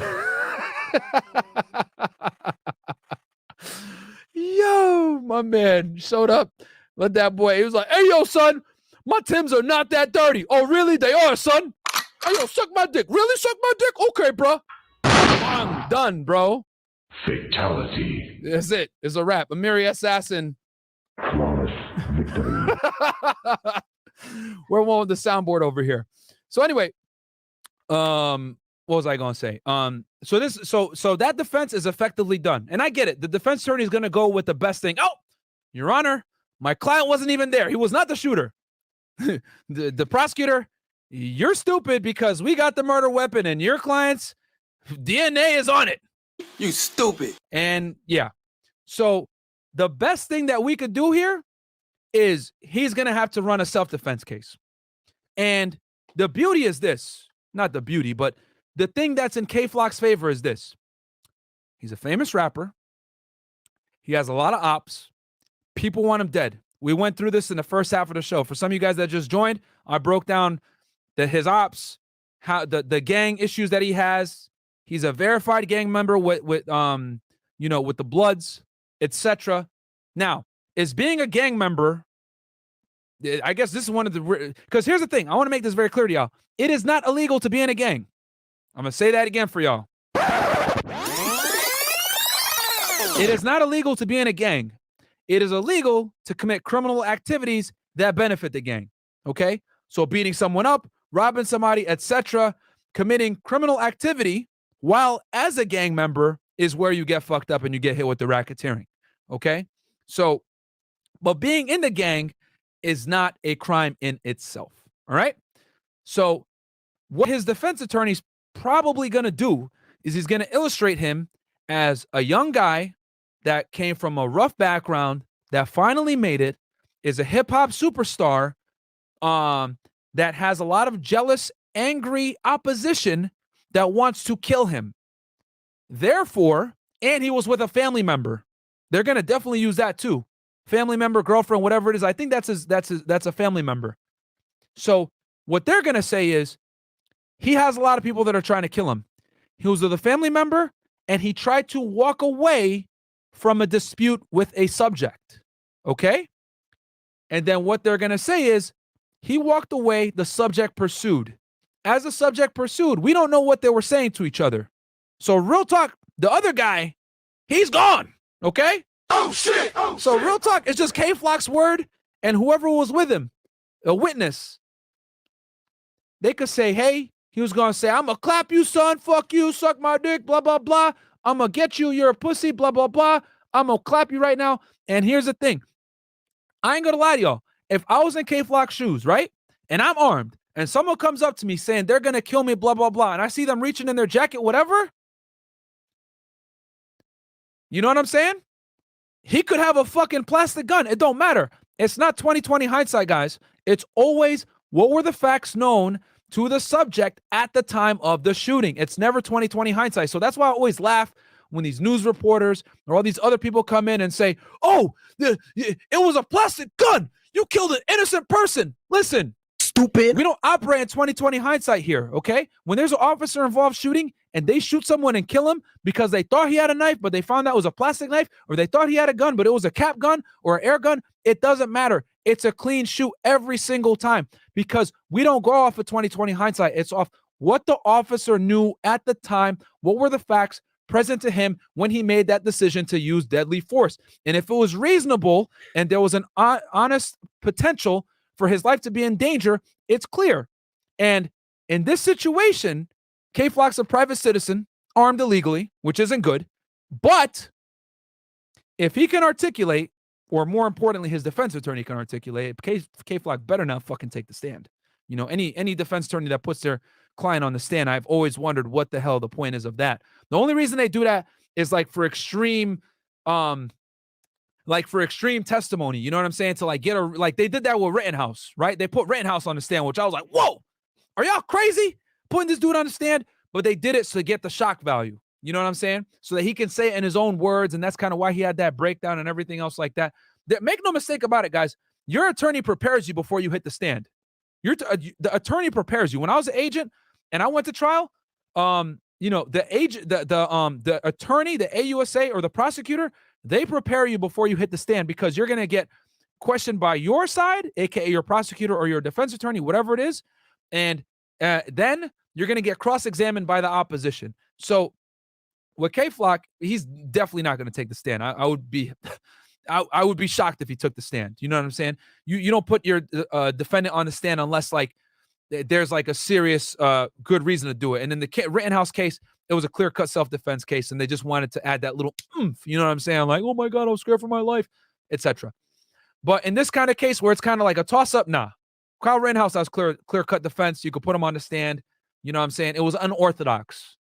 Yo, Yo, my man showed up. Let that boy, he was like, hey, yo, son, my Timbs are not that dirty. Oh, really? They are, son. Hey, yo, suck my dick. Really? Suck my dick? Okay, bro. I'm done, bro. Fatality. That's it. It's a wrap. Amiri Assassin. Flawless victory. We're one with the soundboard over here. So anyway, what was I gonna say? So that defense is effectively done, and I get it. The defense attorney is gonna go with the best thing. Oh, Your Honor, my client wasn't even there. He was not the shooter. the prosecutor, you're stupid because we got the murder weapon, and your client's DNA is on it. You stupid. And yeah, so the best thing that we could do here is he's gonna have to run a self-defense case. And the beauty is this, not the beauty, but the thing that's in K-Flock's favor is this. He's a famous rapper. He has a lot of ops. People want him dead. We went through this in the first half of the show. For some of you guys that just joined, I broke down his ops, how the gang issues that he has. He's a verified gang member with the Bloods, etc. Now, is being a gang member, I guess this is one of the, because here's the thing. I want to make this very clear to y'all. It is not illegal to be in a gang. I'm going to say that again for y'all. It is not illegal to be in a gang. It is illegal to commit criminal activities that benefit the gang. Okay? So beating someone up, robbing somebody, etc., committing criminal activity while as a gang member is where you get fucked up and you get hit with the racketeering. Okay? So, but being in the gang is not a crime in itself. All right? So what his defense attorney's probably going to do is he's going to illustrate him as a young guy that came from a rough background, that finally made it, is a hip-hop superstar, that has a lot of jealous, angry opposition that wants to kill him. Therefore, and he was with a family member. They're going to definitely use that too. Family member, girlfriend, whatever it is. I think that's a family member. So what they're going to say is he has a lot of people that are trying to kill him. He was with a family member and he tried to walk away from a dispute with a subject. Okay? And then what they're going to say is he walked away, the subject pursued. As the subject pursued, we don't know what they were saying to each other. So real talk, the other guy, he's gone. Okay? Oh shit. Oh, so real talk, it's just K-Flock's word and whoever was with him, a witness. They could say, hey, he was going to say, I'm going to clap you, son. Fuck you. Suck my dick. Blah, blah, blah. I'm going to get you. You're a pussy. Blah, blah, blah. I'm going to clap you right now. And here's the thing. I ain't going to lie to y'all. If I was in K-Flock's shoes, right, and I'm armed, and someone comes up to me saying they're going to kill me, blah, blah, blah, and I see them reaching in their jacket, whatever, you know what I'm saying? He could have a fucking plastic gun. It don't matter. It's not 20/20 hindsight, guys. It's always what were the facts known to the subject at the time of the shooting. It's never 20/20 hindsight. So that's why I always laugh when these news reporters or all these other people come in and say, oh, it was a plastic gun. You killed an innocent person. Listen, stupid. We don't operate in 20/20 hindsight here, okay? When there's an officer involved shooting and they shoot someone and kill him because they thought he had a knife, but they found out it was a plastic knife, or they thought he had a gun, but it was a cap gun or an air gun, it doesn't matter. It's a clean shoot every single time because we don't go off of 20/20 hindsight. It's off what the officer knew at the time, what were the facts present to him when he made that decision to use deadly force. And if it was reasonable and there was an honest potential for his life to be in danger, it's clear. And in this situation, K-Flock's a private citizen, armed illegally, which isn't good. But if he can articulate, or more importantly, his defense attorney can articulate, K-Flock better not fucking take the stand. You know, any defense attorney that puts their client on the stand, I've always wondered what the hell the point is of that. The only reason they do that is like for extreme testimony, you know what I'm saying? To like get like they did that with Rittenhouse, right? They put Rittenhouse on the stand, which I was like, whoa, are y'all crazy putting this dude on the stand? But they did it to get the shock value. You know what I'm saying? So that he can say it in his own words. And that's kind of why he had that breakdown and everything else like that. Make no mistake about it, guys. Your attorney prepares you before you hit the stand. The attorney prepares you. When I was an agent and I went to trial, the attorney, the AUSA or the prosecutor, They prepare you before you hit the stand because you're going to get questioned by your side, aka your prosecutor or your defense attorney, whatever it is, and then you're going to get cross-examined by the opposition. So with K-Flock, he's definitely not going to take the stand. I would be I would be shocked if he took the stand. You know what I'm saying? You don't put your defendant on the stand unless like there's like a serious good reason to do it. And in the Rittenhouse case, it was a clear-cut self-defense case, and they just wanted to add that little oomph, you know what I'm saying? Like, oh my God, I was scared for my life, etc. But in this kind of case where it's kind of like a toss-up, nah. Kyle Rittenhouse has clear-cut defense. You could put him on the stand. You know what I'm saying? It was unorthodox.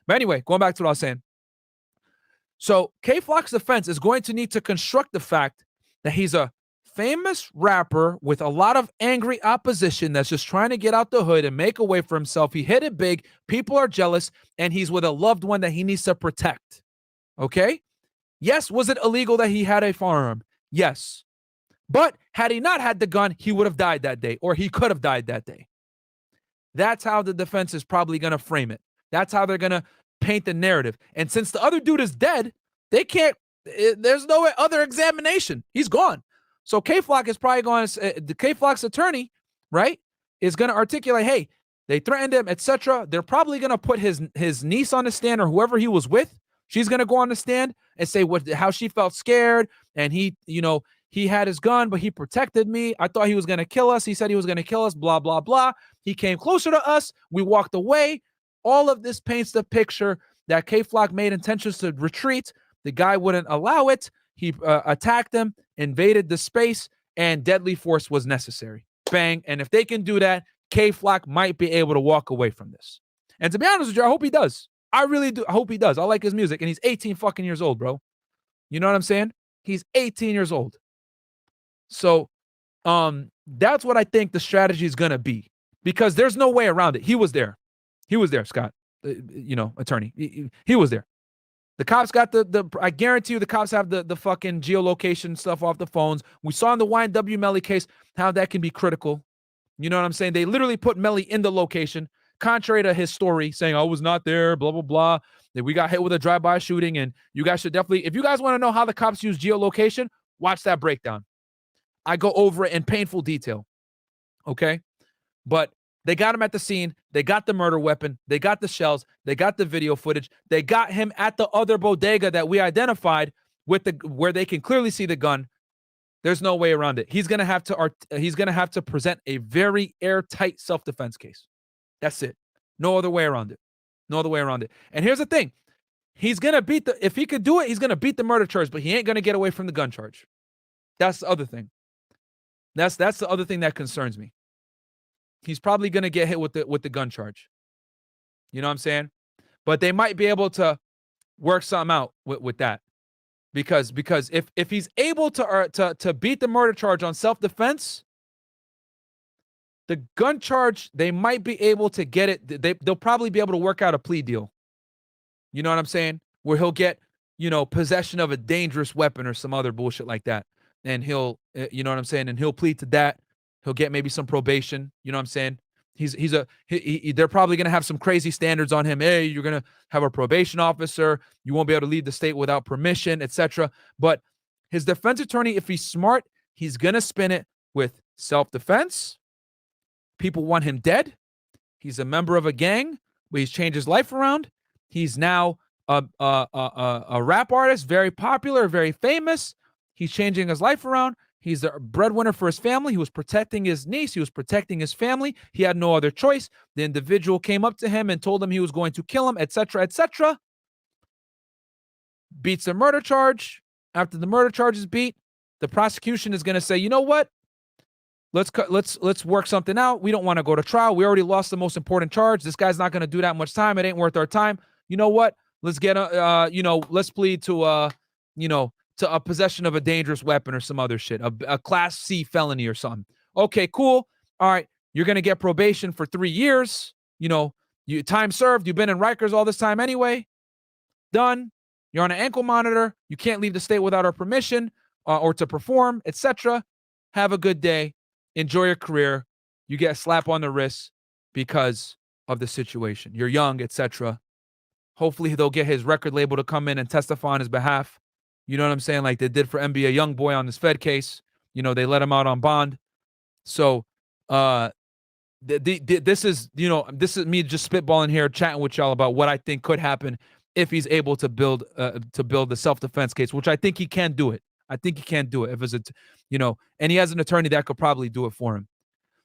But anyway, going back to what I was saying. So K-Flock's defense is going to need to construct the fact that he's a famous rapper with a lot of angry opposition that's just trying to get out the hood and make a way for himself. He hit it big. People are jealous, and he's with a loved one that he needs to protect. Okay? Yes, was it illegal that he had a firearm? Yes. But had he not had the gun, he would have died that day, or he could have died that day. That's how the defense is probably going to frame it. That's how they're going to paint the narrative. And since the other dude is dead, they can't, there's no other examination. He's gone. So K-Flock is probably going to, the K-Flock's attorney, right, is going to articulate, hey, they threatened him, etc. They're probably going to put his niece on the stand, or whoever he was with. She's going to go on the stand and say how she felt scared, and he had his gun, but he protected me. I thought he was going to kill us. He said he was going to kill us, blah, blah, blah. He came closer to us. We walked away. All of this paints the picture that K-Flock made intentions to retreat. The guy wouldn't allow it. He attacked him, invaded the space, and deadly force was necessary. Bang. And if they can do that, K-Flock might be able to walk away from this. And to be honest with you, I hope he does. I really do. I hope he does. I like his music. And he's 18 fucking years old, bro. You know what I'm saying? He's 18 years old. So that's what I think the strategy is going to be, because there's no way around it. He was there. He was there, Scott, attorney. He was there. The cops got I guarantee you the cops have the fucking geolocation stuff off the phones. We saw in the YNW Melly case how that can be critical. You know what I'm saying? They literally put Melly in the location, contrary to his story saying, I was not there, blah, blah, blah. That we got hit with a drive-by shooting, and you guys should definitely, if you guys want to know how the cops use geolocation, watch that breakdown. I go over it in painful detail. Okay? But they got him at the scene. They got the murder weapon. They got the shells. They got the video footage. They got him at the other bodega that we identified with where they can clearly see the gun. There's no way around it. He's gonna have to present a very airtight self-defense case. That's it. No other way around it. No other way around it. And here's the thing: he's gonna if he could do it, he's gonna beat the murder charge, but he ain't gonna get away from the gun charge. That's the other thing. That's the other thing that concerns me. He's probably going to get hit with the gun charge. You know what I'm saying? But they might be able to work something out with that. Because if he's able to beat the murder charge on self-defense, the gun charge, they might be able to get it. They'll probably be able to work out a plea deal. You know what I'm saying? Where he'll get, possession of a dangerous weapon or some other bullshit like that. And he'll, you know what I'm saying? And he'll plead to that. He'll get maybe some probation. You know what I'm saying? They're probably going to have some crazy standards on him. Hey, you're going to have a probation officer. You won't be able to leave the state without permission, etc. But his defense attorney, if he's smart, he's going to spin it with self-defense. People want him dead. He's a member of a gang, but he's changed his life around. He's now a rap artist, very popular, very famous. He's changing his life around. He's the breadwinner for his family. He was protecting his niece. He was protecting his family. He had no other choice. The individual came up to him and told him he was going to kill him, etc., etc. Beats the murder charge. After the murder charge is beat, the prosecution is going to say, you know what? Let's work something out. We don't want to go to trial. We already lost the most important charge. This guy's not going to do that much time. It ain't worth our time. You know what? Let's get let's plead to a possession of a dangerous weapon or some other shit, a class C felony or something. Okay, cool. All right. You're going to get probation for 3 years. You time served. You've been in Rikers all this time anyway. Done. You're on an ankle monitor. You can't leave the state without our permission or to perform, etc. Have a good day. Enjoy your career. You get a slap on the wrist because of the situation. You're young, etc. Hopefully they'll get his record label to come in and testify on his behalf. You know what I'm saying? Like they did for NBA Youngboy on this Fed case. You know, they let him out on bond. So this is, you know, this is me just spitballing here, chatting with y'all about what I think could happen if he's able to build the self-defense case, which I think he can do it. I think he can do it if it's you know, and he has an attorney that could probably do it for him.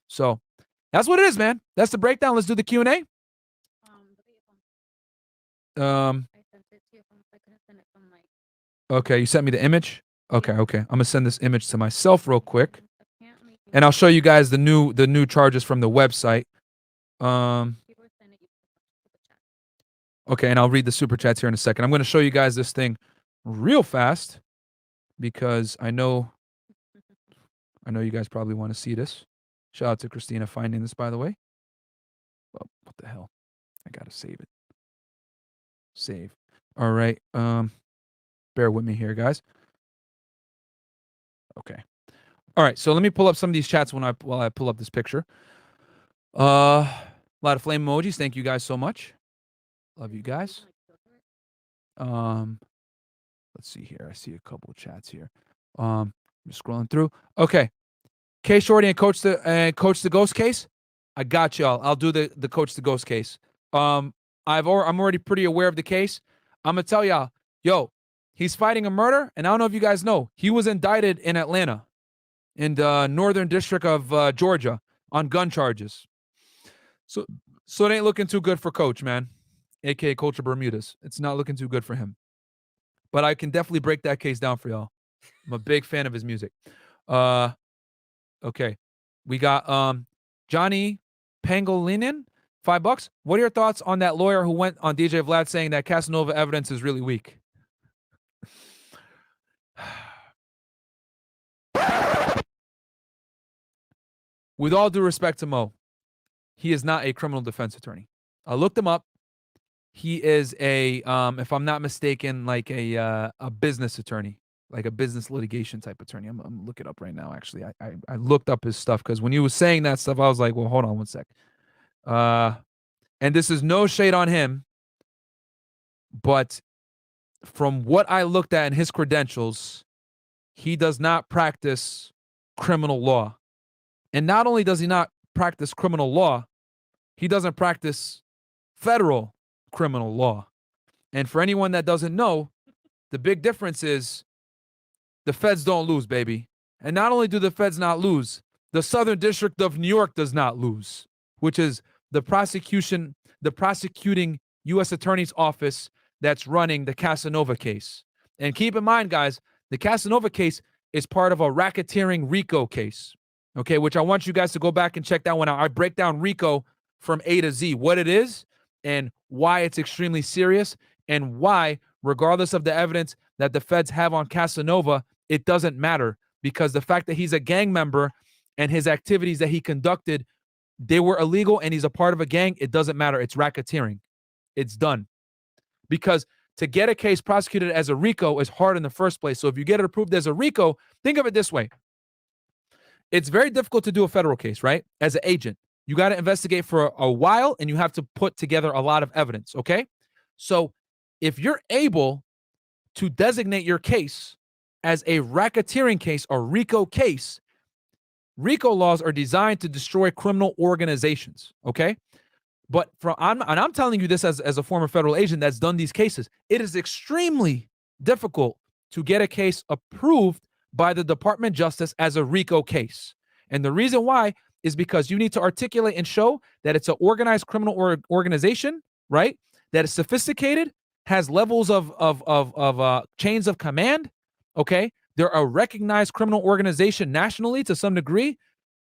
So that's what it is, man. That's the breakdown. Let's do the Q&A. I sent it to you. I couldn't send it from like. Okay, you sent me the image. Okay. I'm gonna send this image to myself real quick, and I'll show you guys the new charges from the website. Okay, and I'll read the super chats here in a second. I'm gonna show you guys this thing real fast because I know you guys probably want to see this. Shout out to Christina finding this, by the way. Oh, what the hell? I gotta save it. Save. All right. Bear with me here, guys. Okay. All right. So let me pull up some of these chats while I pull up this picture. A lot of flame emojis. Thank you guys so much. Love you guys. Let's see here. I see a couple of chats here. I'm just scrolling through. Okay. K Shorty and Coach the Ghost case. I got y'all. I'll do the Coach the Ghost case. I'm already pretty aware of the case. I'm gonna tell y'all, yo, he's fighting a murder, and I don't know if you guys know, he was indicted in Atlanta, in the Northern District of Georgia, on gun charges. So it ain't looking too good for Coach, man, aka Coach of Bermudas. It's not looking too good for him. But I can definitely break that case down for y'all. I'm a big fan of his music. Okay, we got Johnny Pangolinin, $5. What are your thoughts on that lawyer who went on DJ Vlad saying that Casanova evidence is really weak? With all due respect to Mo, he is not a criminal defense attorney. I looked him up. He is a, if I'm not mistaken, like a business attorney, like a business litigation type attorney. I'm gonna look it up right now. Actually, I looked up his stuff because when he was saying that stuff, I was like, well, hold on one sec. And this is no shade on him, but from what I looked at in his credentials, he does not practice criminal law. And not only does he not practice criminal law, he doesn't practice federal criminal law. And for anyone that doesn't know, the big difference is the feds don't lose, baby. And not only do the feds not lose, the Southern District of New York does not lose, which is the prosecuting U.S. Attorney's Office that's running the Casanova case. And keep in mind, guys, the Casanova case is part of a racketeering RICO case, okay, which I want you guys to go back and check that one out. I break down RICO from A to Z, what it is and why it's extremely serious and why, regardless of the evidence that the feds have on Casanova, it doesn't matter because the fact that he's a gang member and his activities that he conducted, they were illegal and he's a part of a gang, it doesn't matter. It's racketeering. It's done. Because to get a case prosecuted as a RICO is hard in the first place. So if you get it approved as a RICO, think of it this way. It's very difficult to do a federal case, right? As an agent, you got to investigate for a while and you have to put together a lot of evidence, okay? So if you're able to designate your case as a racketeering case or RICO case, RICO laws are designed to destroy criminal organizations, okay? But I'm telling you this as a former federal agent that's done these cases. It is extremely difficult to get a case approved by the Department of Justice as a RICO case. And the reason why is because you need to articulate and show that it's an organized criminal organization, right? That is sophisticated, has levels of chains of command, okay? They're a recognized criminal organization nationally to some degree.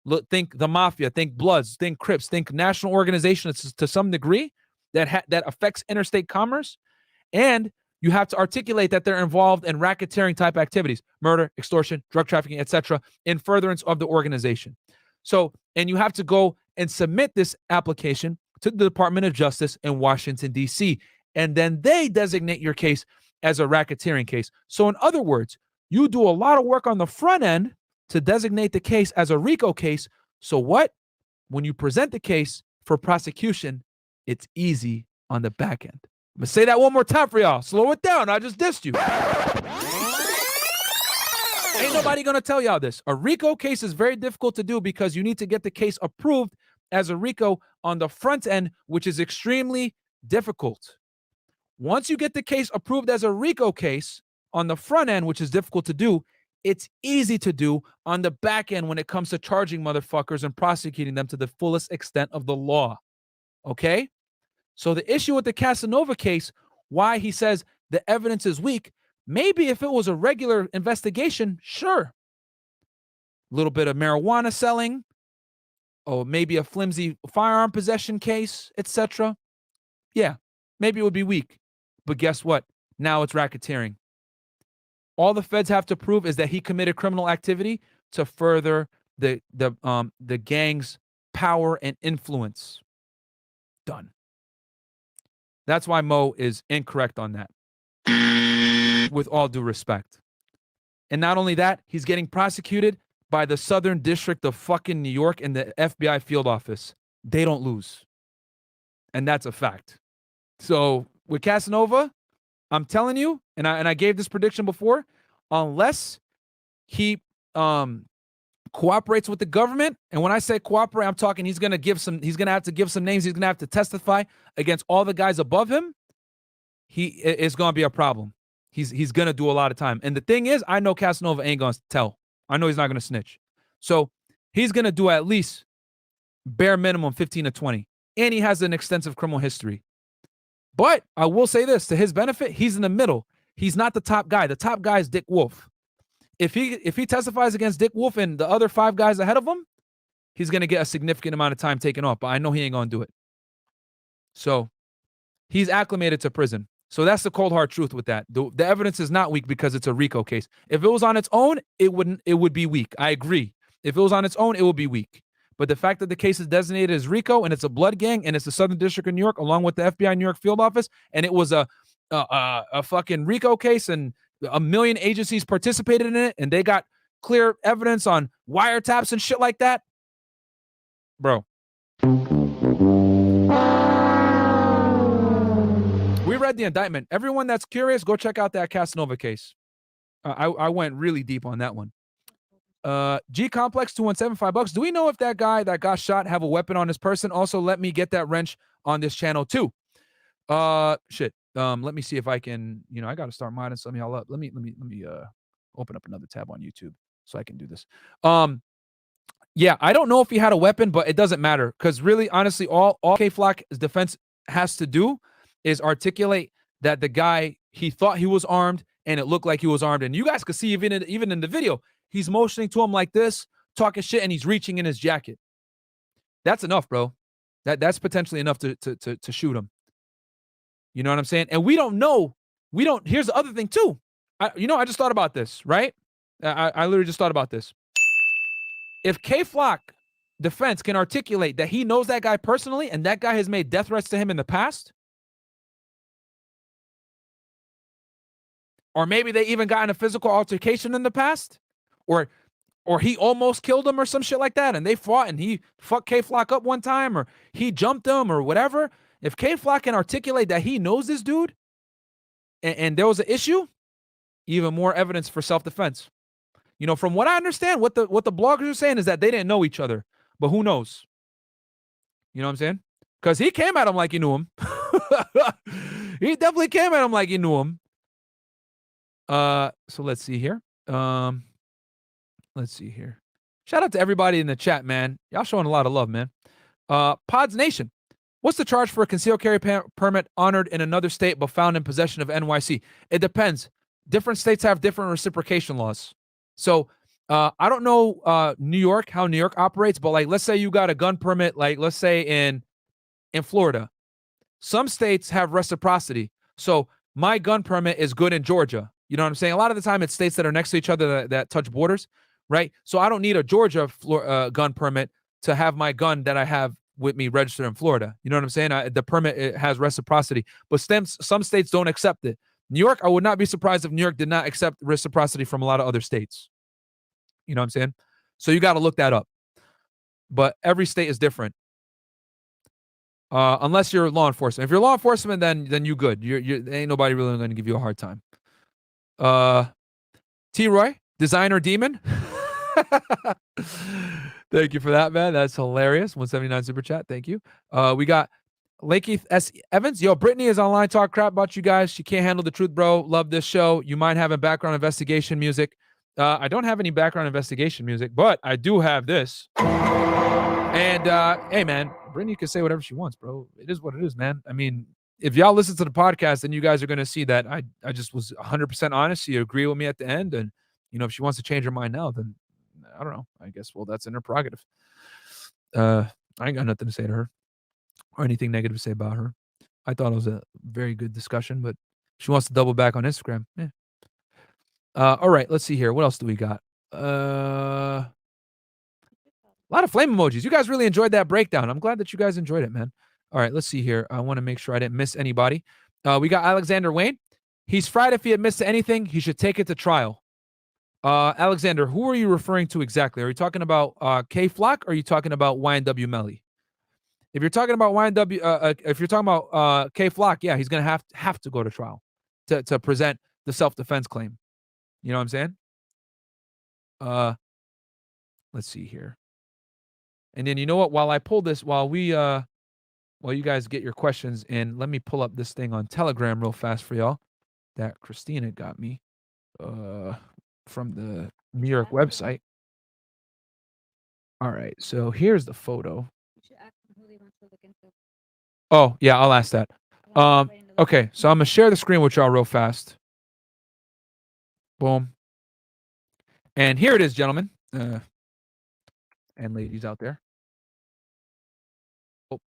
Look, think the mafia, think Bloods, think Crips, think national organizations to some degree that affects interstate commerce. And you have to articulate that they're involved in racketeering type activities, murder, extortion, drug trafficking, etc., in furtherance of the organization. So, and you have to go and submit this application to the Department of Justice in Washington, D.C., and then they designate your case as a racketeering case. So in other words, you do a lot of work on the front end to designate the case as a RICO case. So what? When you present the case for prosecution, it's easy on the back end. I'm going to say that one more time for y'all. Slow it down. I just dissed you. Ain't nobody gonna tell y'all this. A RICO case is very difficult to do because you need to get the case approved as a RICO on the front end, which is extremely difficult. Once you get the case approved as a RICO case on the front end, which is difficult to do, it's easy to do on the back end when it comes to charging motherfuckers and prosecuting them to the fullest extent of the law. Okay? So the issue with the Casanova case, why he says the evidence is weak, maybe if it was a regular investigation, sure. A little bit of marijuana selling, or maybe a flimsy firearm possession case, etc. Yeah, maybe it would be weak. But guess what? Now it's racketeering. All the feds have to prove is that he committed criminal activity to further the gang's power and influence. Done. That's why Mo is incorrect on that. With all due respect. And not only that, he's getting prosecuted by the Southern District of fucking New York and the FBI field office. They don't lose. And that's a fact. So with Casanova, I'm telling you, and I gave this prediction before, unless he cooperates with the government, and when I say cooperate, I'm talking he's gonna have to give some names, he's gonna have to testify against all the guys above him. It's gonna be a problem. He's gonna do a lot of time. And the thing is, I know Casanova ain't gonna tell. I know he's not gonna snitch. So he's gonna do at least bare minimum 15 to 20. And he has an extensive criminal history. But I will say this, to his benefit, he's in the middle. He's not the top guy. The top guy is Dick Wolf. If he testifies against Dick Wolf and the other 5 guys ahead of him, he's going to get a significant amount of time taken off. But I know he ain't going to do it. So he's acclimated to prison. So that's the cold hard truth with that. The evidence is not weak because it's a RICO case. If it was on its own, it would be weak. I agree. If it was on its own, it would be weak. But the fact that the case is designated as RICO and it's a blood gang and it's the Southern District of New York along with the FBI New York field office, and it was a fucking RICO case and 1 million agencies participated in it and they got clear evidence on wiretaps and shit like that, bro. We read the indictment. Everyone that's curious, go check out that Casanova case. I went really deep on that one. G Complex 217 $5. Do we know if that guy that got shot have a weapon on his person? Also, let me get that wrench on this channel too. Shit. Let me see if I can. I got to start modding some of y'all up. Let me open up another tab on YouTube so I can do this. Yeah, I don't know if he had a weapon, but it doesn't matter because really, honestly, all K-Flock's defense has to do is articulate that the guy, he thought he was armed and it looked like he was armed, and you guys could see even in the video. He's motioning to him like this, talking shit, and he's reaching in his jacket. That's enough, bro. That's potentially enough to shoot him. You know what I'm saying? And we don't know. Here's the other thing too. I just thought about this, right? I literally just thought about this. If K-Flock defense can articulate that he knows that guy personally and that guy has made death threats to him in the past, or maybe they even got in a physical altercation in the past, or he almost killed him or some shit like that, and they fought and he fucked K-Flock up one time, or he jumped him or whatever. If K-Flock can articulate that he knows this dude and there was an issue, even more evidence for self-defense. From what I understand, what the bloggers are saying is that they didn't know each other, but who knows? You know what I'm saying? Because he came at him like he knew him. He definitely came at him like he knew him. So let's see here. Let's see here. Shout out to everybody in the chat, man. Y'all showing a lot of love, man. Pods Nation. What's the charge for a concealed carry permit honored in another state but found in possession of NYC? It depends. Different states have different reciprocation laws. So I don't know New York, how New York operates, but like let's say you got a gun permit, like let's say in Florida. Some states have reciprocity. So my gun permit is good in Georgia. You know what I'm saying? A lot of the time it's states that are next to each other that touch borders, right? So I don't need a Georgia gun permit to have my gun that I have with me registered in Florida. You know what I'm saying? The permit, it has reciprocity, but some states don't accept it. New York, I would not be surprised if New York did not accept reciprocity from a lot of other states. You know what I'm saying? So you got to look that up. But every state is different. Unless you're law enforcement. If you're law enforcement, then you good. Ain't nobody really going to give you a hard time. T. Roy, Designer Demon. Thank you for that, man. That's hilarious. 179 super chat. Thank you. We got Lakey S. Evans. Yo, Britney is online. Talk crap about you guys. She can't handle the truth, bro. Love this show. You might have a background investigation music. I don't have any background investigation music, but I do have this. And hey, man, Britney can say whatever she wants, bro. It is what it is, man. I mean, if y'all listen to the podcast, then you guys are going to see that I just was 100% honest. You agree with me at the end. And, you know, if she wants to change her mind now, then I don't know. I guess, well, that's in her prerogative. I ain't got nothing to say to her or anything negative to say about her. I thought it was a very good discussion, but she wants to double back on Instagram. Yeah. All right, let's see here. What else do we got? A lot of flame emojis. You guys really enjoyed that breakdown. I'm glad that you guys enjoyed it, man. All right, let's see here. I want to make sure I didn't miss anybody. We got Alexander Wayne. He's fried if he admits to anything. He should take it to trial. Alexander, who are you referring to exactly? Are you talking about K Flock or are you talking about YNW Melly? If you're talking about YNW, if you're talking about K Flock, yeah, he's gonna have to go to trial to present the self-defense claim. You know what I'm saying? Let's see here. And then you know what? While I pull this, while you guys get your questions in, let me pull up this thing on Telegram real fast for y'all that Christina got me from the New York website. All right, so here's the photo. Oh, yeah, I'll ask that. Okay, so I'm gonna share the screen with y'all real fast. Boom. And here it is, gentlemen. And ladies out there. Oh,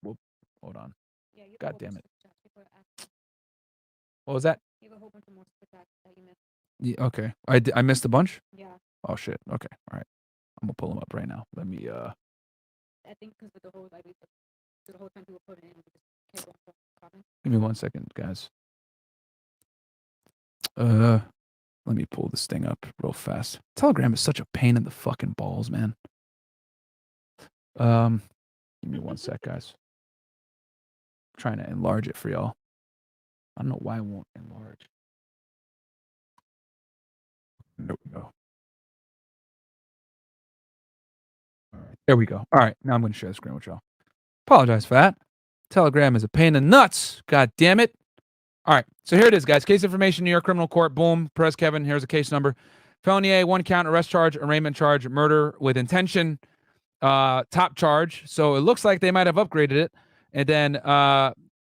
hold on. God damn it. What was that? Yeah, okay. I missed a bunch? Yeah. Oh, shit. Okay. All right. I'm going to pull them up right now. Let me... I think because of the whole time people put it in. Give me 1 second, guys. Let me pull this thing up real fast. Telegram is such a pain in the fucking balls, man. Give me 1 sec, guys. I'm trying to enlarge it for y'all. I don't know why it won't enlarge. There we go. All right, there we go. All right, now I'm going to share the screen with y'all. Apologize for that. Telegram is a pain in the nuts. God damn it. All right, so here it is, guys. Case information, New York Criminal Court. Boom. Press Kevin. Here's a case number. Felony A, 1 count, arrest charge, arraignment charge, murder with intention, top charge. So it looks like they might have upgraded it. And then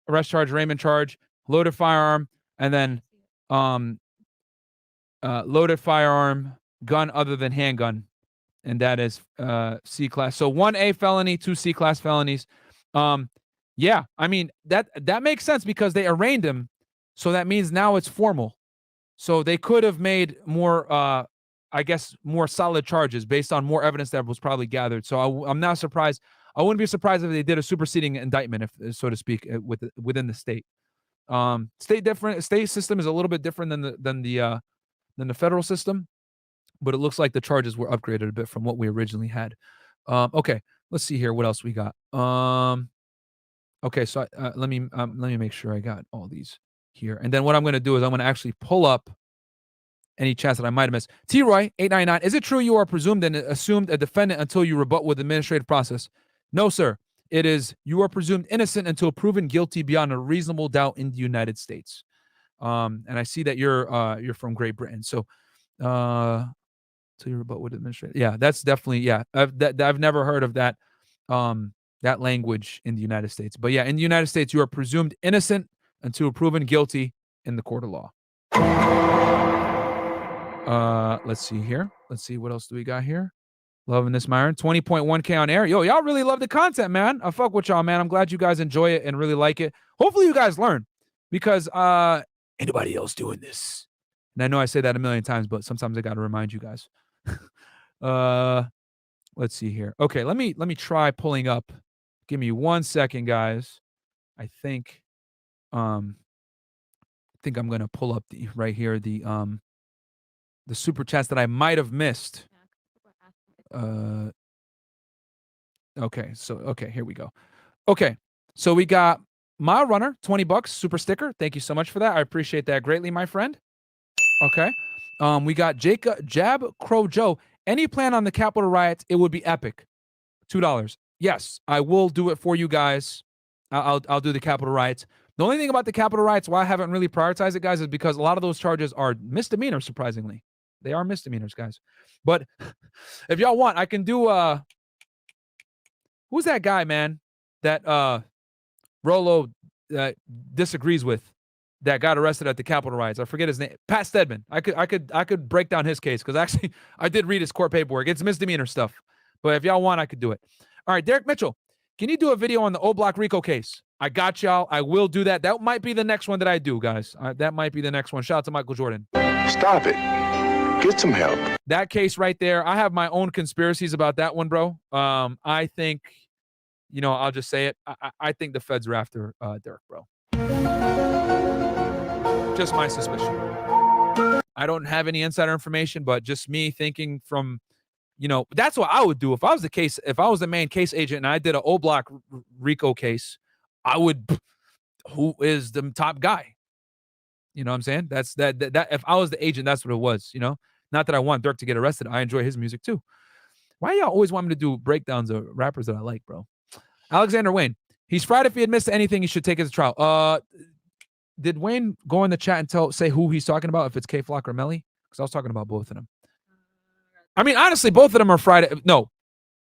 arrest charge, arraignment charge, loaded firearm, and then loaded firearm, gun other than handgun. And that is C class. So 1A felony, 2 C class felonies. Yeah, I mean, that makes sense because they arraigned him. So that means now it's formal. So they could have made more, I guess, more solid charges based on more evidence that was probably gathered. So I'm not surprised. I wouldn't be surprised if they did a superseding indictment, if so to speak, within the state. State system is a little bit different than the federal system, but it looks like the charges were upgraded a bit from what we originally had. Okay, let's see here. What else we got? Okay, so let me make sure I got all these here. And then what I'm going to do is I'm going to actually pull up any chats that I might have missed. T-Roy, 899, is it true you are presumed and assumed a defendant until you rebut with administrative process? No, sir. It is you are presumed innocent until proven guilty beyond a reasonable doubt in the United States. And I see that you're from Great Britain. So until you rebut with administrative. Yeah, that's definitely, yeah. I've never heard of that that language in the United States. But yeah, in the United States, you are presumed innocent until proven guilty in the court of law. Let's see here. Let's see what else do we got here. Loving this, Myron. 20.1K on air. Yo, y'all really love the content, man. I fuck with y'all, man. I'm glad you guys enjoy it and really like it. Hopefully you guys learn because anybody else doing this? And I know I say that a million times, but sometimes I got to remind you guys. Let's see here. Okay, let me try pulling up. Give me 1 second, guys. I think I'm gonna pull up right here the super chats that I might have missed. Okay, here we go. Okay, so we got My Runner, $20, super sticker. Thank you so much for that. I appreciate that greatly, my friend. Okay, We got Jab Crow Joe. Any plan on the Capitol riots? It would be epic. $2. Yes, I will do it for you guys. I'll do the Capitol riots. The only thing about the Capitol riots, why I haven't really prioritized it, guys, is because a lot of those charges are misdemeanors. Surprisingly, they are misdemeanors, guys. But if y'all want, I can do. Who's that guy, man? That Rolo disagrees with. That got arrested at the Capitol riots. I forget his name. Pat Stedman. I could break down his case because actually I did read his court paperwork. It's misdemeanor stuff. But if y'all want, I could do it. All right, Derek Mitchell, can you do a video on the O Block Rico case? I got y'all. I will do that. That might be the next one that I do, guys. That might be the next one. Shout out to Michael Jordan. Stop it. Get some help. That case right there. I have my own conspiracies about that one, bro. I think, I'll just say it. I think the feds are after Derek, bro. Just my suspicion. I don't have any insider information, but just me thinking from, that's what I would do if I was the main case agent and I did an O Block Rico case. I would. Who is the top guy? You know what I'm saying? That's that. If I was the agent, that's what it was. Not that I want Dirk to get arrested. I enjoy his music too. Why y'all always want me to do breakdowns of rappers that I like, bro? Alexander Wayne. He's fried if he admits to anything. He should take it to trial. Did Wayne go in the chat and say who he's talking about? If it's K Flock or Melly? Because I was talking about both of them. I mean, honestly, both of them are fried. No,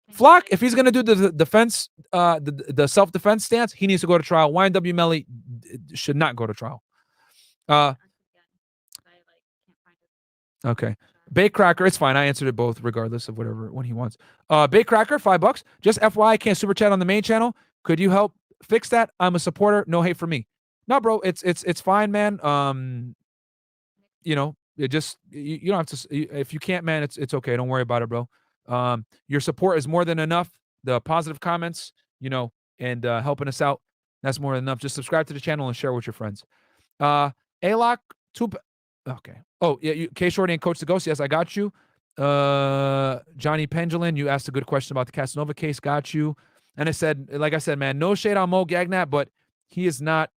Flock. If he's gonna do the defense, the self-defense stance, he needs to go to trial. YNW Melly should not go to trial. Okay. Bake Cracker, it's fine. I answered it both, regardless of whatever one he wants. Bake Cracker, $5. Just FYI, I can't super chat on the main channel. Could you help fix that? I'm a supporter. No hate for me. No, bro, it's fine, man. It just you don't have to. If you can't, man, it's okay. Don't worry about it, bro. Your support is more than enough. The positive comments, and helping us out, that's more than enough. Just subscribe to the channel and share with your friends. Alok, okay. Oh, yeah, K Shorty and Coach the Ghost. Yes, I got you. Johnny Pendulin, you asked a good question about the Casanova case. Got you. And I said, like I said, man, no shade on Mo Gagnat, but he is not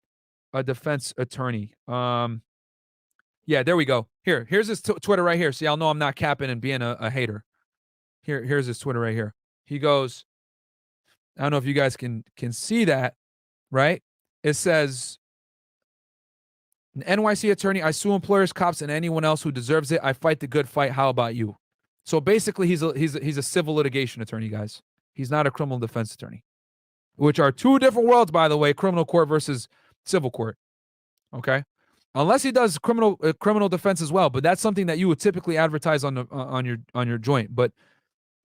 a defense attorney. Yeah, there we go. Here's his Twitter right here. See, y'all know I'm not capping and being a hater. Here's his Twitter right here. He goes, I don't know if you guys can see that, right? It says, an NYC attorney, I sue employers, cops, and anyone else who deserves it. I fight the good fight. How about you? So basically, he's a civil litigation attorney, guys. He's not a criminal defense attorney, which are two different worlds, by the way. Criminal court versus civil court. Okay, unless he does criminal defense as well, but that's something that you would typically advertise on your joint. But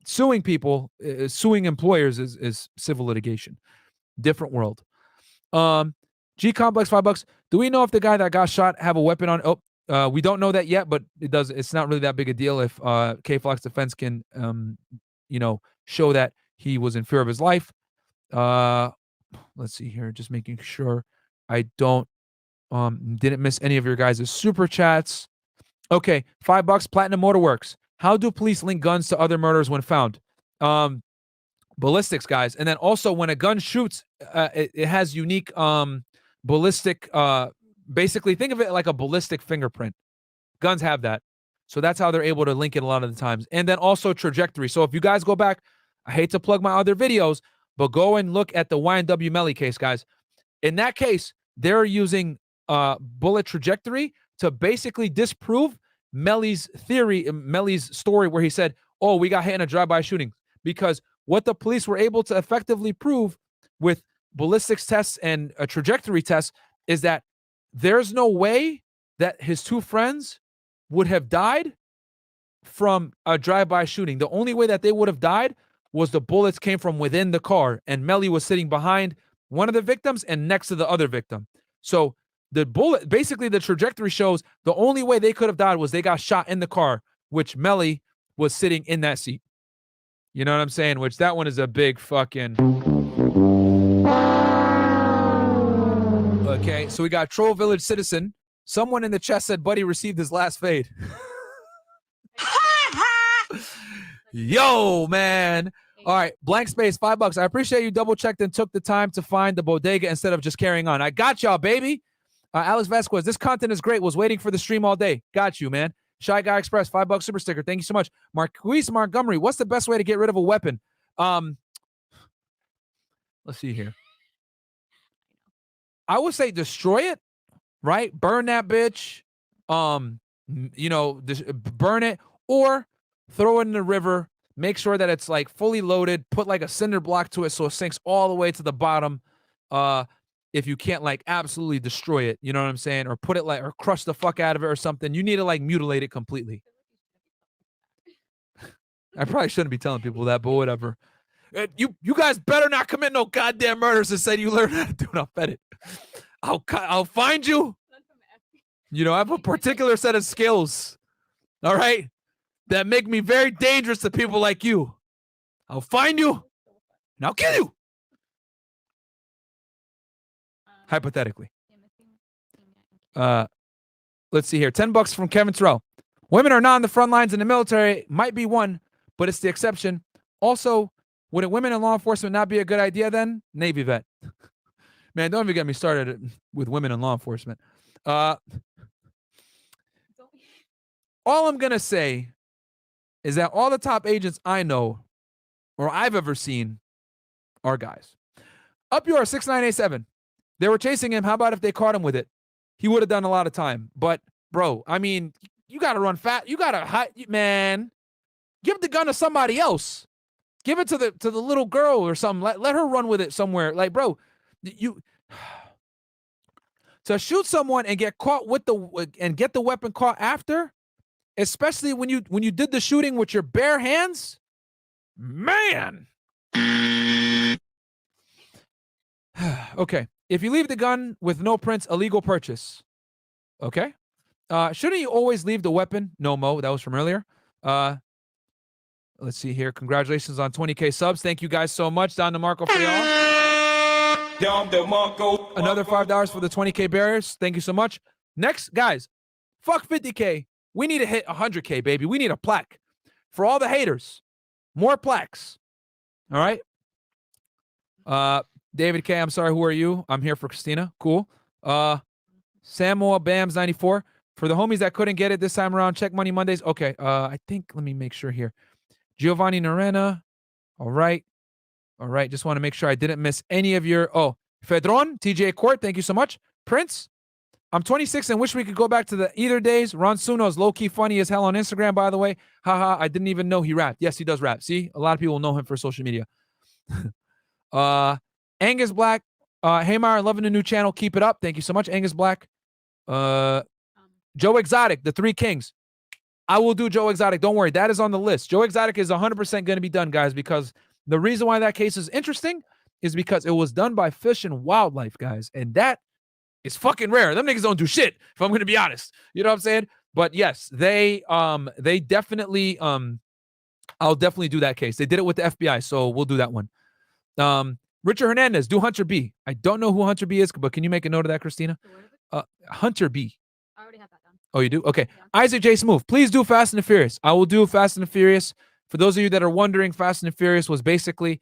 suing people, suing employers is civil litigation. Different world. G Complex, $5. Do we know if the guy that got shot have a weapon on? Oh, we don't know that yet, but it's not really that big a deal if K Flock's defense can show that he was in fear of his life. Let's see here, just making sure I didn't miss any of your guys' super chats. Okay, $5. Platinum Motorworks. How do police link guns to other murders when found? Ballistics, guys. And then also when a gun shoots, it has unique ballistic, basically think of it like a ballistic fingerprint. Guns have that. So that's how they're able to link it a lot of the times. And then also trajectory. So if you guys go back, I hate to plug my other videos, but go and look at the YNW Melly case, guys. In that case, they're using bullet trajectory to basically disprove Melly's theory, Melly's story where he said, oh, we got hit in a drive-by shooting. Because what the police were able to effectively prove with ballistics tests and a trajectory test is that there's no way that his two friends would have died from a drive-by shooting. The only way that they would have died was the bullets came from within the car, and Melly was sitting behind one of the victims and next to the other victim. So the bullet, basically the trajectory shows the only way they could have died was they got shot in the car, which Melly was sitting in that seat. You know what I'm saying? Which that one is a big fucking... Okay, so we got Troll Village Citizen. Someone in the chat said Buddy received his last fade. Yo, man. All right, blank space, $5. I appreciate you double-checked and took the time to find the bodega instead of just carrying on. I got y'all, baby. Alex Vasquez, this content is great. Was waiting for the stream all day. Got you, man. Shy Guy Express, $5 super sticker. Thank you so much. Marquise Montgomery, what's the best way to get rid of a weapon? Let's see here. I would say destroy it, right? Burn that bitch. Burn it or throw it in the river. Make sure that it's like fully loaded. Put like a cinder block to it so it sinks all the way to the bottom. If you can't like absolutely destroy it, you know what I'm saying? Or put it like, or crush the fuck out of it or something. You need to like mutilate it completely. I probably shouldn't be telling people that, but whatever. You guys better not commit no goddamn murders and say you learn how to do it. I'll bet it. I'll find you. You know, I have a particular set of skills, all right, that make me very dangerous to people like you. I'll find you and I'll kill you. Hypothetically. Let's see here. $10 from Kevin Terrell. Women are not on the front lines in the military. Might be one, but it's the exception. Also, would a women in law enforcement not be a good idea then? Navy vet. Man, don't even get me started with women in law enforcement. All I'm going to say is that all the top agents I know or I've ever seen are guys. Up yours, 6987. They were chasing him. How about if they caught him with it? He would have done a lot of time. But, bro, I mean, you got to run fast. You got to hide, man. Give the gun to somebody else. Give it to the little girl or something. Let her run with it somewhere. Like, bro, you to shoot someone and get caught with and get the weapon caught after, especially when you did the shooting with your bare hands, man. Okay. If you leave the gun with no prints, illegal purchase. Okay. Shouldn't you always leave the weapon? No, Mo. That was from earlier. Let's see here. Congratulations on 20K subs. Thank you guys so much. Don DeMarco for y'all. Another $5 for the 20K barriers. Thank you so much. Next, guys, fuck 50K. We need to hit 100K, baby. We need a plaque. For all the haters, more plaques. All right? David K, I'm sorry, who are you? I'm here for Christina. Cool. Samuel Bams 94. For the homies that couldn't get it this time around, check Money Mondays. Okay, I think, let me make sure here. Giovanni Norena. All right. All right. Just want to make sure I didn't miss any of your. Oh, Fedron, TJ Court. Thank you so much. Prince, I'm 26 and wish we could go back to the either days. Ron Suno's low-key funny as hell on Instagram, by the way. Haha, I didn't even know he rapped. Yes, he does rap. See, a lot of people know him for social media. Angus Black. Hey, Myron, loving the new channel. Keep it up. Thank you so much, Angus Black. Joe Exotic, the Three Kings. I will do Joe Exotic. Don't worry. That is on the list. Joe Exotic is 100% going to be done, guys, because the reason why that case is interesting is because it was done by Fish and Wildlife, guys. And that is fucking rare. Them niggas don't do shit, if I'm going to be honest. You know what I'm saying? But yes, they definitely, I'll definitely do that case. They did it with the FBI, so we'll do that one. Richard Hernandez, do Hunter B. I don't know who Hunter B is, but can you make a note of that, Christina? Hunter B. I already have that done. Oh, you do? Okay. Yeah. Isaac J. Smooth, please do Fast and the Furious. I will do Fast and the Furious. For those of you that are wondering, Fast and the Furious was basically,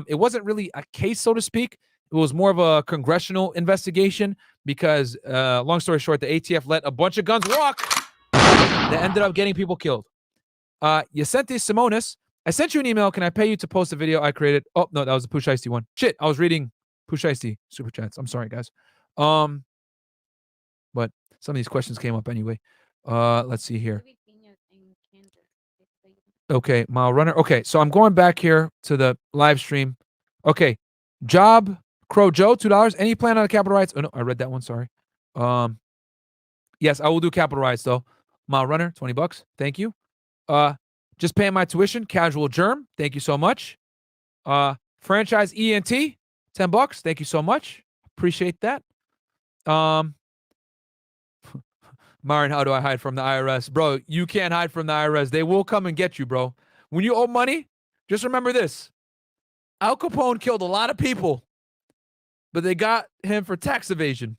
it wasn't really a case, so to speak. It was more of a congressional investigation because, long story short, the ATF let a bunch of guns walk that ended up getting people killed. Yacente Simonis, I sent you an email. Can I pay you to post a video I created? Oh, no, that was the Push Ice-T one. Shit, I was reading Push Ice-T Superchats. I'm sorry, guys. But some of these questions came up anyway. Let's see here. Okay, Mile Runner. Okay, so I'm going back here to the live stream. Okay, Job Crow Joe, $2. Any plan on the capital rights? Oh no, I read that one. Sorry. Yes, I will do capital rights though. Mile Runner, $20. Thank you. Just paying my tuition. Casual Germ. Thank you so much. Franchise ENT, $10. Thank you so much. Appreciate that. Myron, how do I hide from the IRS? Bro, you can't hide from the IRS. They will come and get you, bro. When you owe money, just remember this. Al Capone killed a lot of people, but they got him for tax evasion.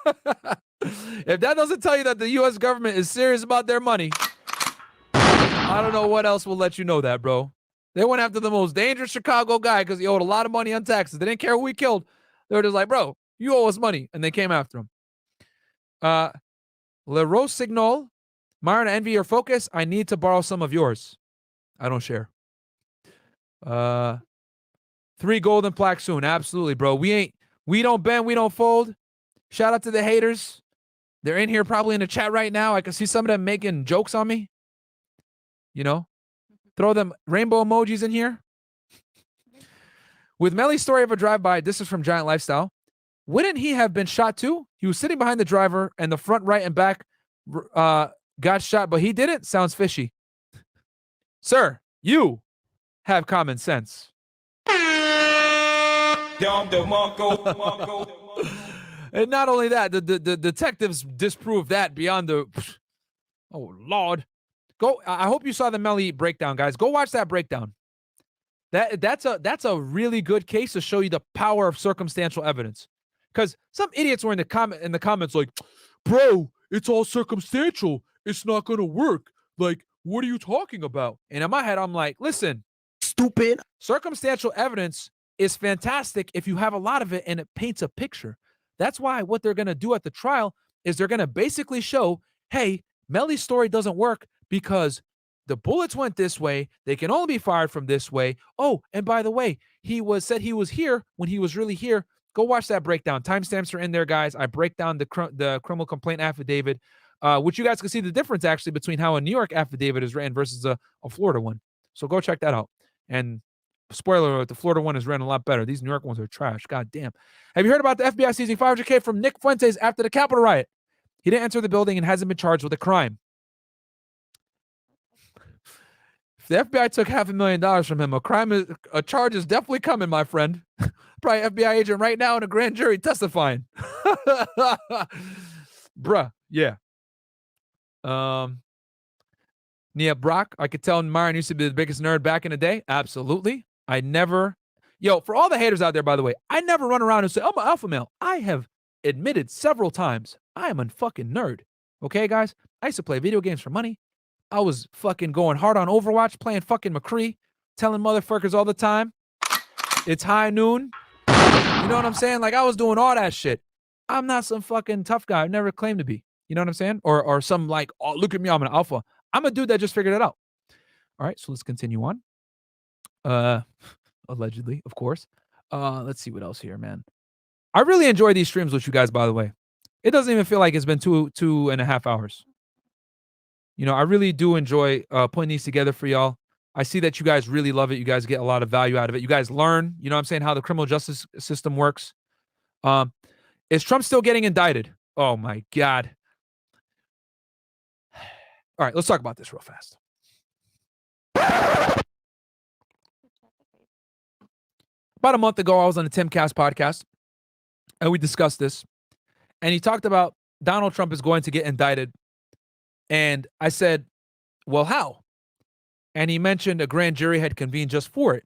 If that doesn't tell you that the U.S. government is serious about their money, I don't know what else will let you know that, bro. They went after the most dangerous Chicago guy because he owed a lot of money on taxes. They didn't care who he killed. They were just like, bro, you owe us money. And they came after him. Le Rosignol, Myron, I envy your focus. I need to borrow some of yours. I don't share. 3 golden plaques soon. Absolutely, bro. We don't bend, we don't fold. Shout out to the haters. They're in here probably in the chat right now. I can see some of them making jokes on me. You know, throw them rainbow emojis in here. With Melly's story of a drive-by, this is from Giant Lifestyle. Wouldn't he have been shot too? He was sitting behind the driver and the front right and back got shot, but he didn't? Sounds fishy. Sir, you have common sense. And not only that, the detectives disproved that beyond the... Oh, Lord. I hope you saw the Melly breakdown, guys. Go watch that breakdown. That's a really good case to show you the power of circumstantial evidence. Because some idiots were in the comments like, bro, it's all circumstantial. It's not going to work. Like, what are you talking about? And in my head, I'm like, listen, stupid. Circumstantial evidence is fantastic if you have a lot of it and it paints a picture. That's why what they're going to do at the trial is they're going to basically show, hey, Melly's story doesn't work because the bullets went this way. They can only be fired from this way. Oh, and by the way, said he was here when he was really here. Go watch that breakdown. Timestamps are in there, guys. I break down the criminal complaint affidavit, which you guys can see the difference actually between how a New York affidavit is written versus a Florida one. So go check that out. And spoiler alert, the Florida one is written a lot better. These New York ones are trash. God damn. Have you heard about the FBI seizing $500K from Nick Fuentes after the Capitol riot? He didn't enter the building and hasn't been charged with a crime. If the FBI took $500,000 from him, a charge is definitely coming, my friend. Probably FBI agent right now in a grand jury testifying. Bruh, yeah. Nia Brock, I could tell Myron used to be the biggest nerd back in the day. Absolutely. For all the haters out there, by the way, I never run around and say, I'm an alpha male. I have admitted several times I am a fucking nerd. Okay, guys? I used to play video games for money. I was fucking going hard on Overwatch, playing fucking McCree, telling motherfuckers all the time, it's high noon. You know what I'm saying? Like, I was doing all that shit. I'm not some fucking tough guy. I never claimed to be. You know what I'm saying? Or some like, oh, look at me, I'm an alpha. I'm a dude that just figured it out. All right, so let's continue on. Allegedly, of course. Let's see what else here, man. I really enjoy these streams with you guys, by the way. It doesn't even feel like it's been 2.5 hours. You know, I really do enjoy putting these together for y'all. I see that you guys really love it. You guys get a lot of value out of it. You guys learn, you know what I'm saying, how the criminal justice system works. Is Trump still getting indicted? Oh, my God. All right, let's talk about this real fast. About a month ago, I was on the Tim Cass podcast, and we discussed this. And he talked about Donald Trump is going to get indicted. And I said, well, how? And he mentioned a grand jury had convened just for it.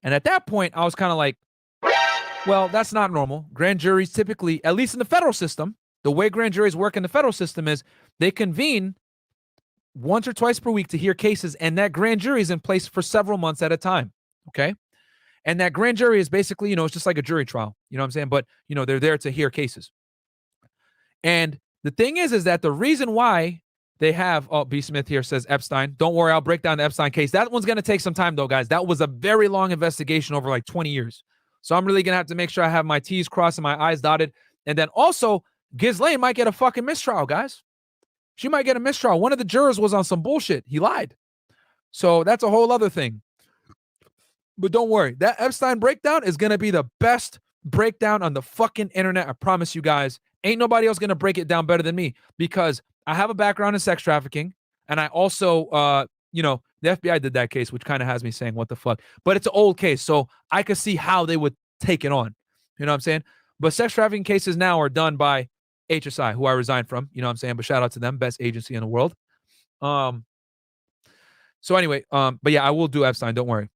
And at that point, I was kind of like, well, that's not normal. Grand juries typically, at least in the federal system, the way grand juries work in the federal system is they convene once or twice per week to hear cases, and that grand jury is in place for several months at a time, okay? And that grand jury is basically, it's just like a jury trial, you know what I'm saying? But, they're there to hear cases. And the thing is that the reason why they have, B. Smith here says Epstein. Don't worry, I'll break down the Epstein case. That one's going to take some time, though, guys. That was a very long investigation over like 20 years. So I'm really going to have to make sure I have my T's crossed and my I's dotted. And then also, Ghislaine might get a fucking mistrial, guys. She might get a mistrial. One of the jurors was on some bullshit. He lied. So that's a whole other thing. But don't worry. That Epstein breakdown is going to be the best breakdown on the fucking internet. I promise you guys. Ain't nobody else going to break it down better than me because I have a background in sex trafficking. And I also, the FBI did that case, which kind of has me saying, what the fuck? But it's an old case. So I could see how they would take it on. You know what I'm saying? But sex trafficking cases now are done by HSI, who I resigned from, you know what I'm saying? But shout out to them, best agency in the world. So anyway, but yeah, I will do Epstein, don't worry.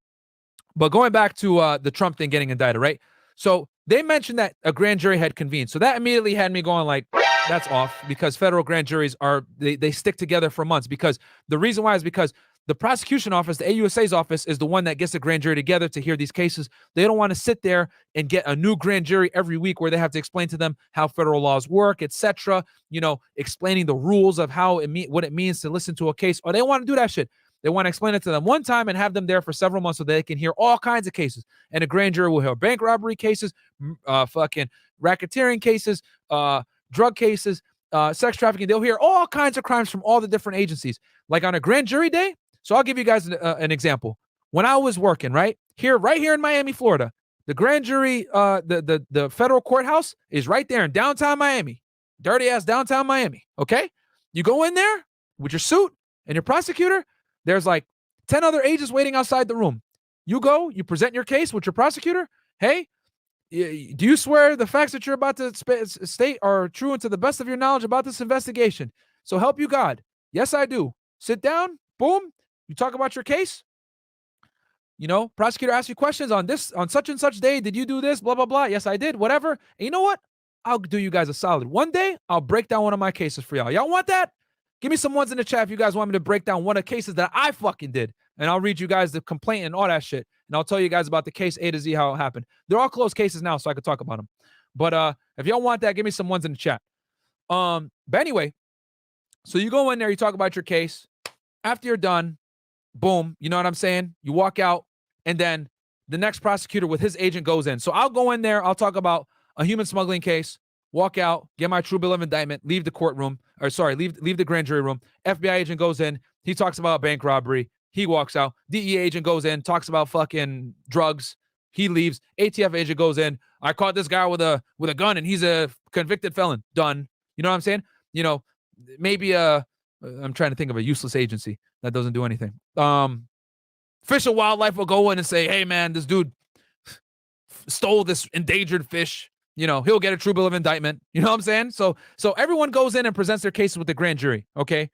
But going back to the Trump thing getting indicted, right? So they mentioned that a grand jury had convened. So that immediately had me going like, that's off because federal grand juries they stick together for months because the reason why is because The prosecution office, the AUSA's office, is the one that gets the grand jury together to hear these cases. They don't want to sit there and get a new grand jury every week where they have to explain to them how federal laws work, etc. Explaining the rules of how what it means to listen to a case. Or they want to do that shit. They want to explain it to them one time and have them there for several months so they can hear all kinds of cases. And a grand jury will hear bank robbery cases, fucking racketeering cases, drug cases, sex trafficking. They'll hear all kinds of crimes from all the different agencies. Like on a grand jury day. So I'll give you guys an example. When I was working right here in Miami, Florida, the grand jury, the federal courthouse is right there in downtown Miami, dirty ass downtown Miami. Okay, you go in there with your suit and your prosecutor. There's like 10 other agents waiting outside the room. You go, you present your case with your prosecutor. Hey, do you swear the facts that you're about to state are true and to the best of your knowledge about this investigation? So help you God. Yes, I do. Sit down. Boom. You talk about your case. Prosecutor asks you questions on such and such day. Did you do this? Blah, blah, blah. Yes, I did. Whatever. And you know what? I'll do you guys a solid. One day, I'll break down one of my cases for y'all. Y'all want that? Give me some ones in the chat if you guys want me to break down one of the cases that I fucking did. And I'll read you guys the complaint and all that shit. And I'll tell you guys about the case A to Z, how it happened. They're all closed cases now, so I could talk about them. But if y'all want that, give me some ones in the chat. But anyway, so you go in there, you talk about your case. After you're done, boom, you know what I'm saying? You walk out, and then the next prosecutor with his agent goes in. So I'll go in there, I'll talk about a human smuggling case, walk out, get my true bill of indictment, leave the courtroom, leave the grand jury room. FBI agent goes in, he talks about bank robbery, he walks out. DEA agent goes in, talks about fucking drugs, he leaves. ATF agent goes in, I caught this guy with a gun and he's a convicted felon. Done. You know what I'm saying? Maybe I'm trying to think of a useless agency that doesn't do anything. Fish and Wildlife will go in and say, hey man, this dude stole this endangered fish. He'll get a true bill of indictment. You know what I'm saying? So everyone goes in and presents their cases with the grand jury. Okay.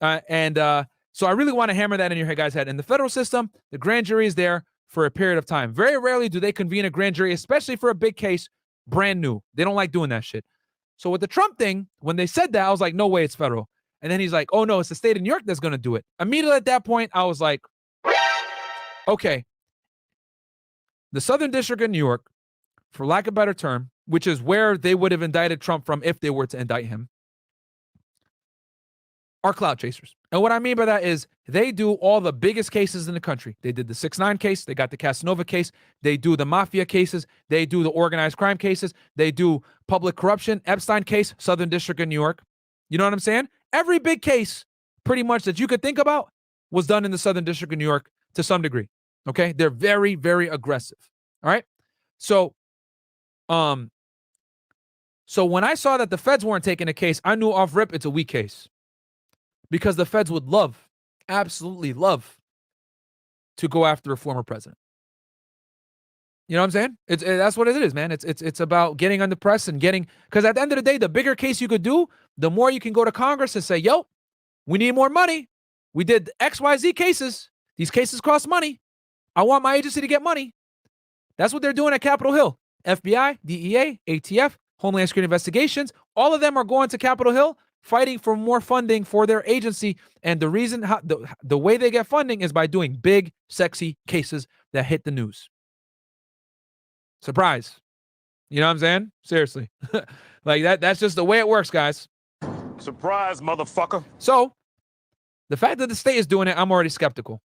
So I really want to hammer that in your guys' head. In the federal system, the grand jury is there for a period of time. Very rarely do they convene a grand jury, especially for a big case, brand new. They don't like doing that shit. So with the Trump thing, when they said that, I was like, no way, it's federal. And then he's like, oh no, it's the state of New York that's going to do it. Immediately at that point, I was like, okay. The Southern District of New York, for lack of a better term, which is where they would have indicted Trump from if they were to indict him, are clout chasers. And what I mean by that is they do all the biggest cases in the country. They did the 6ix9ine case. They got the Casanova case. They do the mafia cases. They do the organized crime cases. They do public corruption, Epstein case, Southern District of New York. You know what I'm saying? Every big case, pretty much, that you could think about was done in the Southern District of New York to some degree. Okay? They're very, very aggressive. All right? So when I saw that the feds weren't taking a case, I knew off rip it's a weak case. Because the feds would absolutely love to go after a former president. You know what I'm saying? That's what it is, man. It's about getting on the press and because at the end of the day, the bigger case you could do, the more you can go to Congress and say, yo, we need more money. We did XYZ cases. These cases cost money. I want my agency to get money. That's what they're doing at Capitol Hill. FBI, DEA, ATF, Homeland Security Investigations, all of them are going to Capitol Hill fighting for more funding for their agency. And the reason the way they get funding is by doing big, sexy cases that hit the news. Surprise. You know what I'm saying? Seriously. Like that's just the way it works, guys. Surprise, motherfucker. So the fact that the state is doing it, I'm already skeptical.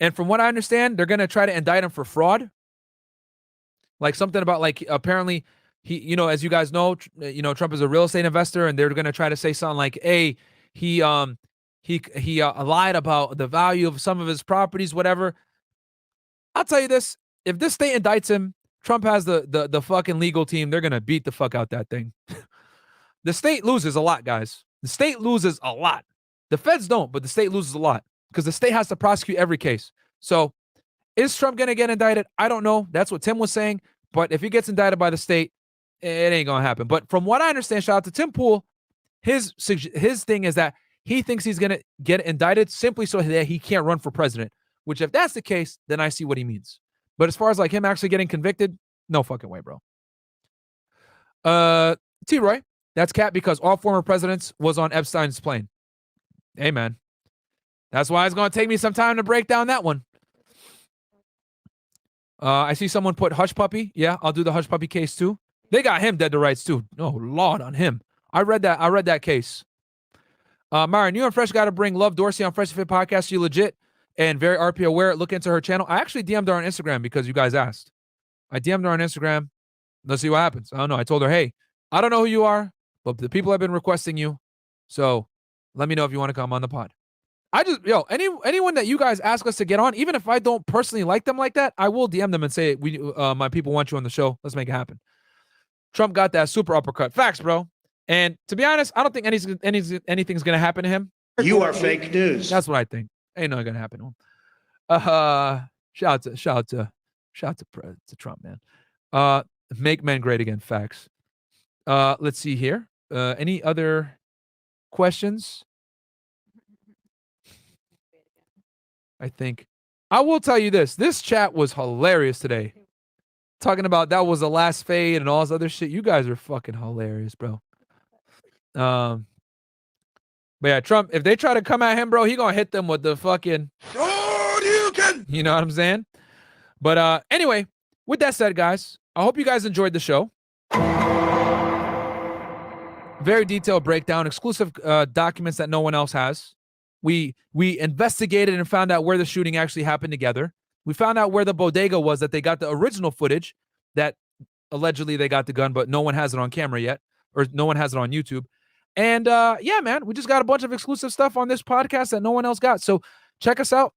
And from what I understand, they're going to try to indict him for fraud. Like something about apparently he, as you guys know, Trump is a real estate investor, and they're going to try to say something like, hey, he lied about the value of some of his properties, whatever. I'll tell you this. If this state indicts him, Trump has the fucking legal team. They're going to beat the fuck out that thing. The state loses a lot, guys. The state loses a lot. The feds don't, but the state loses a lot because the state has to prosecute every case. So is Trump going to get indicted? I don't know. That's what Tim was saying. But if he gets indicted by the state, it ain't going to happen. But from what I understand, shout out to Tim Pool, his thing is that he thinks he's going to get indicted simply so that he can't run for president, which if that's the case, then I see what he means. But as far as him actually getting convicted, no fucking way, bro. T-Roy, that's cap because all former presidents was on Epstein's plane. Hey, man. That's why it's going to take me some time to break down that one. I see someone put Hush Puppy. Yeah, I'll do the Hush Puppy case too. They got him dead to rights too. Oh, Lord on him. I read that case. Myron, you and Fresh got to bring Love Dorsey on Fresh&Fit podcast. She legit and very RP aware. Look into her channel. I actually DM'd her on Instagram because you guys asked. I DM'd her on Instagram. Let's see what happens. I don't know. I told her, hey, I don't know who you are, but the people have been requesting you. So let me know if you want to come on the pod. Anyone that you guys ask us to get on, even if I don't personally like them like that, I will DM them and say, my people want you on the show. Let's make it happen. Trump got that super uppercut. Facts, bro. And to be honest, I don't think anything's going to happen to him. You are fake news. That's what I think. Ain't nothing going to happen to him. Shout out to Trump, man. Make men great again. Facts. Let's see here. Any other questions? I think I will tell you this. This chat was hilarious today. Talking about that was the last fade and all this other shit. You guys are fucking hilarious, bro. But yeah, Trump, if they try to come at him, bro, he gonna hit them with the fucking you know what I'm saying? But anyway, with that said, guys, I hope you guys enjoyed the show. Very detailed breakdown, exclusive documents that no one else has. We investigated and found out where the shooting actually happened together. We found out where the bodega was that they got the original footage that allegedly they got the gun, but no one has it on camera yet, or no one has it on YouTube. And yeah, man, we just got a bunch of exclusive stuff on this podcast that no one else got. So check us out.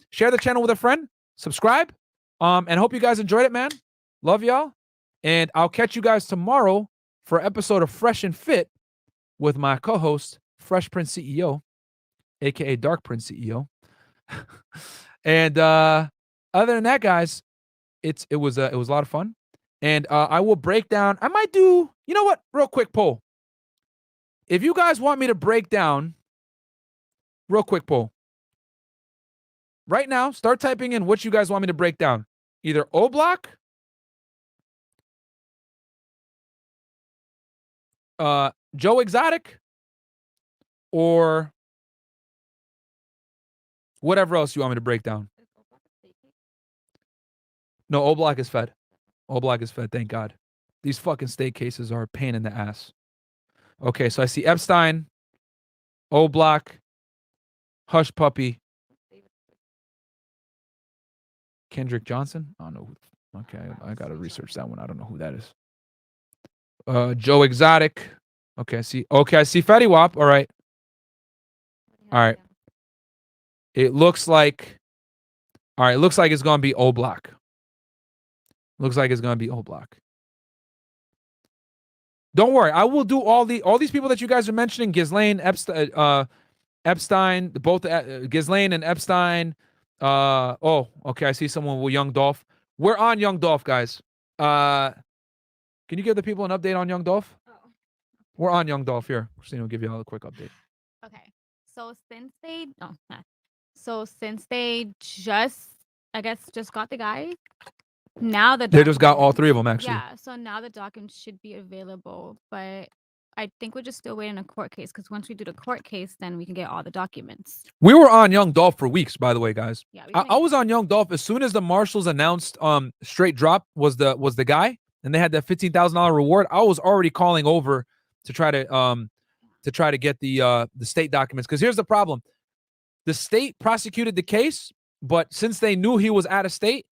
Share the channel with a friend. Subscribe. And hope you guys enjoyed it, man. Love y'all. And I'll catch you guys tomorrow for an episode of Fresh and Fit with my co-host, Fresh Prince CEO, aka Dark Prince CEO. And other than that, guys, it was a lot of fun. And I will break down. I might do, you know what? Real quick poll. If you guys want me to break down, real quick poll. Right now, start typing in what you guys want me to break down. Either O Block, Joe Exotic, or whatever else you want me to break down. No, O Block is fed. O Block is fed, thank God. These fucking state cases are a pain in the ass. Okay, so I see Epstein, O Block, Hush Puppy, Kendrick Johnson. I don't know. Okay, I gotta research that one. I don't know who that is. Joe Exotic. Okay, I see Fetty Wap. All right. It looks like it's gonna be O Block. Looks like it's gonna be O Block. Don't worry, I will do all these people that you guys are mentioning. Ghislaine, Epstein, both Ghislaine and Epstein. Okay, I see someone with Young Dolph. We're on Young Dolph, guys. Can you give the people an update on Young Dolph? Oh. We're on Young Dolph here. Christina will give you all a quick update. Okay. So since they just got the guy, now they just got all three of them actually. Yeah. So now the documents should be available, but I think we're just still waiting on a court case, because once we do the court case, then we can get all the documents. We were on Young Dolph for weeks, by the way, guys. Yeah, I was on Young Dolph as soon as the marshals announced straight drop was the guy, and they had that $15,000 reward. I was already calling over to try to get the state documents, because here's the problem: the state prosecuted the case, but since they knew he was out of state,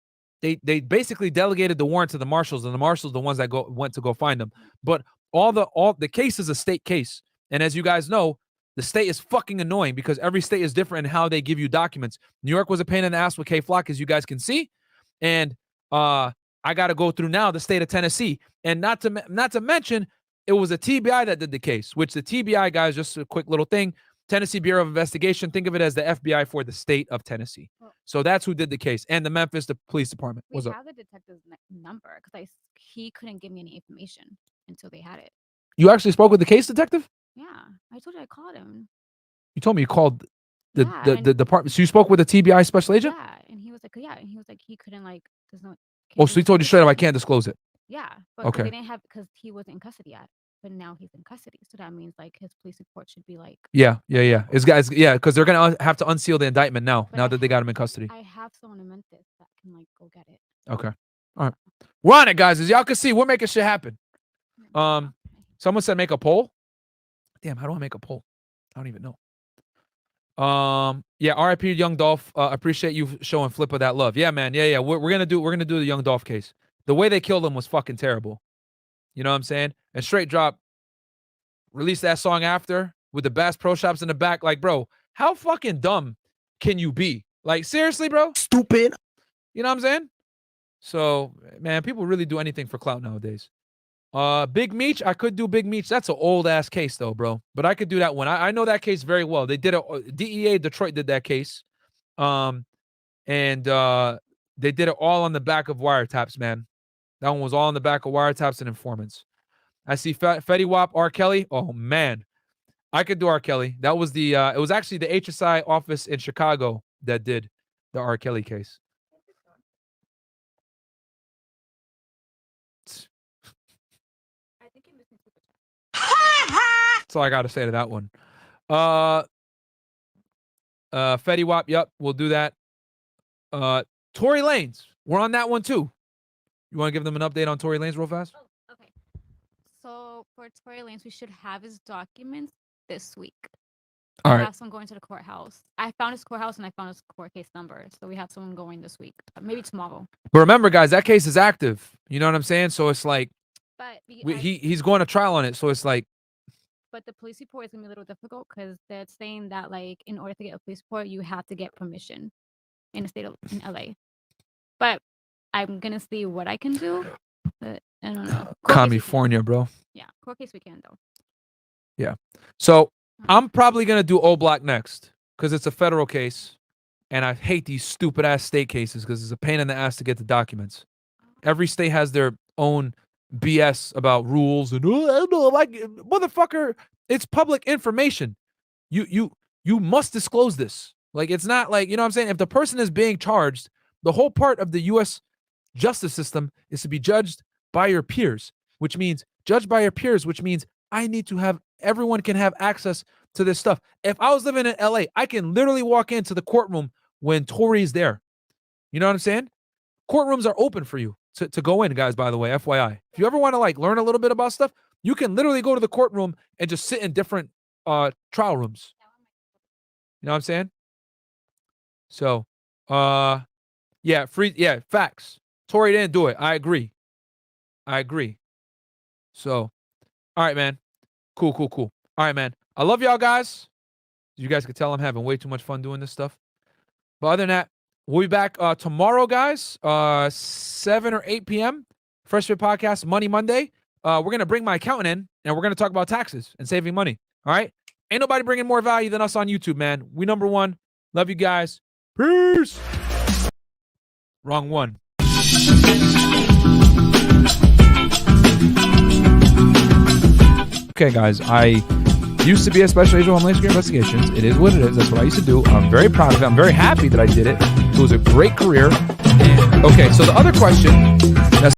they basically delegated the warrant to the marshals, and the marshals the ones that went to go find them. But all the case is a state case, and as you guys know, the state is fucking annoying because every state is different in how they give you documents. New York was a pain in the ass with K-Flock, as you guys can see, and I got to go through now the state of Tennessee, and not to mention it was a TBI that did the case, which the TBI guys, just a quick little thing, Tennessee Bureau of Investigation, think of it as the FBI for the state of Tennessee. So that's who did the case, and the Memphis Police Department. We have the detective's number, because he couldn't give me any information until they had it. You actually spoke with the case detective? Yeah, I told you I called him. You told me you called the department. So you spoke with a TBI special agent? Yeah, and he was like, he couldn't, like, there's no. Oh, so he told you straight up, I can't disclose it. Yeah, but okay. they didn't have, because he wasn't in custody yet. but now he's in custody. So that means like his police report should be like. Yeah. His guys, because they're gonna have to unseal the indictment now. Now that they got him in custody. I have someone in Memphis that can like go get it. Okay. All right. We're on it, guys. As y'all can see, we're making shit happen. Someone said make a poll. Damn, how do I make a poll? I don't even know. Yeah, RIP Young Dolph. Appreciate you showing Flipper that love. Yeah, man. Yeah. We're gonna do the Young Dolph case. The way they killed him was fucking terrible. You know what I'm saying? And Straight Drop released that song after with the Bass Pro Shops in the back. Like, bro, how fucking dumb can you be? Like, seriously, bro? Stupid. You know what I'm saying? So, man, people really do anything for clout nowadays. Big Meech, I could do Big Meech. That's an old ass case though, bro. But I could do that one. I know that case very well. They did it. DEA Detroit did that case. And they did it all on the back of wiretaps, man. That one was all on the back of wiretaps and informants. I see Fetty Wap, R. Kelly. Oh man, I could do R. Kelly. That was the it was actually the HSI office in Chicago that did the R. Kelly case. That's all I got to say to that one. Fetty Wap, yep, we'll do that. Tory Lanez, we're on that one too. You want to give them an update on Tory Lanez real fast? Oh, okay. So for Tory Lanez, we should have his documents this week. All we right. have someone going to the courthouse. I found his courthouse and I found his court case number. So we have someone going this week, maybe tomorrow. But remember, guys, that case is active. You know what I'm saying? So it's like, but he's going to trial on it. So it's like. But the police report is gonna be a little difficult because they're saying that like in order to get a police report, you have to get permission in the state of in LA. But I'm gonna see what I can do. But I don't know. California, bro. Yeah, court case we can though. Yeah. So I'm probably gonna do O Block next because it's a federal case, and I hate these stupid ass state cases because it's a pain in the ass to get the documents. Every state has their own BS about rules and I don't know, like motherfucker, it's public information. You must disclose this. Like it's not like, you know what I'm saying? If the person is being charged, the whole part of the US justice system is to be judged by your peers, which means judged by your peers, which means I need to have everyone can have access to this stuff. If I was living in LA, I can literally walk into the courtroom when Tory's there. You know what I'm saying? Courtrooms are open for you to go in, guys, by the way, FYI. If you ever want to like learn a little bit about stuff, you can literally go to the courtroom and just sit in different trial rooms. You know what I'm saying? So, yeah, facts. Tory didn't do it. I agree. So, all right, man. Cool. All right, man. I love y'all guys. You guys can tell I'm having way too much fun doing this stuff. But other than that, we'll be back tomorrow, guys, 7 or 8 p.m. Fresh&Fit Podcast, Money Monday. We're going to bring my accountant in, and we're going to talk about taxes and saving money, all right? Ain't nobody bringing more value than us on YouTube, man. We number one. Love you guys. Peace. Wrong one. Okay, guys, I used to be a special agent of Homeland Security Investigations. It is what it is. That's what I used to do. I'm very proud of it. I'm very happy that I did it. It was a great career. And, okay, so the other question that's